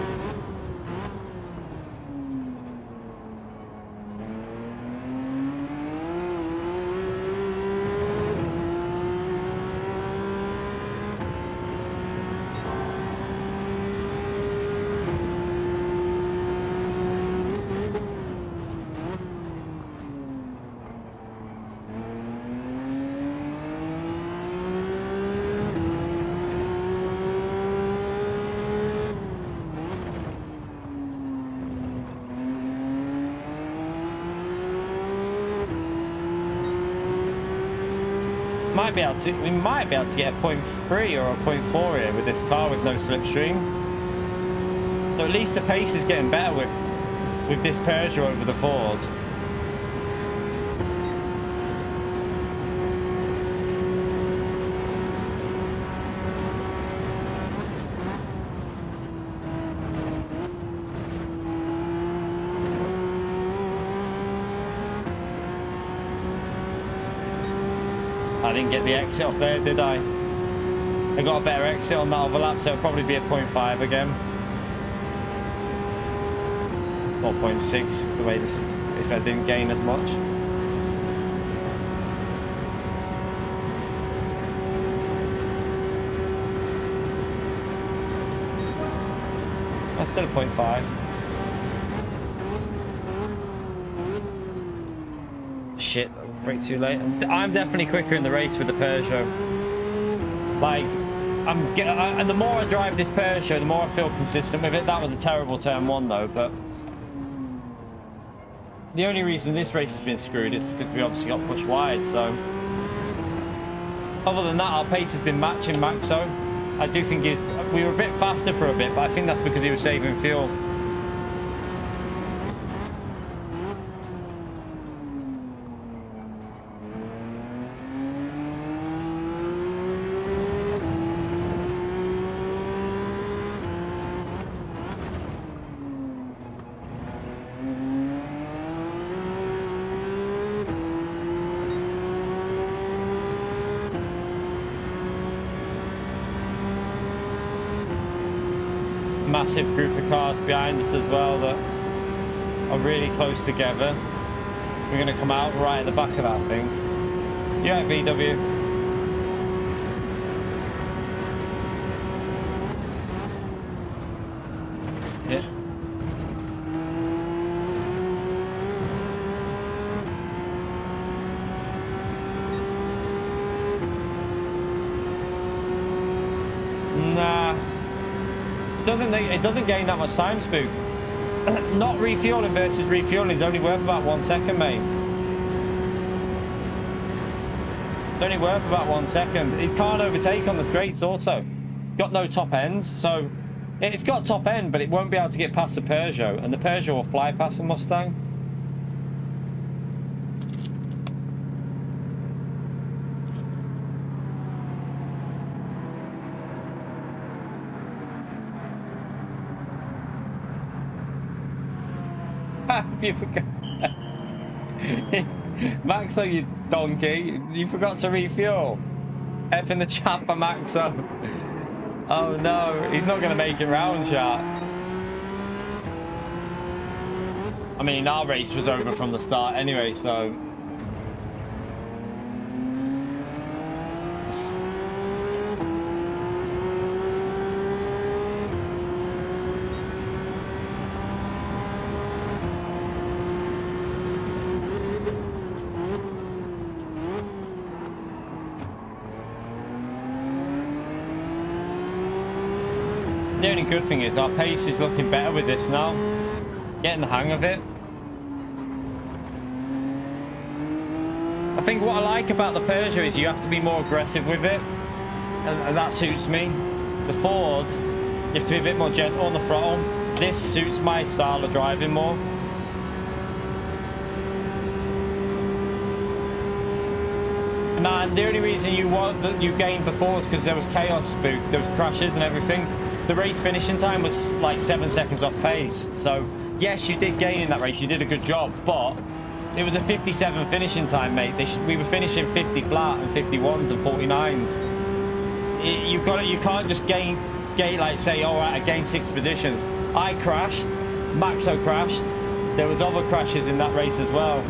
We might be able to get a 0.3 or a 0.4 here with this car with no slipstream. So at least the pace is getting better with this Peugeot over the Ford. I didn't get the exit off there, did I? I got a better exit on that overlap, so it'll probably be a 0.5 again. Or 0.6, the way this is, if I didn't gain as much. That's still a 0.5. Shit, brake too late. I'm definitely quicker in the race with the Peugeot. Like, and the more I drive this Peugeot, the more I feel consistent with it. That was a terrible turn one though, but the only reason this race has been screwed is because we obviously got pushed wide, so other than that, our pace has been matching Maxo. I do think we were a bit faster for a bit, but I think that's because he was saving fuel. Massive group of cars behind us as well that are really close together. We're going to come out right at the back of that thing. You right, VW? Yeah. Nah. It doesn't gain that much time, Spook. Not refueling versus refueling is only worth about 1 second, mate. It's only worth about 1 second. It can't overtake on the straights also. It's got no top ends, so it's got top end, but it won't be able to get past the Peugeot, and the Peugeot will fly past the Mustang. You forgot. Maxo, you donkey. You forgot to refuel. F in the chat for Maxo. Oh no, he's not going to make it round, chat. I mean, our race was over from the start anyway, so... The only good thing is our pace is looking better with this now. Getting the hang of it. I think what I like about the Peugeot is you have to be more aggressive with it. And that suits me. The Ford, you have to be a bit more gentle on the throttle. This suits my style of driving more. Man, the only reason you gained before was because there was chaos, Spook. There was crashes and everything. The race finishing time was like 7 seconds off pace. So, yes, you did gain in that race. You did a good job. But it was a 57 finishing time, mate. We were finishing 50 flat and 51s and 49s. You can't just gain like say, all right, I gained 6 positions. I crashed. Maxo crashed. There was other crashes in that race as well.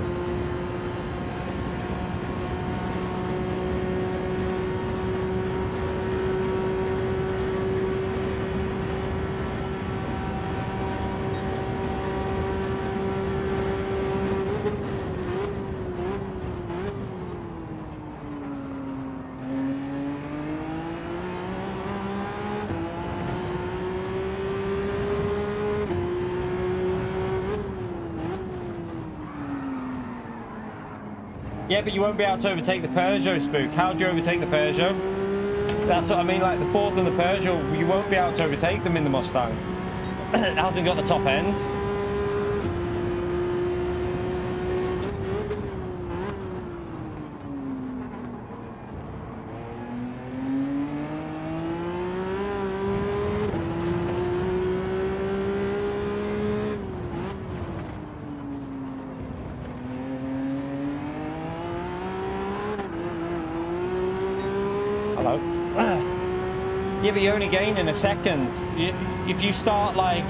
Yeah, but you won't be able to overtake the Peugeot, Spook. How do you overtake the Peugeot? That's what I mean, like the Ford and the Peugeot, you won't be able to overtake them in the Mustang. It hasn't got the top end. Yeah, but you only gain in a second. If you start like,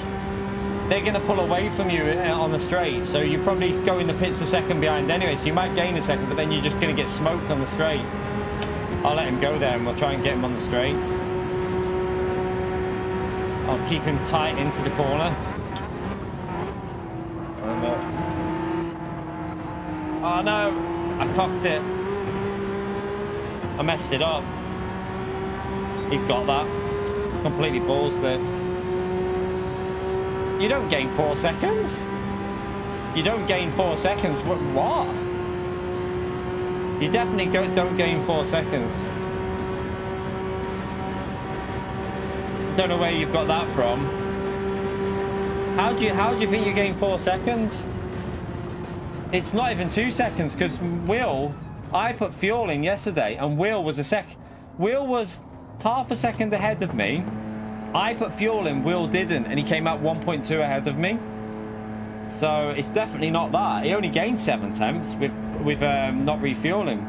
they're going to pull away from you on the straight, so you probably go in the pits a second behind anyway, so you might gain a second, but then you're just going to get smoked on the straight. I'll let him go there and we'll try and get him on the straight. I'll keep him tight into the corner. Oh no, I cocked it. I messed it up. He's got that. Completely ballsed it. You don't gain 4 seconds. You don't gain 4 seconds. What? You definitely don't gain 4 seconds. Don't know where you've got that from. How do you think you gain 4 seconds? It's not even 2 seconds because I put fuel in yesterday and Will was half a second ahead of me. I put fuel in, Will didn't, and he came out 1.2 ahead of me. So it's definitely not that. He only gained 7 tenths with not refueling.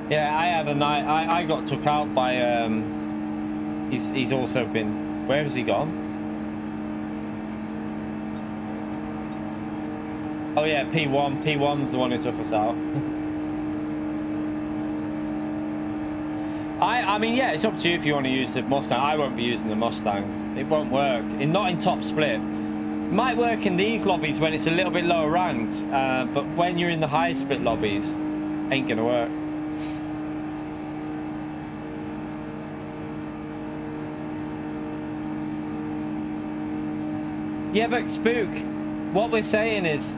Yeah, I had a night. I got took out by He's also been... Where has he gone? Oh yeah, P1. P1's the one who took us out. I mean, yeah, it's up to you if you want to use the Mustang. I won't be using the Mustang. It won't work. Not in top split. Might work in these lobbies when it's a little bit lower ranked, but when you're in the high split lobbies, ain't gonna work. Yeah, but Spook, what we're saying is,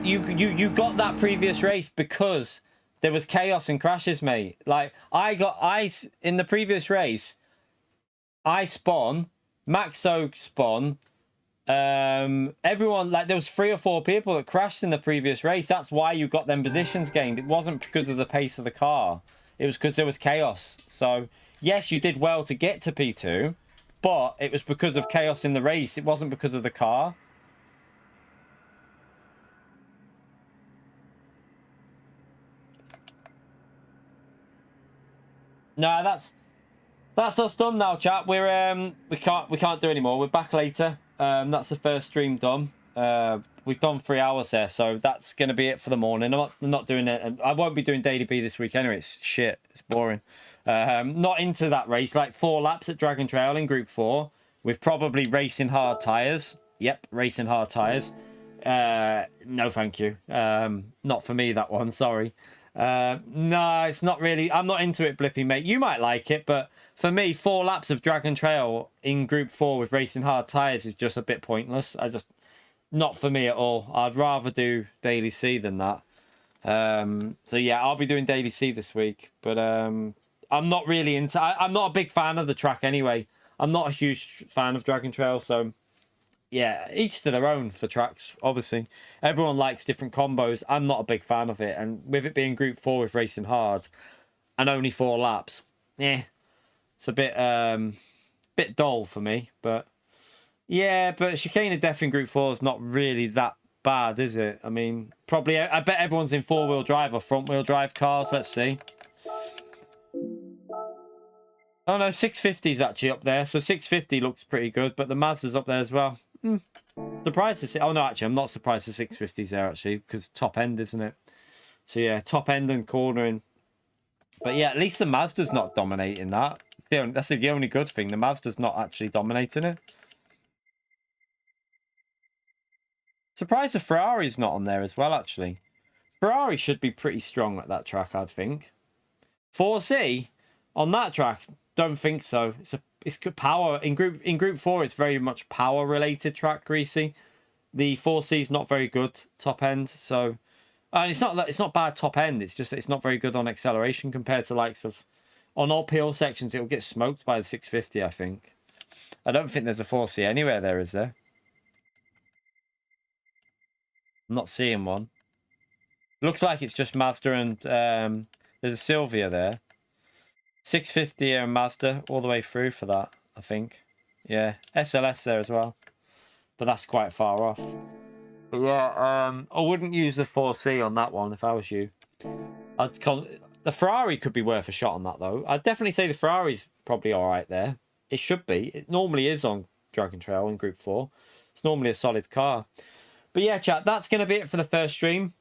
you got that previous race because there was chaos and crashes, mate. Like, in the previous race, I spun, Maxo spun, everyone, like, there was 3 or 4 people that crashed in the previous race. That's why you got them positions gained. It wasn't because of the pace of the car. It was because there was chaos. So, yes, you did well to get to P2, but it was because of chaos in the race. It wasn't because of the car. No, that's us done now, chat. We're we can't do anymore. We're back later. That's the first stream done. We've done 3 hours there, so that's gonna be it for the morning. I'm not doing it. I won't be doing daily B this week anyway. It's shit. It's boring. Not into that race. Like 4 laps at Dragon Trail in Group 4 with probably racing hard tires. Yep, racing hard tires. No, thank you. Not for me, that one. Sorry. No, it's not really. I'm not into it, Blippy, mate. You might like it, but for me, 4 laps of Dragon Trail in Group 4 with racing hard tyres is just a bit pointless. Not for me at all. I'd rather do Daily C than that. So yeah, I'll be doing Daily C this week, but I'm not really into... I'm not a big fan of the track anyway. I'm not a huge fan of Dragon Trail, so... Yeah, each to their own for tracks, obviously. Everyone likes different combos. I'm not a big fan of it. And with it being Group 4 with racing hard and only 4 laps, it's a bit dull for me. But yeah, but Chicane of Death in Group 4 is not really that bad, is it? I mean, probably, I bet everyone's in 4-wheel drive or front-wheel drive cars. Let's see. Oh no, 650 is actually up there. So 650 looks pretty good, but the Mazda's up there as well. Surprised to see. Oh no, actually, I'm not surprised the 650's there actually, because top end, isn't it? So yeah, top end and cornering. But yeah, at least the Mazda's not dominating that. That's the only good thing. The Mazda's not actually dominating it. Surprised the Ferrari's not on there as well, actually. Ferrari should be pretty strong at that track, I think. 4C on that track, don't think so. It's good power in group 4. It's very much power related track, Greasy. The 4C is not very good top end, so and it's not bad top end. It's just it's not very good on acceleration compared to likes of on uphill sections. It will get smoked by the 650. I think. I don't think there's a 4C anywhere there, is there? I'm not seeing one. Looks like it's just Mazda and there's a Silvia there. 650 and Mazda all the way through for that, I think. Yeah, SLS there as well. But that's quite far off. But yeah, I wouldn't use the 4C on that one if I was you. The Ferrari could be worth a shot on that, though. I'd definitely say the Ferrari's probably all right there. It should be. It normally is on Dragon Trail in Group 4. It's normally a solid car. But yeah, chat, that's going to be it for the first stream.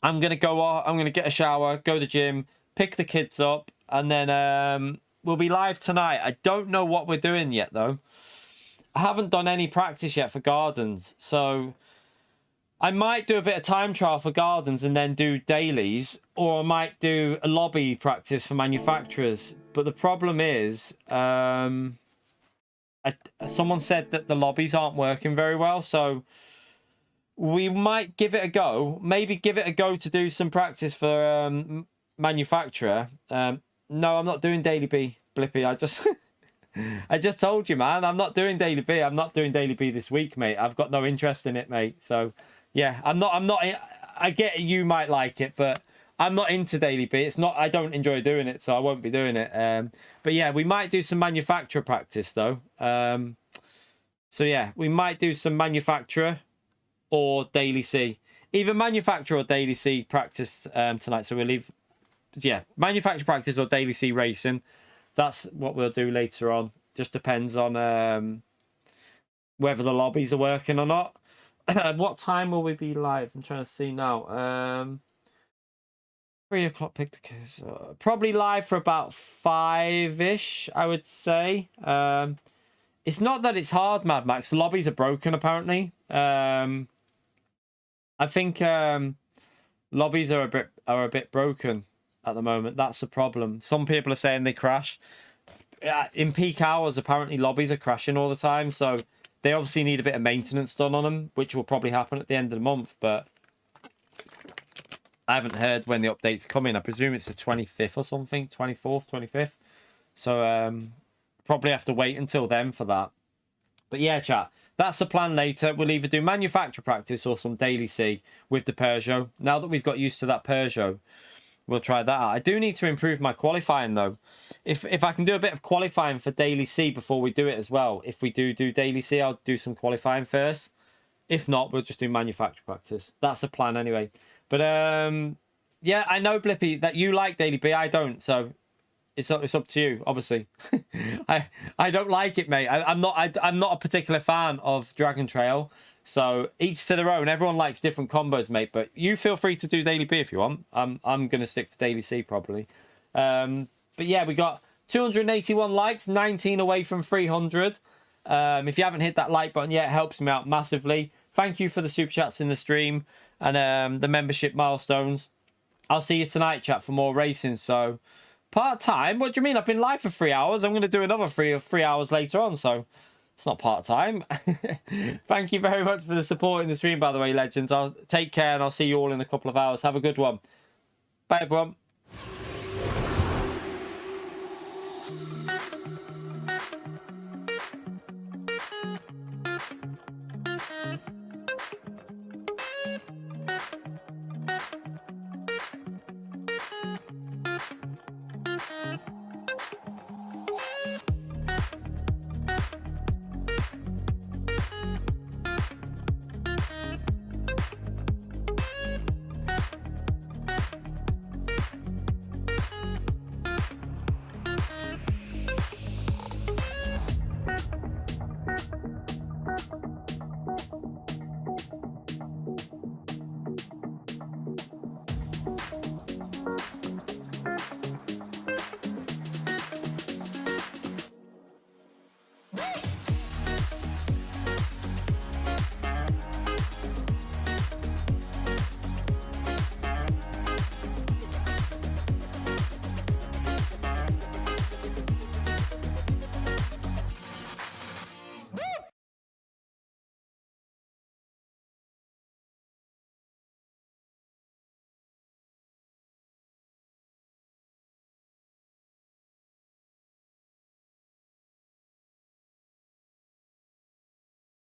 I'm going to go off. I'm going to get a shower, go to the gym, pick the kids up, and then we'll be live tonight. I don't know what we're doing yet, though. I haven't done any practice yet for Gardens, so I might do a bit of time trial for Gardens and then do dailies, or I might do a lobby practice for manufacturers. But the problem is, someone said that the lobbies aren't working very well, so we might give it a go. Maybe give it a go to do some practice for manufacturer. No, I'm not doing Daily B, Blippy. I just told you, man. I'm not doing Daily B. I'm not doing Daily B this week, mate. I've got no interest in it, mate. So, yeah, I'm not. I get you might like it, but I'm not into Daily B. It's not. I don't enjoy doing it, so I won't be doing it. But yeah, we might do some manufacturer practice though. So yeah, we might do some manufacturer or Daily C, either manufacturer or Daily C practice tonight. So we'll leave. Yeah, manufacturer practice or Daily C racing. That's what we'll do later on. Just depends on whether the lobbies are working or not. What time will we be live? I'm trying to see now. 3 o'clock, pick the case. Probably live for about 5-ish, I would say. It's not that it's hard, Mad Max. The lobbies are broken, apparently. I think lobbies are a bit broken at the moment. That's the problem. Some people are saying they crash. In peak hours, apparently lobbies are crashing all the time. So they obviously need a bit of maintenance done on them, which will probably happen at the end of the month. But I haven't heard when the update's coming. I presume it's the 25th or something, 24th, 25th. So probably have to wait until then for that. But yeah, chat, that's the plan later. We'll either do manufacturer practice or some daily C with the Peugeot. Now that we've got used to that Peugeot, we'll try that out. I do need to improve my qualifying, though. If I can do a bit of qualifying for daily C before we do it as well. If we do daily C, I'll do some qualifying first. If not, we'll just do manufacturer practice. That's the plan anyway. But yeah, I know, Blippy, that you like daily B. I don't, so it's up to you, obviously. I don't like it, mate. I'm not a particular fan of Dragon Trail. So each to their own. Everyone likes different combos, mate. But you feel free to do daily B if you want. I'm gonna stick to daily C probably. But yeah, we got 281 likes, 19 away from 300. If you haven't hit that like button yet, it helps me out massively. Thank you for the super chats in the stream and the membership milestones. I'll see you tonight, chat, for more racing. So part-time? What do you mean? I've been live for 3 hours. I'm going to do another 3 hours later on. So it's not part-time. Thank you very much for the support in the stream, by the way, legends. I'll take care and I'll see you all in a couple of hours. Have a good one. Bye, everyone.